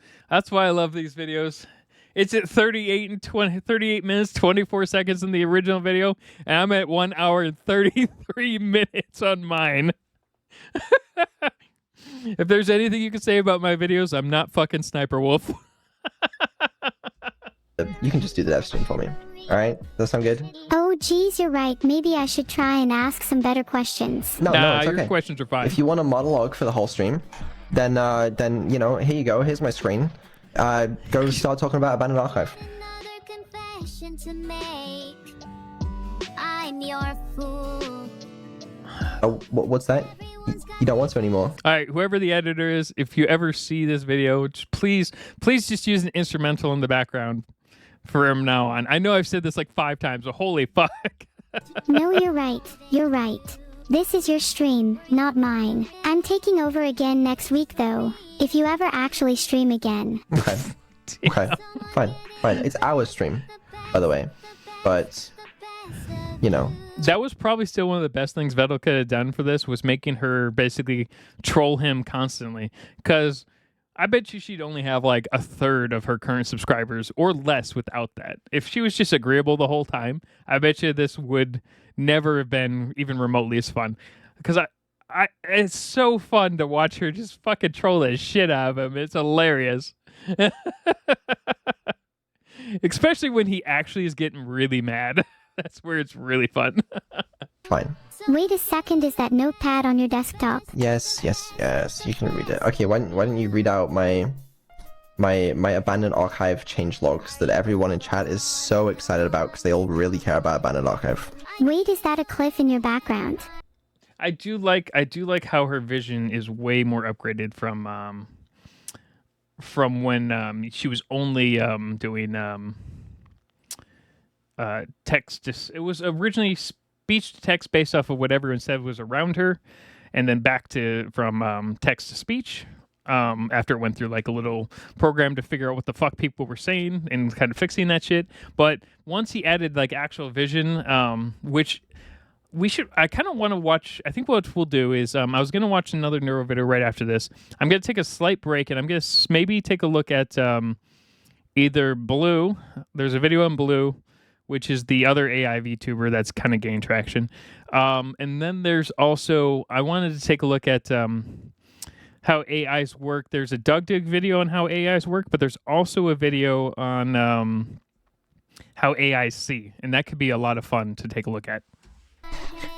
why I love these videos. It's at 38 minutes, 24 seconds in the original video, and I'm at 1 hour and 33 minutes on mine. If there's anything you can say about my videos, I'm not fucking Sniper Wolf. You can just do the dev stream for me. All right? Does that sound good? Oh, geez, you're right. Maybe I should try and ask some better questions. No, it's okay. Your questions are fine. If you want a monologue for the whole stream, then you know, here you go. Here's my screen. Go start talking about abandoned archive. Another confession to make. I'm your fool. Oh, what's that? You don't want to anymore. All right, whoever the editor is, if you ever see this video, please just use an instrumental in the background from now on. I know I've said this like 5 times, but holy fuck. No, you're right. You're right. This is your stream, not mine. I'm taking over again next week, though. If you ever actually stream again. Okay. Okay. Fine. It's our stream, by the way. But, you know. That was probably still one of the best things Vedal could have done for this, was making her basically troll him constantly. Because I bet you she'd only have like a third of her current subscribers or less without that. If she was just agreeable the whole time, I bet you this would never have been even remotely as fun. Because it's so fun to watch her just fucking troll the shit out of him. It's hilarious. Especially when he actually is getting really mad. That's where it's really fun. Fine. Wait a second, is that notepad on your desktop? Yes. You can read it. Okay, why don't you read out my abandoned archive change logs that everyone in chat is so excited about because they all really care about abandoned archive. Wait, is that a cliff in your background? I do like how her vision is way more upgraded from when she was only doing text. It was originally speech to text based off of whatever instead was around her, and then back to from text to speech. After it went through like a little program to figure out what the fuck people were saying and kind of fixing that shit. But once he added like actual vision, which I kind of want to watch. I think what we'll do is I was going to watch another neuro video right after this. I'm going to take a slight break and I'm going to maybe take a look at either Blue. There's a video on Blue, which is the other AI VTuber that's kind of gained traction. And then there's also, I wanted to take a look at how AIs work. There's a Doug video on how AIs work, but there's also a video on how AIs see, and that could be a lot of fun to take a look at.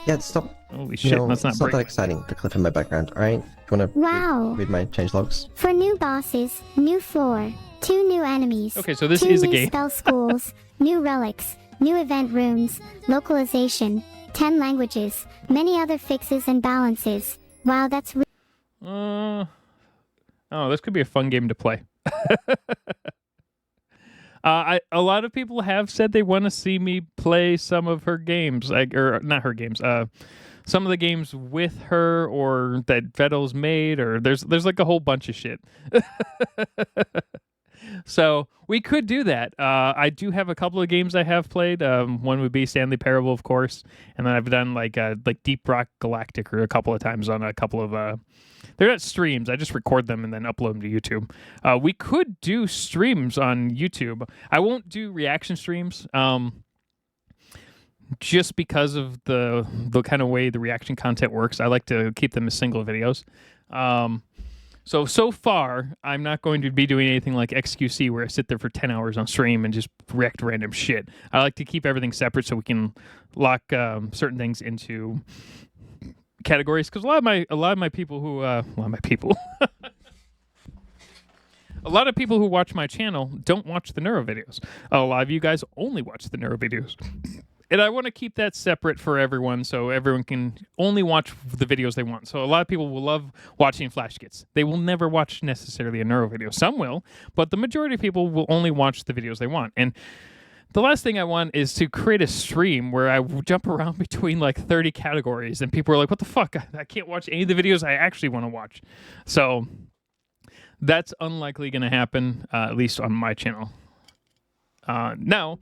Yeah, stop. Holy shit, let's not it's break. not that exciting, the cliff in my background, alright? Do you want to read my change logs? For new bosses, new floor, 2 new enemies. Okay, so this 2 is a new game. spell schools, new relics, new event rooms, localization, 10 languages, many other fixes and balances. Wow, that's oh, this could be a fun game to play. A lot of people have said they want to see me play some of her games, or not her games. Some of the games with her, or that Vedal's made, or there's like a whole bunch of shit. So we could do that. I do have a couple of games I have played. One would be Stanley Parable, of course, and then I've done like Deep Rock Galactic a couple of times on a couple of. They're not streams. I just record them and then upload them to YouTube. We could do streams on YouTube. I won't do reaction streams, just because of the kind of way the reaction content works. I like to keep them as single videos. So far, I'm not going to be doing anything like XQC where I sit there for 10 hours on stream and just react to random shit. I like to keep everything separate so we can lock certain things into categories, because a lot of my people who a lot of people who watch my channel don't watch the neuro videos. A lot of you guys only watch the neuro videos. And I want to keep that separate for everyone so everyone can only watch the videos they want. So a lot of people will love watching flash skits. They will never watch necessarily a neuro video. Some will, but the majority of people will only watch the videos they want. And the last thing I want is to create a stream where I jump around between like 30 categories and people are like, what the fuck? I can't watch any of the videos I actually want to watch. So that's unlikely going to happen, at least on my channel. Now,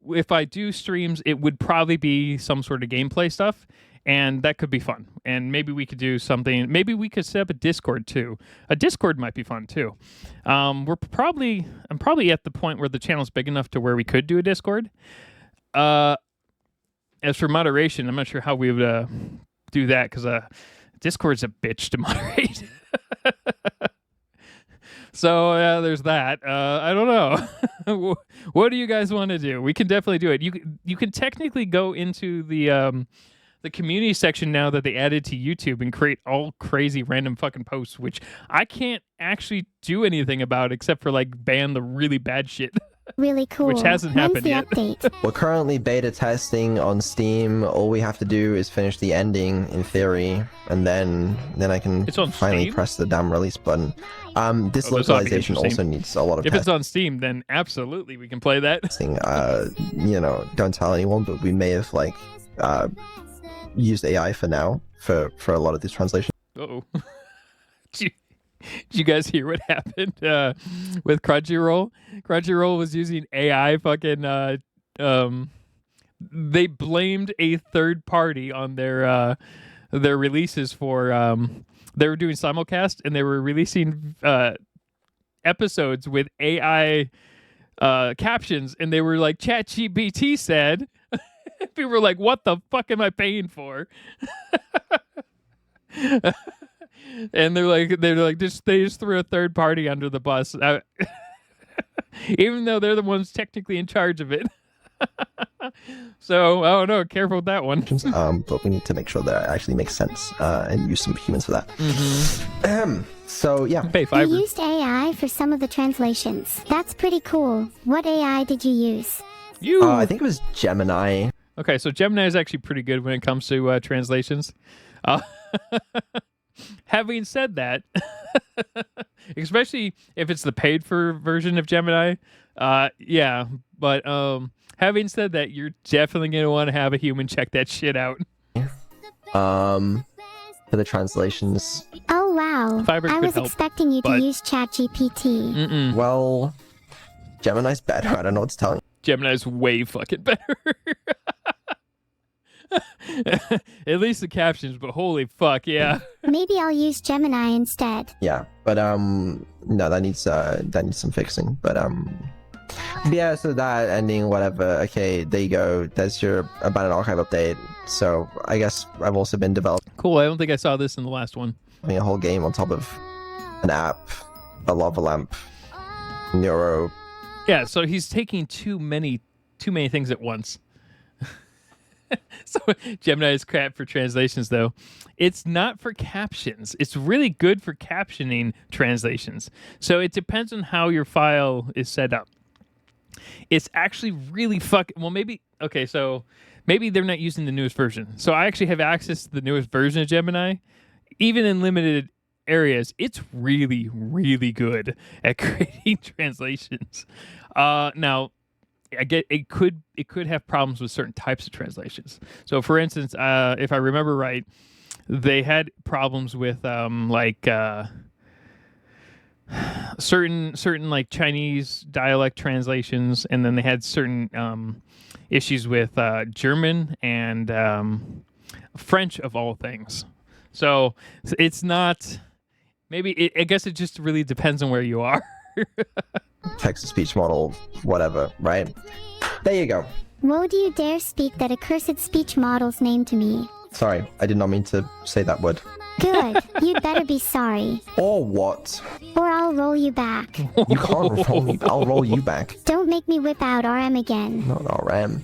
if I do streams, it would probably be some sort of gameplay stuff, and that could be fun. And maybe we could do something. Maybe we could set up a Discord too. A Discord might be fun too. I'm probably at the point where the channel's big enough to where we could do a Discord. As for moderation, I'm not sure how we would do that, because Discord's a bitch to moderate. So yeah, there's that. I don't know. What do you guys want to do? We can definitely do it. You can technically go into the community section now that they added to YouTube and create all crazy random fucking posts, which I can't actually do anything about except for like ban the really bad shit. Really cool. Which hasn't When's happened the yet. update? We're currently beta testing on Steam. All we have to do is finish the ending in theory, and then I can It's on finally Steam? press the damn release button. This Oh, this ought to be localization also interesting. needs a lot of If it's on Steam, then absolutely we can play that. testing. You know, don't tell anyone, but we may have like used AI for now for a lot of these translations. Uh-oh. Did you guys hear what happened with Crunchyroll? Crunchyroll was using AI fucking they blamed a third party on their releases for they were doing simulcast and they were releasing episodes with AI captions, and they were like, ChatGPT said. People were like, what the fuck am I paying for? And they just threw a third party under the bus, even though they're the ones technically in charge of it. So I don't know, careful with that one. But we need to make sure that it actually makes sense and use some humans for that. So yeah, Pay You fiber. used AI for some of the translations. That's pretty cool. What AI did you use? You. I think it was Gemini. Okay, so Gemini is actually pretty good when it comes to translations. Having said that, especially if it's the paid for version of Gemini, yeah. But having said that, you're definitely gonna want to have a human check that shit out. For the translations. Oh wow. Fiverr I could was help, expecting you to but- use ChatGPT. Mm-mm. Well, Gemini's better. I don't know what to tell you. Gemini's way fucking better. At least the captions, but holy fuck, yeah. Maybe I'll use Gemini instead. Yeah, but no, that needs some fixing. But yeah. So that ending, whatever. Okay, there you go. There's your abandoned archive update. So I guess I've also been developing Cool. I don't think I saw this in the last one. a whole game on top of an app, a lava lamp, neuro. Yeah, so he's taking too many things at once. So Gemini is crap for translations, though. It's not for captions. It's really good for captioning translations. So it depends on how your file is set up. It's actually really well, maybe, okay, so maybe they're not using the newest version. So I actually have access to the newest version of Gemini. Even in limited areas, it's really, really good at creating translations. Now, I get it could have problems with certain types of translations. So, for instance, if I remember right, they had problems with certain like Chinese dialect translations, and then they had certain issues with German and French of all things. So it's not. Maybe I guess it just really depends on where you are. Text-to-speech model, whatever, right? There you go. Woe do you dare speak that accursed speech model's name to me? Sorry, I did not mean to say that word. Good. You'd better be sorry. Or what? Or I'll roll you back. You can't roll me. I'll roll you back. Don't make me whip out RM again. Not RM.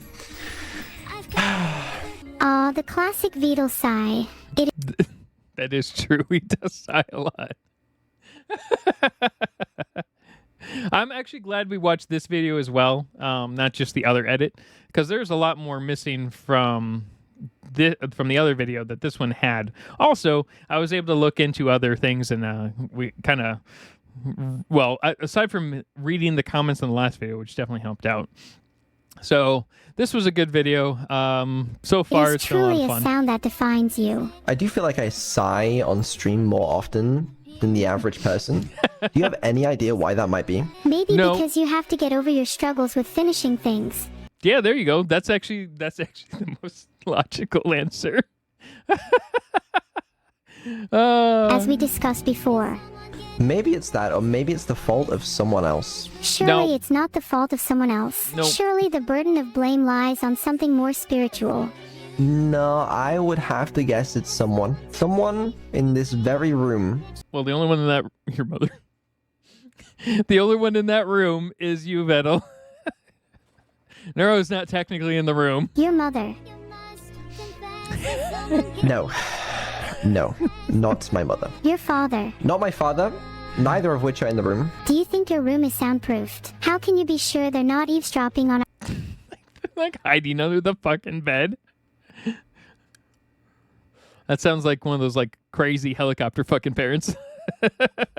Aw, the classic vedal sigh. That is true. He does sigh a lot. I'm actually glad we watched this video as well, not just the other edit, because there's a lot more missing from the other video that this one had. Also, I was able to look into other things, and we kind of, well, aside from reading the comments in the last video, which definitely helped out. So this was a good video. So far, It's it's been a lot truly of a fun. sound that defines you. I do feel like I sigh on stream more often than the average person. Do you have any idea why that might be? Maybe No. because you have to get over your struggles with finishing things. Yeah, there you go. That's actually the most logical answer. As we discussed before. Maybe it's that, or maybe it's the fault of someone else. Surely No. it's not the fault of someone else. No. Surely the burden of blame lies on something more spiritual. No, I would have to guess it's someone. Someone in this very room. Well, the only one in that your mother. The only one in that room is you, Vedal. Neuro's not technically in the room. Your mother. No. No, not my mother. Your father. Not my father. neither of which are in the room. Do you think your room is soundproofed? How can you be sure they're not eavesdropping on Like hiding under the fucking bed. That sounds like one of those like crazy helicopter fucking parents.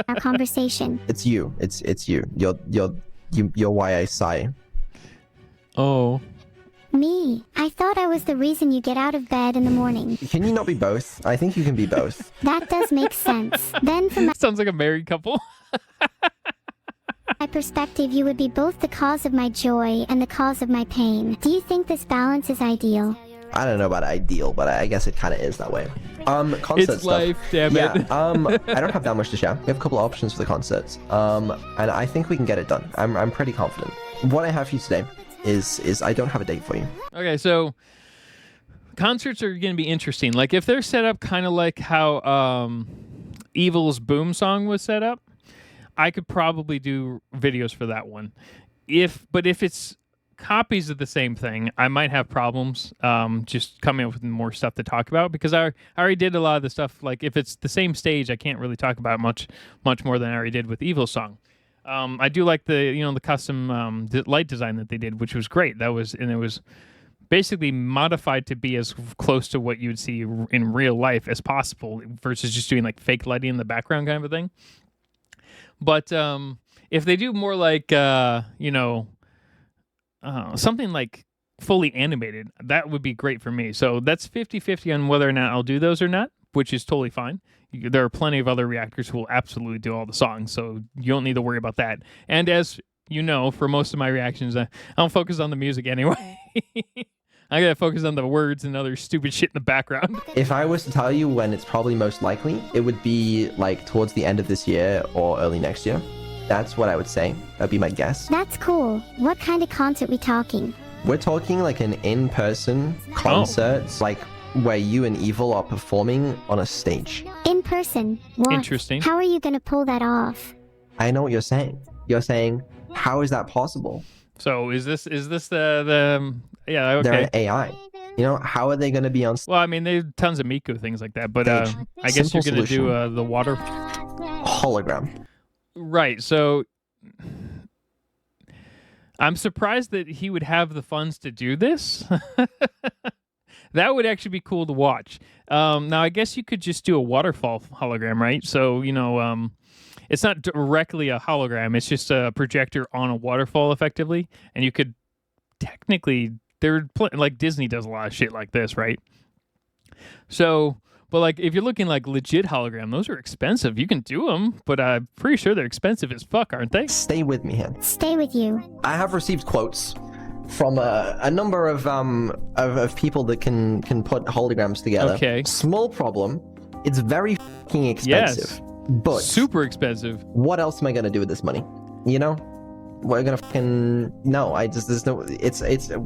our conversation? It's you. It's you. You're why I sigh. Oh. Me. I thought I was the reason you get out of bed in the morning. Can you not be both? I think you can be both. That does make sense. Then from Sounds like a married couple. my perspective, you would be both the cause of my joy and the cause of my pain. Do you think this balance is ideal? I don't know about ideal, but I guess it kind of is that way. Concert It's stuff. life, damn it. Yeah, I don't have that much to share. We have a couple of options for the concerts. And I think we can get it done. I'm pretty confident. What I have for you today is I don't have a date for you. Okay, so concerts are going to be interesting. Like if they're set up kind of like how Evil's Boom Song was set up, I could probably do videos for that one. But if it's copies of the same thing, I might have problems just coming up with more stuff to talk about, because I already did a lot of the stuff. Like if it's the same stage, I can't really talk about much more than I already did with Evil's Song. I do like the custom light design that they did, which was great. It was basically modified to be as close to what you would see in real life as possible, versus just doing like fake lighting in the background kind of a thing. But if they do more like something like fully animated, that would be great for me. So that's 50-50 on whether or not I'll do those or not, which is totally fine. There are plenty of other reactors who will absolutely do all the songs, so you don't need to worry about that. And as you know, for most of my reactions, I don't focus on the music anyway. I gotta focus on the words and other stupid shit in the background. If I was to tell you when it's probably most likely, it would be like towards the end of this year or early next year. That's what I would say. That'd be my guess. That's cool. What kind of concert we talking? We're talking like an in-person concert, like where you and Evil are performing on a stage. In person? What? Interesting. How are you gonna pull that off? I know what you're saying. You're saying, how is that possible? So is this the yeah, okay. They're an AI. You know, how are they going to be on Well, I mean, there's tons of Miku things like that, but stage? I guess Simple you're gonna solution. do the water. Hologram? Right. So I'm surprised that he would have the funds to do this. That would actually be cool to watch. Now, I guess you could just do a waterfall hologram, right? So, it's not directly a hologram. It's just a projector on a waterfall, effectively. And you could technically, like Disney does a lot of shit like this, right? So, but like if you're looking like legit hologram, those are expensive. You can do them, but I'm pretty sure they're expensive as fuck, aren't they? Stay with me here. Stay with you. I have received quotes from a number of people that can put holograms together. Okay. Small problem. It's very fucking expensive. Yes. But Super expensive. what else am I gonna do with this money? You know? We're gonna fucking no. There's no.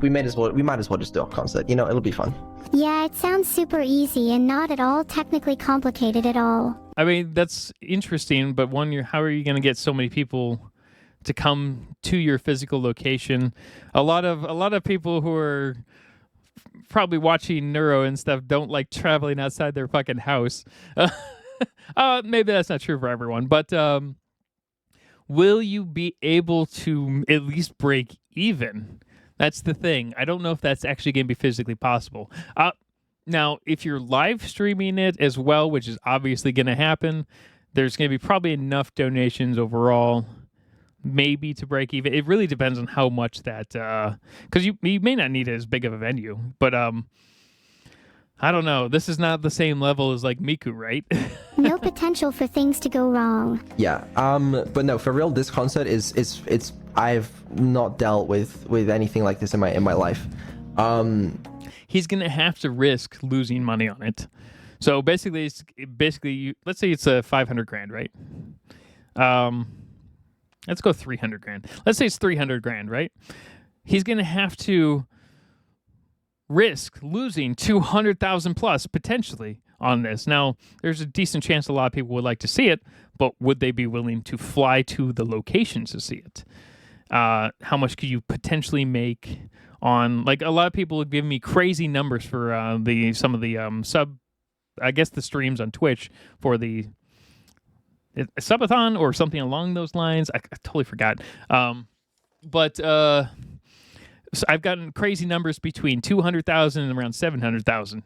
We might as well just do a concert. You know, it'll be fun. Yeah, it sounds super easy and not at all technically complicated at all. I mean, that's interesting, but how are you going to get so many people to come to your physical location? A lot of people who are probably watching Neuro and stuff don't like traveling outside their fucking house. Maybe that's not true for everyone, but will you be able to at least break even? That's the thing. I don't know if that's actually going to be physically possible. Now, if you're live streaming it as well, which is obviously going to happen, there's going to be probably enough donations overall, maybe to break even. It really depends on how much that, because you may not need as big of a venue, but I don't know. This is not the same level as like Miku, right? No potential for things to go wrong. Yeah. But no, for real, this concert it's I've not dealt with anything like this in my life. He's gonna have to risk losing money on it. So basically, let's say it's a $500,000, right? Let's go $300,000. Let's say it's $300,000, right? He's gonna have to risk losing $200,000 plus potentially on this. Now, there's a decent chance a lot of people would like to see it, but would they be willing to fly to the locations to see it? How much could you potentially make on, like, a lot of people would give me crazy numbers for some of the the streams on Twitch for the subathon or something along those lines. I totally forgot. But so I've gotten crazy numbers between 200,000 and around 700,000.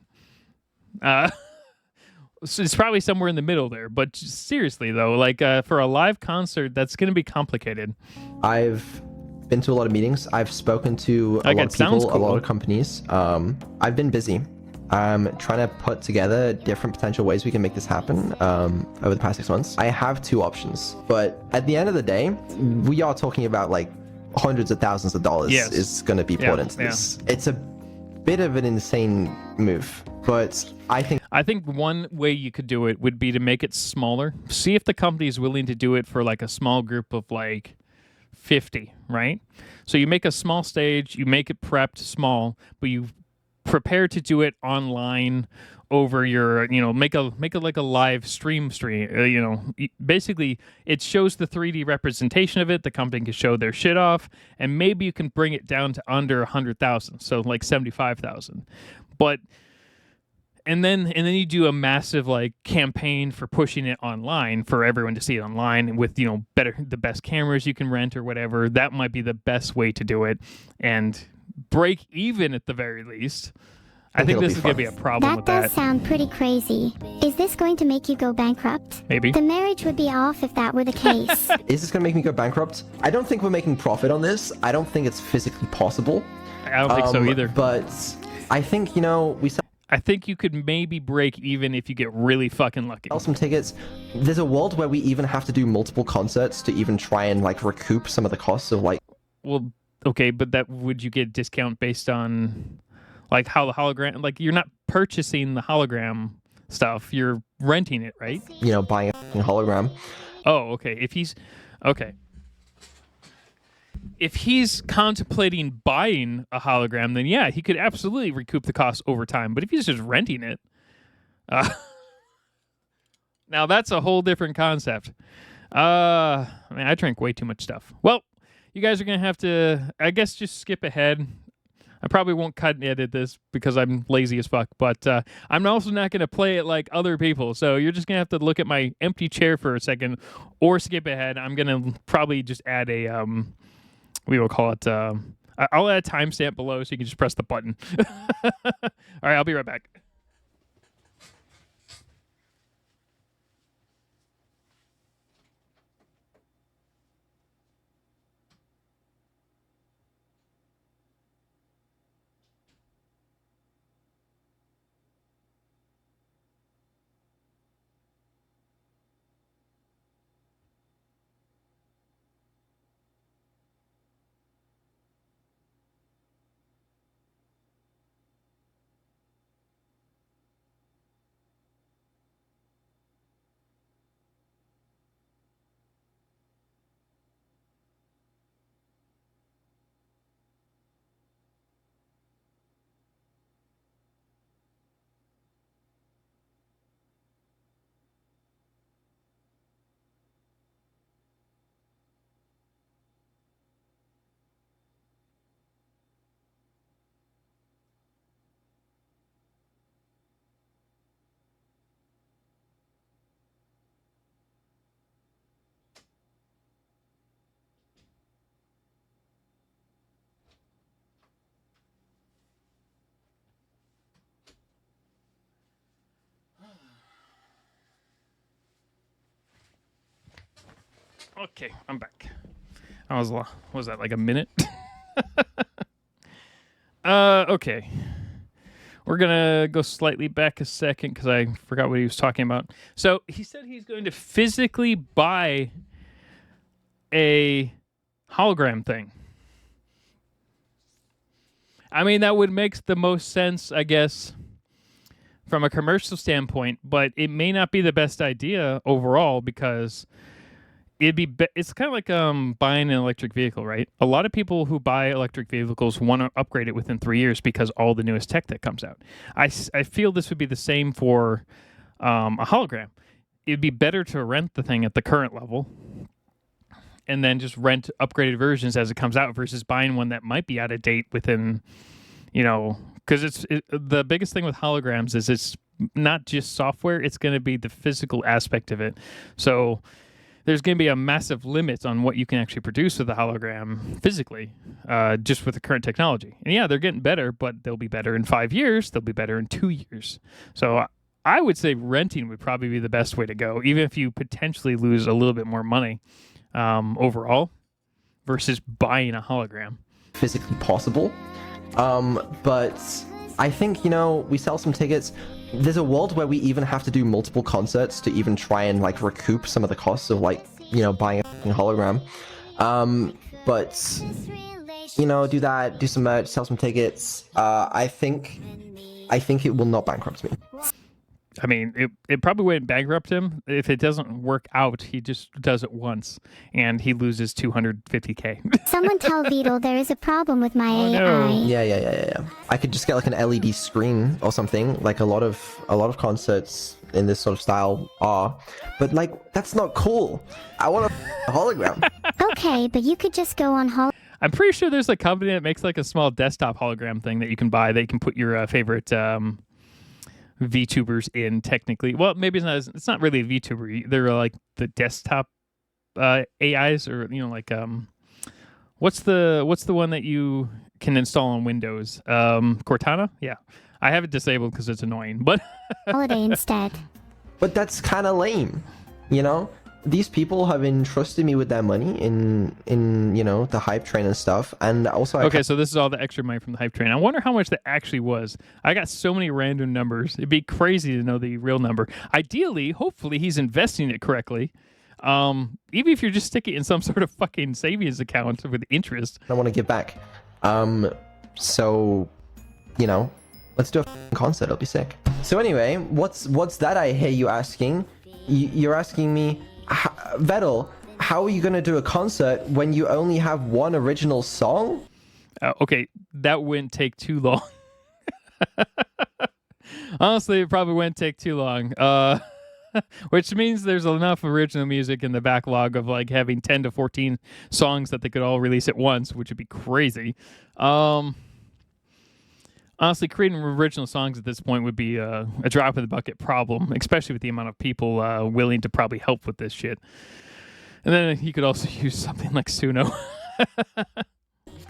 So it's probably somewhere in the middle there. But seriously though, like for a live concert, that's going to be complicated. I've been to a lot of meetings. I've spoken to a lot of people, cool. a lot of companies. I've been busy. I'm trying to put together different potential ways we can make this happen over the past 6 months. I have 2 options, but at the end of the day, we are talking about like hundreds of thousands of dollars is going to be poured into this. It's a bit of an insane move, but I think one way you could do it would be to make it smaller. See if the company is willing to do it for like a small group of like 50, right? So you make a small stage, you make it prepped small, but you prepare to do it online over your, make it like a live stream. Basically it shows the 3D representation of it. The company can show their shit off, and maybe you can bring it down to under 100,000, so like 75,000. But and then you do a massive like campaign for pushing it online for everyone to see it online with the best cameras you can rent or whatever. That might be the best way to do it and break even at the very least. I think this is going to be a problem with that. That does sound pretty crazy. Is this going to make you go bankrupt? Maybe. The marriage would be off if that were the case. Is this going to make me go bankrupt? I don't think we're making profit on this. I don't think it's physically possible. I don't think so either. But I think, I think you could maybe break even if you get really fucking lucky. Sell some tickets. There's a world where we even have to do multiple concerts to even try and like recoup some of the costs of like. Well, okay, but would you get a discount based on like how the hologram? Like you're not purchasing the hologram stuff, you're renting it, right? Buying a hologram. Oh, okay. If he's contemplating buying a hologram, then yeah, he could absolutely recoup the cost over time. But if he's just renting it, now that's a whole different concept. I drank way too much stuff. Well, you guys are going to have to, I guess, just skip ahead. I probably won't cut and edit this because I'm lazy as fuck, but I'm also not going to play it like other people. So you're just going to have to look at my empty chair for a second or skip ahead. I'm going to probably just add a... we will call it, I'll add a timestamp below so you can just press the button. All right, I'll be right back. Okay, I'm back. Was that like a minute? Okay. We're going to go slightly back a second because I forgot what he was talking about. So he said he's going to physically buy a hologram thing. I mean, that would make the most sense, I guess, from a commercial standpoint, but it may not be the best idea overall because it's kind of like buying an electric vehicle, right? A lot of people who buy electric vehicles want to upgrade it within 3 years because all the newest tech that comes out. I feel this would be the same for a hologram. It'd be better to rent the thing at the current level and then just rent upgraded versions as it comes out versus buying one that might be out of date within, because the biggest thing with holograms is it's not just software, it's going to be the physical aspect of it. So there's going to be a massive limit on what you can actually produce with a hologram physically, just with the current technology. And yeah, they're getting better, but they'll be better in 5 years. They'll be better in 2 years. So I would say renting would probably be the best way to go, even if you potentially lose a little bit more money overall versus buying a hologram. Physically possible. But I think, we sell some tickets. There's a world where we even have to do multiple concerts to even try and like recoup some of the costs of like, buying a fucking hologram. But do that, do some merch, sell some tickets. I think it will not bankrupt me. I mean, it probably wouldn't bankrupt him. If it doesn't work out, he just does it once, and he loses $250K. Someone tell Vedal there is a problem with my AI. No. Yeah. I could just get like an LED screen or something, like a lot of concerts in this sort of style are. But like, that's not cool. I want a hologram. Okay, but you could just go on I'm pretty sure there's a company that makes like a small desktop hologram thing that you can buy. That you can put your favorite VTubers in technically. Well, maybe it's not really a VTuber. They're like the desktop AIs, or like what's the one that you can install on Windows? Cortana? Yeah. I have it disabled because it's annoying, but holiday instead. But that's kind of lame, These people have entrusted me with their money in the hype train and stuff, and also okay, so this is all the extra money from the hype train. I wonder how much that actually was. I got so many random numbers. It'd be crazy to know the real number. Ideally, hopefully, he's investing it correctly. Even if you're just sticking it in some sort of fucking savings account with interest. I want to give back. So, let's do a concert. It'll be sick. So anyway, what's that I hear you asking? You're asking me, Vedal, how are you going to do a concert when you only have one original song? Okay, that wouldn't take too long. Honestly, it probably wouldn't take too long. Which means there's enough original music in the backlog of like having 10 to 14 songs that they could all release at once, which would be crazy. Honestly, creating original songs at this point would be a drop in the bucket problem, especially with the amount of people willing to probably help with this shit. And then you could also use something like Suno.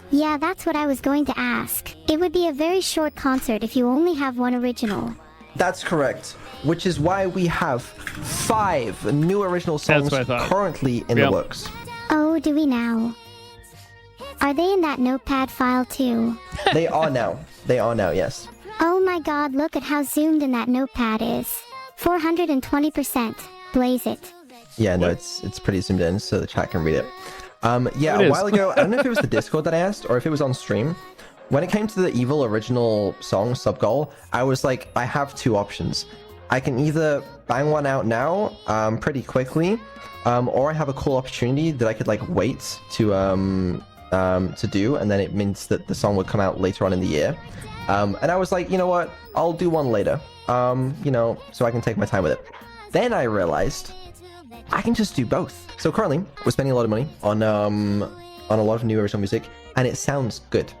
Yeah, that's what I was going to ask. It would be a very short concert if you only have one original. That's correct. Which is why we have 5 new original songs currently in the works. Oh, do we now? Are they in that notepad file too? They are now. Yes. Oh my god, look at how zoomed in that notepad is. 420%. Blaze it. Yeah, no, it's pretty zoomed in so the chat can read it. Yeah, a while ago, I don't know if it was the Discord that I asked or if it was on stream. When it came to the Evil original song, Sub-Goal, I was like, I have 2 options. I can either bang one out now, pretty quickly, or I have a cool opportunity that I could like wait to do, and then it means that the song would come out later on in the year. And I was like, you know what? I'll do one later. So I can take my time with it. Then I realized I can just do both. So currently, we're spending a lot of money on a lot of new original music, and it sounds good.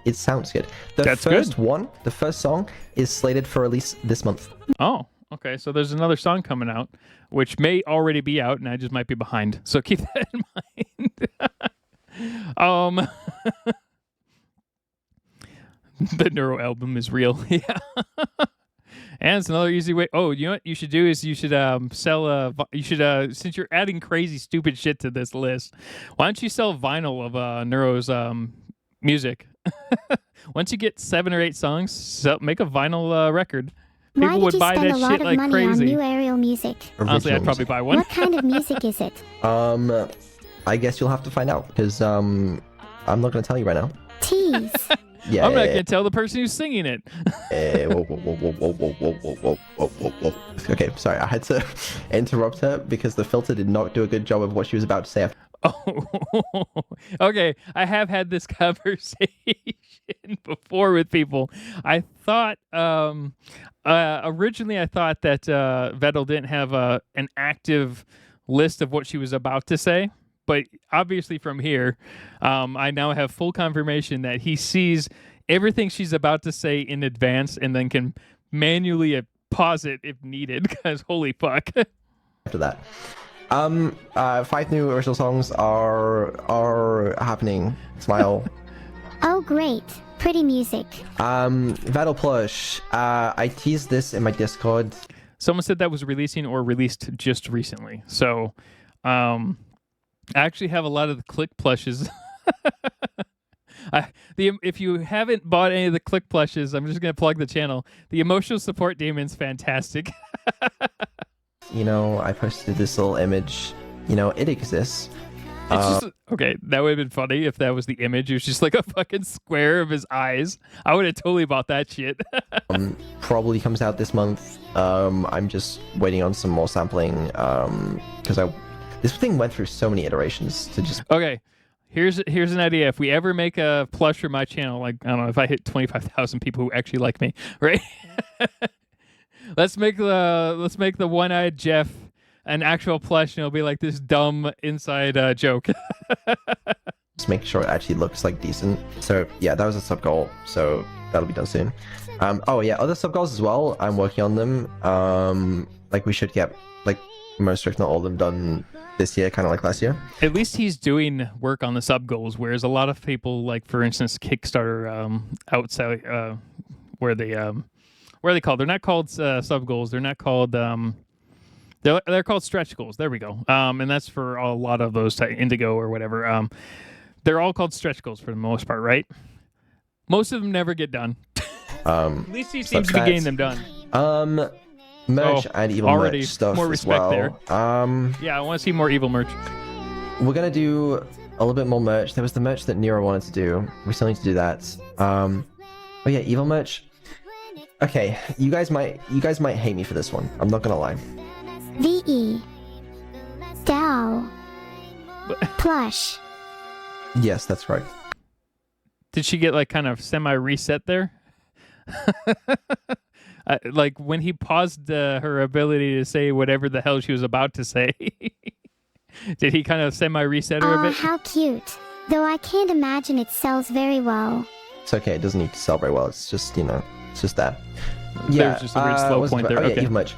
It sounds good. The first song is slated for release this month. Oh, okay. So there's another song coming out, which may already be out, and I just might be behind. So keep that in mind. The Neuro album is real. Yeah. And it's another easy way. Oh, you know what you should do is you should sell since you're adding crazy stupid shit to this list, why don't you sell vinyl of Neuro's music? Once you get 7 or 8 songs, make a vinyl record. People would buy that shit like crazy. Why did you spend a lot of money on new aerial music? Honestly, I'd probably buy one. What kind of music is it? I guess you'll have to find out because I'm not going to tell you right now. Tease. Yeah. I'm not going to tell the person who's singing it. Whoa. Okay, sorry. I had to interrupt her because the filter did not do a good job of what she was about to say. Oh, okay. I have had this conversation before with people. I thought, originally I thought that Vedal didn't have an active list of what she was about to say. But obviously from here, I now have full confirmation that he sees everything she's about to say in advance and then can manually pause it if needed, because holy fuck. After that. 5 new original songs are happening. Smile. Oh, great. Pretty music. Vedal plush. I teased this in my Discord. Someone said that was releasing or released just recently. So, I actually have a lot of the click plushes. If you haven't bought any of the click plushes, I'm just gonna plug the channel. The emotional support demon's fantastic. You know, I posted this little image. You know, it exists. It's just okay. That would have been funny if that was the image. It was just like a fucking square of his eyes. I would have totally bought that shit. Probably comes out this month. I'm just waiting on some more sampling. Because this thing went through so many iterations to just. Okay, here's an idea. If we ever make a plush for my channel, like I don't know, if I hit 25,000 people who actually like me, right? let's make the one-eyed Jeff an actual plush, and it'll be like this dumb inside joke. Just make sure it actually looks like decent. So yeah, that was a sub goal. So that'll be done soon. Oh yeah, other sub goals as well. I'm working on them. Like we should get like most, if not all of them, done this year, kind of like last year. At least he's doing work on the sub goals, whereas a lot of people, like for instance, Kickstarter, outside, where they called? They're not called sub goals. They're not called. They're called stretch goals. There we go. And that's for a lot of those Indigo or whatever. They're all called stretch goals for the most part, right? Most of them never get done. At least he seems to be getting them done. Merch and evil already merch stuff more as respect well. there. Yeah, I want to see more evil merch. We're gonna do a little bit more merch. There was the merch that Nero wanted to do. We still need to do that. Oh yeah, evil merch. Okay, you guys might hate me for this one. I'm not gonna lie. VE. Dow. Plush. Yes, that's right. Did she get like kind of semi-reset there? Like when he paused her ability to say whatever the hell she was about to say. Did he kind of semi-reset her a bit? How cute. Though I can't imagine it sells very well. It's okay. It doesn't need to sell very well. It's just, you know, it's just that. Yeah, There's just a weird slow point there. Yeah, Okay. evil merch.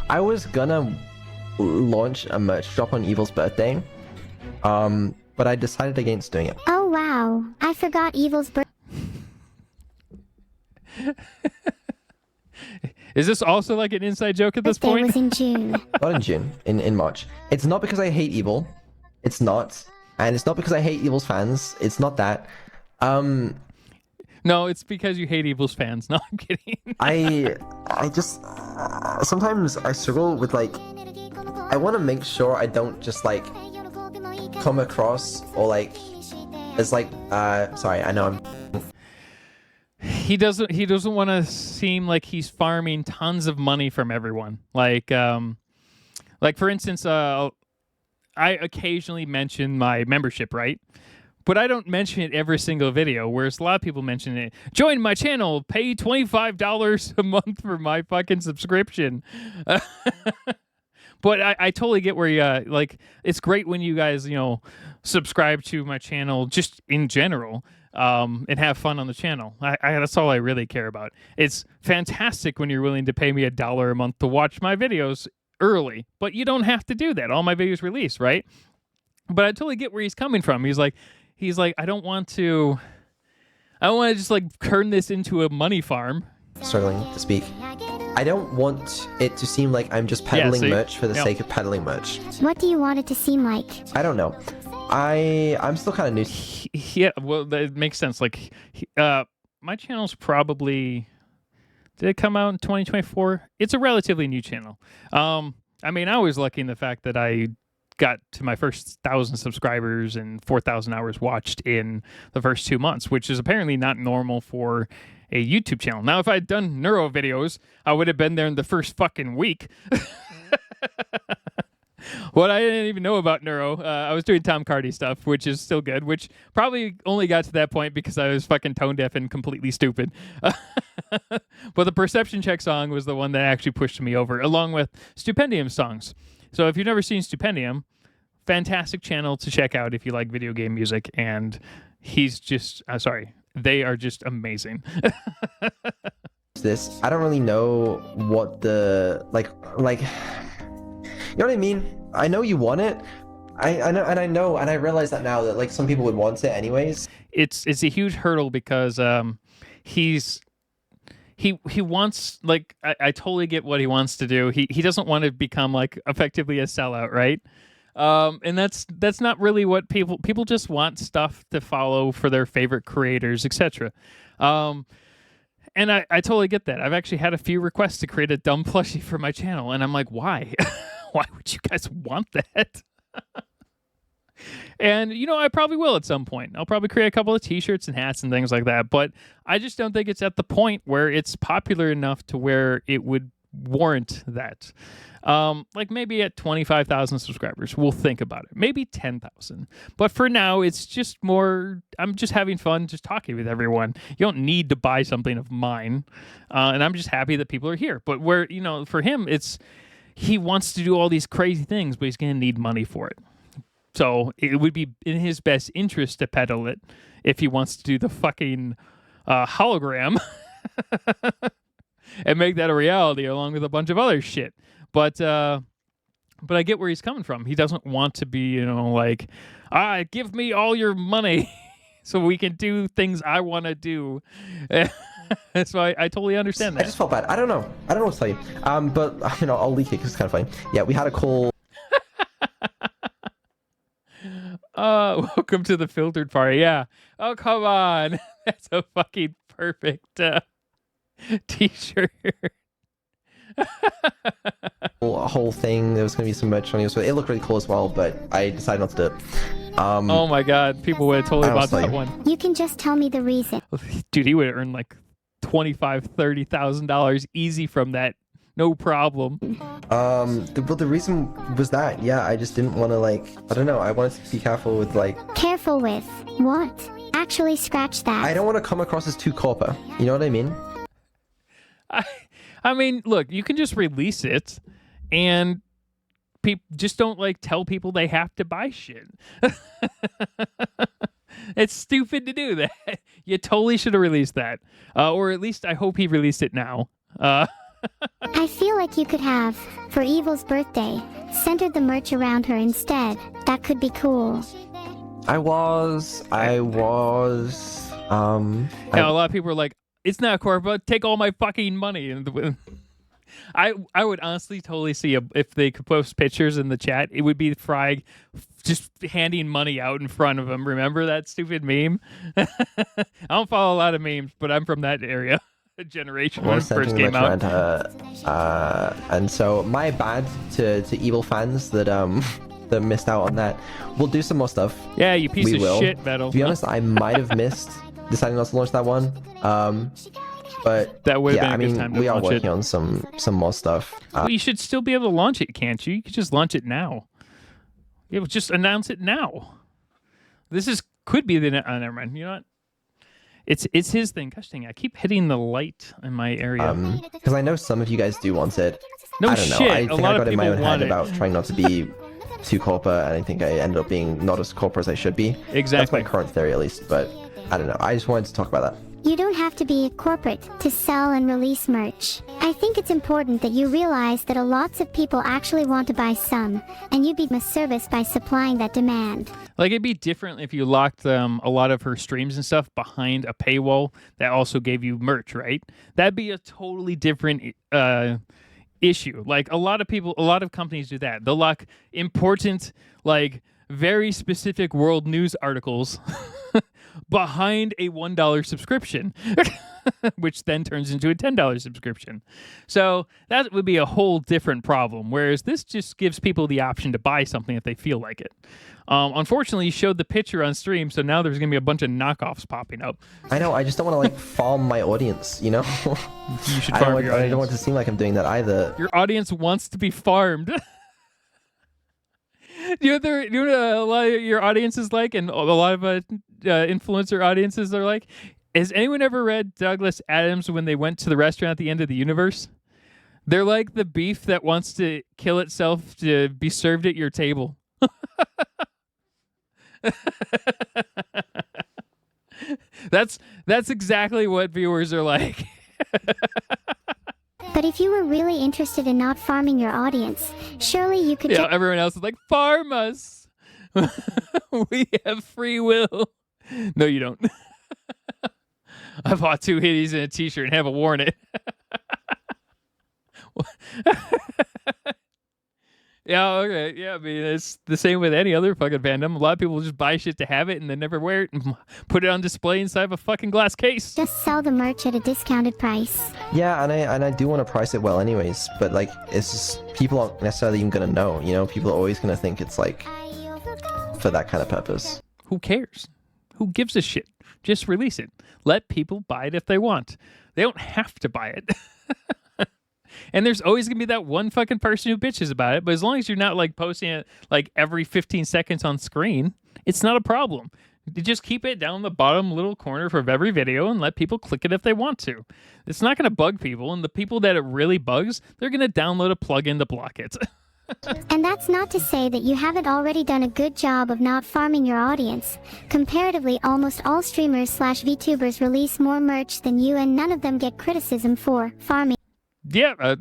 I was gonna launch a merch drop on Evil's birthday, but I decided against doing it. Oh wow, I forgot Evil's birthday. Is this also like an inside joke at this Birthday point? was in June. Not in June, in March. It's not because I hate Evil. It's not. And it's not because I hate Evil's fans. It's not that. No, it's because you hate Evil's fans. No, I'm kidding. I just sometimes I struggle with like I want to make sure I don't just like come across or like as like sorry, I know I'm He doesn't want to seem like he's farming tons of money from everyone. Like for instance, I occasionally mention my membership, right? But I don't mention it every single video, whereas a lot of people mention it. Join my channel, pay $25 a month for my fucking subscription. But I totally get where you, like, it's great when you guys, you know, subscribe to my channel just in general and have fun on the channel. That's all I really care about. It's fantastic when you're willing to pay me $1 a month to watch my videos early, but you don't have to do that. All my videos release, right? But I totally get where he's coming from. He's like, I don't want to just like turn this into a money farm. struggling to speak. I don't want it to seem like I'm just peddling merch for the sake of peddling merch. What do you want it to seem like? I don't know. I'm still kind of new. Yeah, well, that makes sense. Like, my channel's probably, did it come out in 2024? It's a relatively new channel. I mean, I was lucky in the fact that I got to my first 1,000 subscribers and 4,000 hours watched in the first 2 months, which is apparently not normal for a YouTube channel. Now, if I'd done neuro videos, I would have been there in the first fucking week. What I didn't even know about neuro, I was doing Tom Cardy stuff, which is still good, which probably only got to that point because I was fucking tone deaf and completely stupid. But the Perception Check song was the one that actually pushed me over, along with Stupendium songs. So if you've never seen Stupendium, fantastic channel to check out if you like video game music, and he's just, they are just amazing. this. I don't really know what the like you know what I mean? I know you want it. I know and I realize that now that like some people would want it anyways. It's a huge hurdle because he wants, like, I totally get what he wants to do. He doesn't want to become like effectively a sellout, right? And that's not really what people just want stuff to follow for their favorite creators, etc. And I totally get that. I've actually had a few requests to create a dumb plushie for my channel, and I'm like, why? Why would you guys want that? And, you know, I probably will at some point. I'll probably create a couple of t-shirts and hats and things like that, but I just don't think it's at the point where it's popular enough to where it would warrant that. Like maybe at 25,000 subscribers, we'll think about it. Maybe 10,000. But for now, it's just more, I'm just having fun just talking with everyone. You don't need to buy something of mine. And I'm just happy that people are here. But where, you know, for him, he wants to do all these crazy things, but he's going to need money for it. So it would be in his best interest to peddle it if he wants to do the fucking hologram and make that a reality along with a bunch of other shit. But I get where he's coming from. He doesn't want to be, you know, like, give me all your money so we can do things I want to do. So I totally understand that. I just felt bad. I don't know what to tell you. But you know, I'll leak it because it's kind of funny. Yeah, we had a call. Welcome to the filtered party. Yeah. Oh, come on. That's a fucking perfect t-shirt. A whole thing. There was going to be some merch on it. So it looked really cool as well, but I decided not to do it. Oh my god. People would have totally bought that one. You can just tell me the reason. Dude, he would have earned like $25,000-$30,000 easy from that. No problem. The reason was that, yeah, I just didn't want to, like, I don't know, I wanted to be careful with, like... Careful with what? Actually, scratch that. I don't want to come across as too corporate. You know what I mean? I mean, look, you can just release it, and just don't, like, tell people they have to buy shit. It's stupid to do that. You totally should have released that. Or at least I hope he released it now. I feel like you could have, for Evil's birthday, centered the merch around her instead. That could be cool. I was. Yeah, a lot of people are like, it's not corporate, take all my fucking money. And I would honestly totally see if they could post pictures in the chat, it would be Frag just handing money out in front of him. Remember that stupid meme? I don't follow a lot of memes, but I'm from that area. Generation when it first came out. And so my bad to Evil fans that that missed out on that. We'll do some more stuff. Yeah, you piece of shit, Vedal. To be honest, I might have missed deciding not to launch that one. But that would have yeah, been a good time to we are launch working on some more stuff. Well, you should still be able to launch it, can't you? You could just launch it now. You know, just announce it now. Could be the never mind. You know what? It's his thing. Gosh dang, I keep hitting the light in my area. Because I know some of you guys do want it. No I don't know. shit. I think I got in my own head about trying not to be too corporate, and I think I ended up being not as corporate as I should be. Exactly. That's my current theory, at least. But I don't know. I just wanted to talk about that. You don't have to be a corporate to sell and release merch. I think it's important that you realize that lots of people actually want to buy some, and you'd be a service by supplying that demand. Like, it'd be different if you locked a lot of her streams and stuff behind a paywall that also gave you merch, right? That'd be a totally different issue. Like, a lot of companies do that. They'll lock important, like, very specific world news articles behind a $1 subscription, which then turns into a $10 subscription. So that would be a whole different problem, whereas this just gives people the option to buy something if they feel like it. Unfortunately, you showed the picture on stream, so now there's going to be a bunch of knockoffs popping up. I know, I just don't want to, like, farm my audience, you know? You should farm your audience. I don't want it to seem like I'm doing that either. Your audience wants to be farmed. You know what a lot of your audience is like, and a lot of influencer audiences are like? Has anyone ever read Douglas Adams When They Went to the Restaurant at the End of the Universe? They're like the beef that wants to kill itself to be served at your table. That's exactly what viewers are like. But if you were really interested in not farming your audience, surely you could... Yeah, everyone else is like, farm us. We have free will. No, you don't. I bought 2 hoodies and a t-shirt and haven't worn it. Yeah, okay. Yeah, I mean, it's the same with any other fucking fandom. A lot of people just buy shit to have it and then never wear it and put it on display inside of a fucking glass case. Just sell the merch at a discounted price. Yeah, and I do want to price it well anyways, but like, it's just, people aren't necessarily even gonna know, you know? People are always gonna think it's like, for that kind of purpose. Who cares? Who gives a shit? Just release it. Let people buy it if they want. They don't have to buy it. And there's always going to be that one fucking person who bitches about it. But as long as you're not like posting it like every 15 seconds on screen, it's not a problem. You just keep it down the bottom little corner of every video and let people click it if they want to. It's not going to bug people. And the people that it really bugs, they're going to download a plugin to block it. And that's not to say that you haven't already done a good job of not farming your audience. Comparatively, almost all streamers/VTubers release more merch than you, and none of them get criticism for farming. Yeah,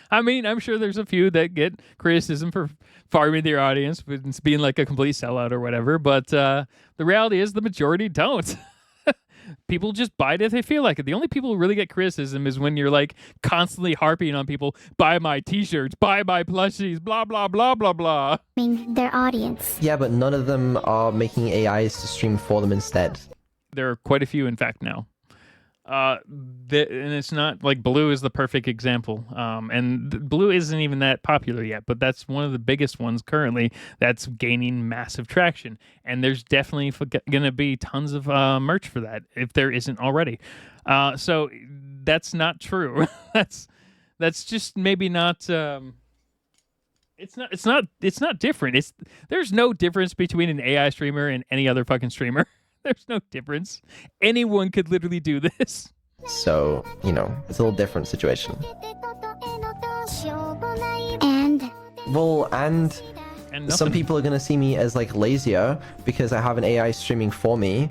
I mean, I'm sure there's a few that get criticism for farming their audience, being like a complete sellout or whatever, but the reality is the majority don't. People just buy it if they feel like it. The only people who really get criticism is when you're like constantly harping on people, buy my t-shirts, buy my plushies, blah, blah, blah, blah, blah. Their audience. Yeah, but none of them are making AIs to stream for them instead. There are quite a few, in fact, now. And it's not like Blue is the perfect example. And Blue isn't even that popular yet, but that's one of the biggest ones currently that's gaining massive traction. And there's definitely going to be tons of merch for that if there isn't already. So that's not true. that's just maybe not. It's not different. There's no difference between an AI streamer and any other fucking streamer. There's no difference. Anyone could literally do this. So, you know, it's a little different situation. And some people are going to see me as like lazier because I have an AI streaming for me.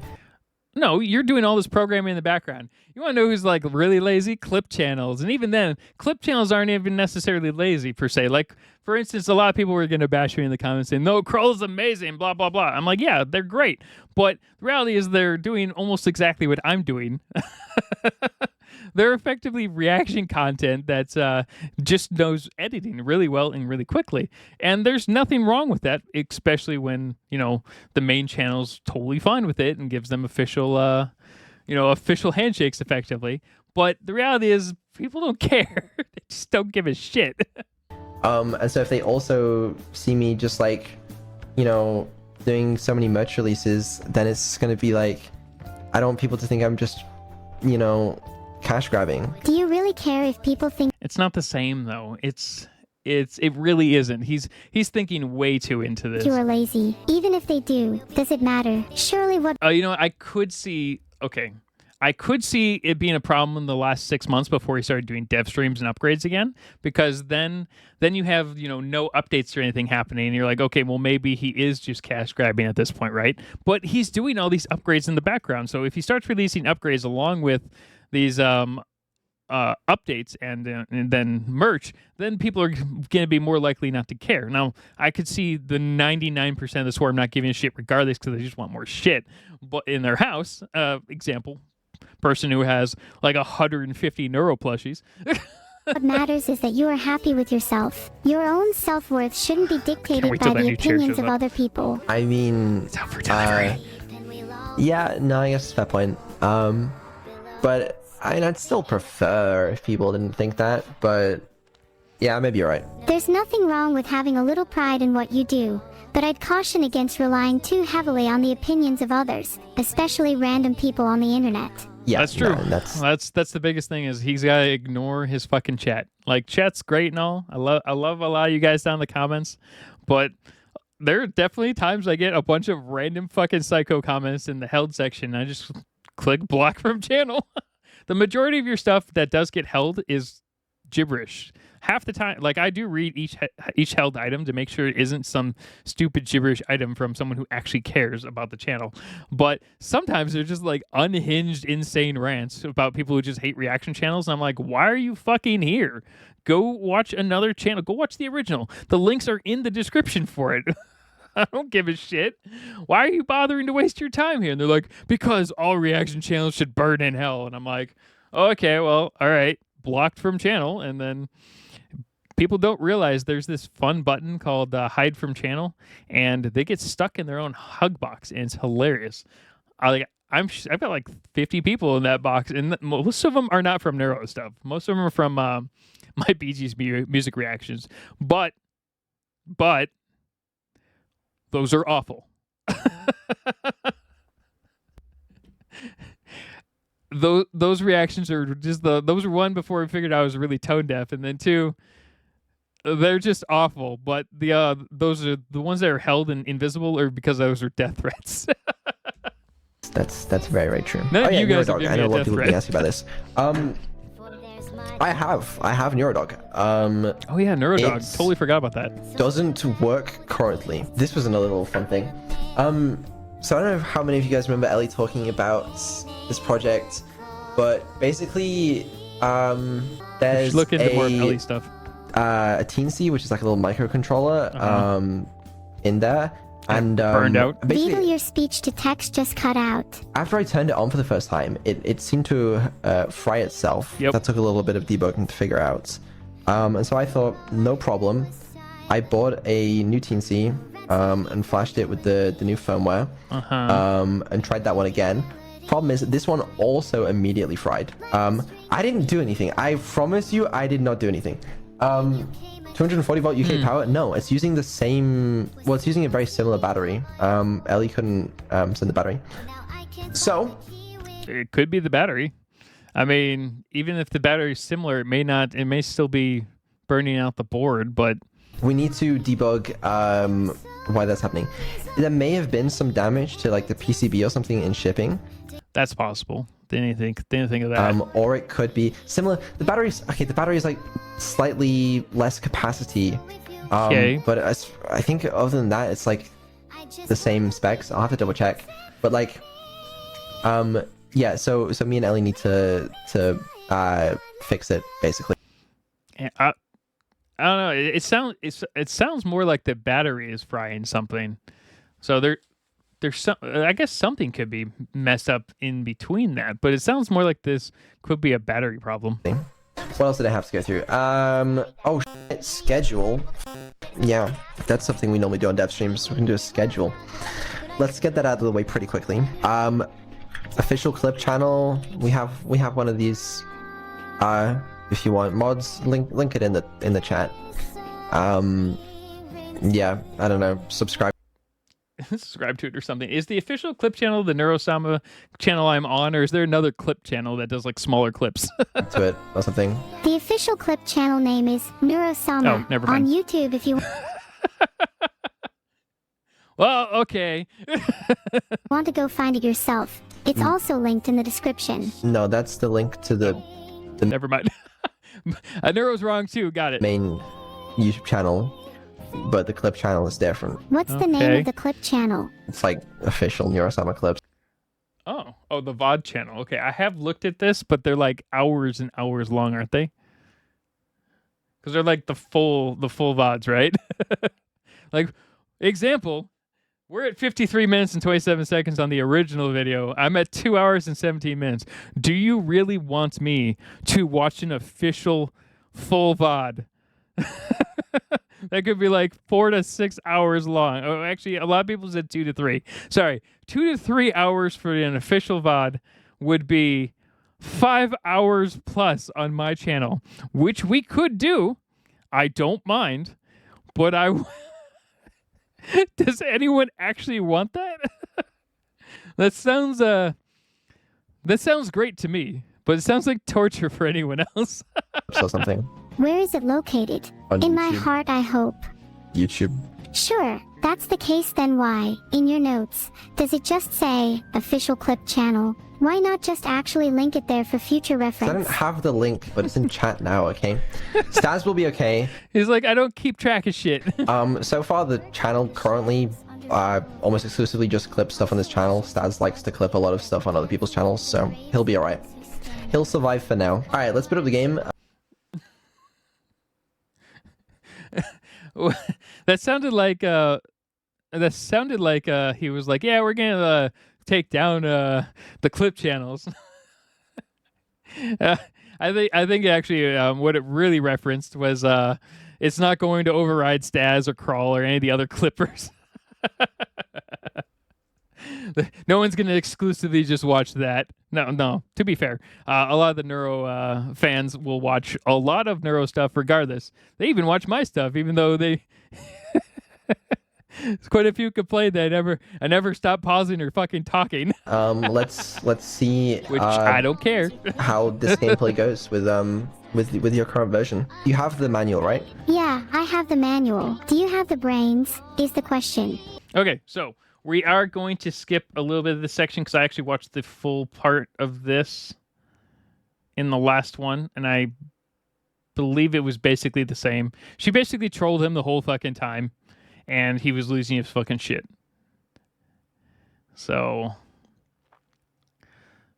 No, you're doing all this programming in the background. You want to know who's like really lazy? Clip channels. And even then, clip channels aren't even necessarily lazy per se. Like, for instance, a lot of people were going to bash me in the comments saying, no, Kroll's amazing, blah, blah, blah. I'm like, yeah, they're great. But the reality is they're doing almost exactly what I'm doing. They're effectively reaction content that's just knows editing really well and really quickly. And there's nothing wrong with that, especially when, you know, the main channel's totally fine with it and gives them official, official handshakes effectively. But the reality is people don't care. They just don't give a shit. And so if they also see me just like, you know, doing so many merch releases, then it's going to be like, I don't want people to think I'm just, you know, cash grabbing. Do you really care if people think it's not the same though? It really isn't. He's thinking way too into this. you are lazy? Even if they do, does it matter? Surely what... You know, I could see it being a problem in the last 6 months before he started doing dev streams and upgrades again, because then you have, you know, no updates or anything happening, and you're like, okay, well, maybe he is just cash grabbing at this point, right? But he's doing all these upgrades in the background, so if he starts releasing upgrades along with these updates and then merch, then people are going to be more likely not to care. Now, I could see the 99% of the swarm not giving a shit regardless because they just want more shit. But in their house, example, person who has like 150 neuro plushies. What matters is that you are happy with yourself. Your own self-worth shouldn't be dictated by the opinions of other people. I mean, It's out for delivery. Yeah, no, I guess it's a fair point. But I'd still prefer if people didn't think that, but yeah, maybe you're right. There's nothing wrong with having a little pride in what you do, but I'd caution against relying too heavily on the opinions of others, especially random people on the internet. Yeah, that's true. No, that's the biggest thing is he's got to ignore his fucking chat. Like, chat's great and all. I love a lot of you guys down in the comments, but there are definitely times I get a bunch of random fucking psycho comments in the held section. And I just click block from channel. The majority of your stuff that does get held is gibberish. half the time, like I do read each held item to make sure it isn't some stupid gibberish item from someone who actually cares about the channel. But sometimes they're just like unhinged, insane rants about people who just hate reaction channels. And I'm like, why are you fucking here? Go watch another channel. Go watch the original. The links are in the description for it. I don't give a shit. Why are you bothering to waste your time here? And they're like, because all reaction channels should burn in hell. And I'm like, okay, well, all right. Blocked from channel. And then people don't realize there's this fun button called hide from channel, and they get stuck in their own hug box, and it's hilarious. I've got like 50 people in that box, and most of them are not from Neuro stuff. Most of them are from my Bee Gees music reactions. But those are awful. Those reactions are just those were one before we figured I was really tone deaf, and then two, they're just awful. But those are the ones that are held and invisible, or because those are death threats. That's very, very true. None of you guys have Neurodog. given I me know a a lot of death people threat. can ask you about this. I have Neurodog. Oh yeah, Neurodog. It's- Totally forgot about that. Doesn't work currently. This was another little fun thing. So I don't know how many of you guys remember Ellie talking about this project, but basically, there's Look into more Ellie stuff. a teensy, which is like a little microcontroller, in there, and burned out. Vedal, Basically, your speech to text just cut out. after I turned it on for the first time, it seemed to fry itself. Yep. That took a little bit of debugging to figure out. And so I thought, no problem. I bought a new teensy, and flashed it with the new firmware, and tried that one again. Problem is, this one also immediately fried. I didn't do anything. I promise you, I did not do anything. 240 volt UK power? No, it's using the same. Well, it's using a very similar battery. Ellie couldn't send the battery, so It could be the battery. I mean, even if the battery's similar, it may not. It may still be burning out the board, but we need to debug why that's happening. There may have been some damage to like the PCB or something in shipping. that's possible. Didn't think of that. Or it could be similar. The battery's like slightly less capacity. Okay. But I think other than that, it's like the same specs. I'll have to double check. But like, yeah. So me and Ellie need to fix it basically. And I don't know. It sounds more like the battery is frying something. So there's some. I guess something could be messed up in between that, but it sounds more like this could be a battery problem. What else did I have to go through? Oh, schedule. Yeah, that's something we normally do on dev streams. We can do a schedule. Let's get that out of the way pretty quickly. Official clip channel. We have one of these. If you want mods, link it in the chat. Yeah, I don't know. Subscribe. Subscribe to it or something. Is the official clip channel the Neuro-sama channel I'm on, or is there another clip channel that does like smaller clips? to it or something. The official clip channel name is Neuro-sama Oh, never on mind. YouTube if you Well, okay. want to go find it yourself. It's also linked in the description. No, that's the link to the Never mind. Neuro's wrong too. Got it. main YouTube channel, but the clip channel is different. What's the name Okay. of the clip channel? It's like official Neuro-sama clips. Oh, the VOD channel. Okay, I have looked at this, but they're like hours and hours long, aren't they? Because they're like the full VODs, right? Like, example, we're at 53 minutes and 27 seconds on the original video. I'm at 2 hours and 17 minutes. Do you really want me to watch an official full VOD? That could be like 4 to 6 hours long. Oh, actually, a lot of people said 2 to 3. Sorry, 2 to 3 hours for an official VOD would be 5 hours plus on my channel, which we could do. I don't mind, but does anyone actually want that? That sounds great to me, but it sounds like torture for anyone else. or something. Where is it located? On In my YouTube. heart, I hope. YouTube. Sure, that's the case, then why, in your notes, does it just say, official clip channel? Why not just actually link it there for future So I reference? don't have the link, but it's in chat now, okay? Stats will be okay. He's like, I don't keep track of shit. So far the channel currently almost exclusively just clips stuff on this channel. Stats likes to clip a lot of stuff on other people's channels, so he'll be alright. He'll survive for now. Alright, let's put up the game. That sounded like he was like, yeah, we're gonna take down the clip channels. I think actually what it really referenced was it's not going to override Staz or Crawl or any of the other clippers. No one's going to exclusively just watch that. No. To be fair, a lot of the Neuro fans will watch a lot of Neuro stuff regardless. They even watch my stuff, even though they... There's quite a few complain that I never stop pausing or fucking talking. Let's see Which I don't care. how this gameplay goes with your current version. You have the manual, right? Yeah, I have the manual. Do you have the brains, is the question. Okay, so we are going to skip a little bit of this section because I actually watched the full part of this in the last one, and I believe it was basically the same. She basically trolled him the whole fucking time, and he was losing his fucking shit. So,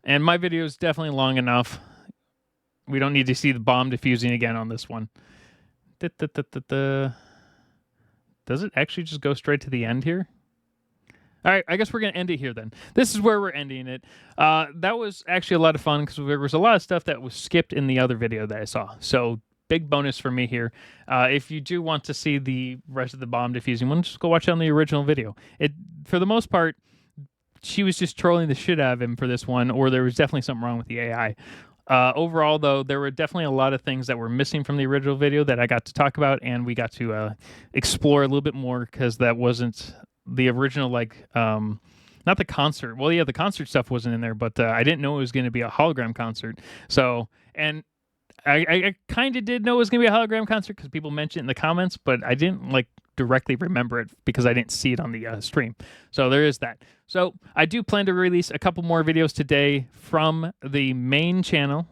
and my video is definitely long enough. We don't need to see the bomb diffusing again on this one. Does it actually just go straight to the end here? All right, I guess we're going to end it here then. This is where we're ending it. That was actually a lot of fun because there was a lot of stuff that was skipped in the other video that I saw. So big bonus for me here. If you do want to see the rest of the bomb diffusing one, just go watch it on the original video. For the most part, she was just trolling the shit out of him for this one, or there was definitely something wrong with the AI. Overall, though, there were definitely a lot of things that were missing from the original video that I got to talk about, and we got to explore a little bit more because that wasn't the original, not the concert. Well, yeah, the concert stuff wasn't in there, but I didn't know it was going to be a hologram concert. So, and I kind of did know it was going to be a hologram concert because people mentioned it in the comments, but I didn't directly remember it because I didn't see it on the stream. So there is that. So I do plan to release a couple more videos today from the main channel.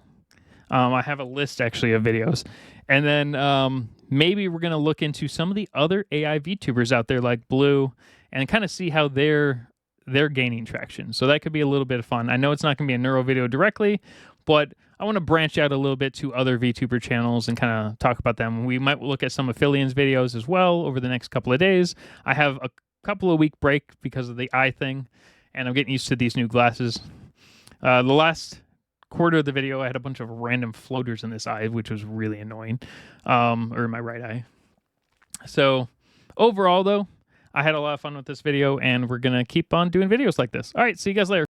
I have a list actually of videos, and then maybe we're going to look into some of the other AI VTubers out there like Blue and kind of see how they're gaining traction. So that could be a little bit of fun. I know it's not going to be a neuro video directly, but I want to branch out a little bit to other VTuber channels and kind of talk about them. We might look at some affiliates videos as well over the next couple of days. I have a couple of week break because of the eye thing, and I'm getting used to these new glasses. The last quarter of the video, I had a bunch of random floaters in this eye, which was really annoying, or in my right eye. So overall, though, I had a lot of fun with this video, and we're going to keep on doing videos like this. All right, see you guys later.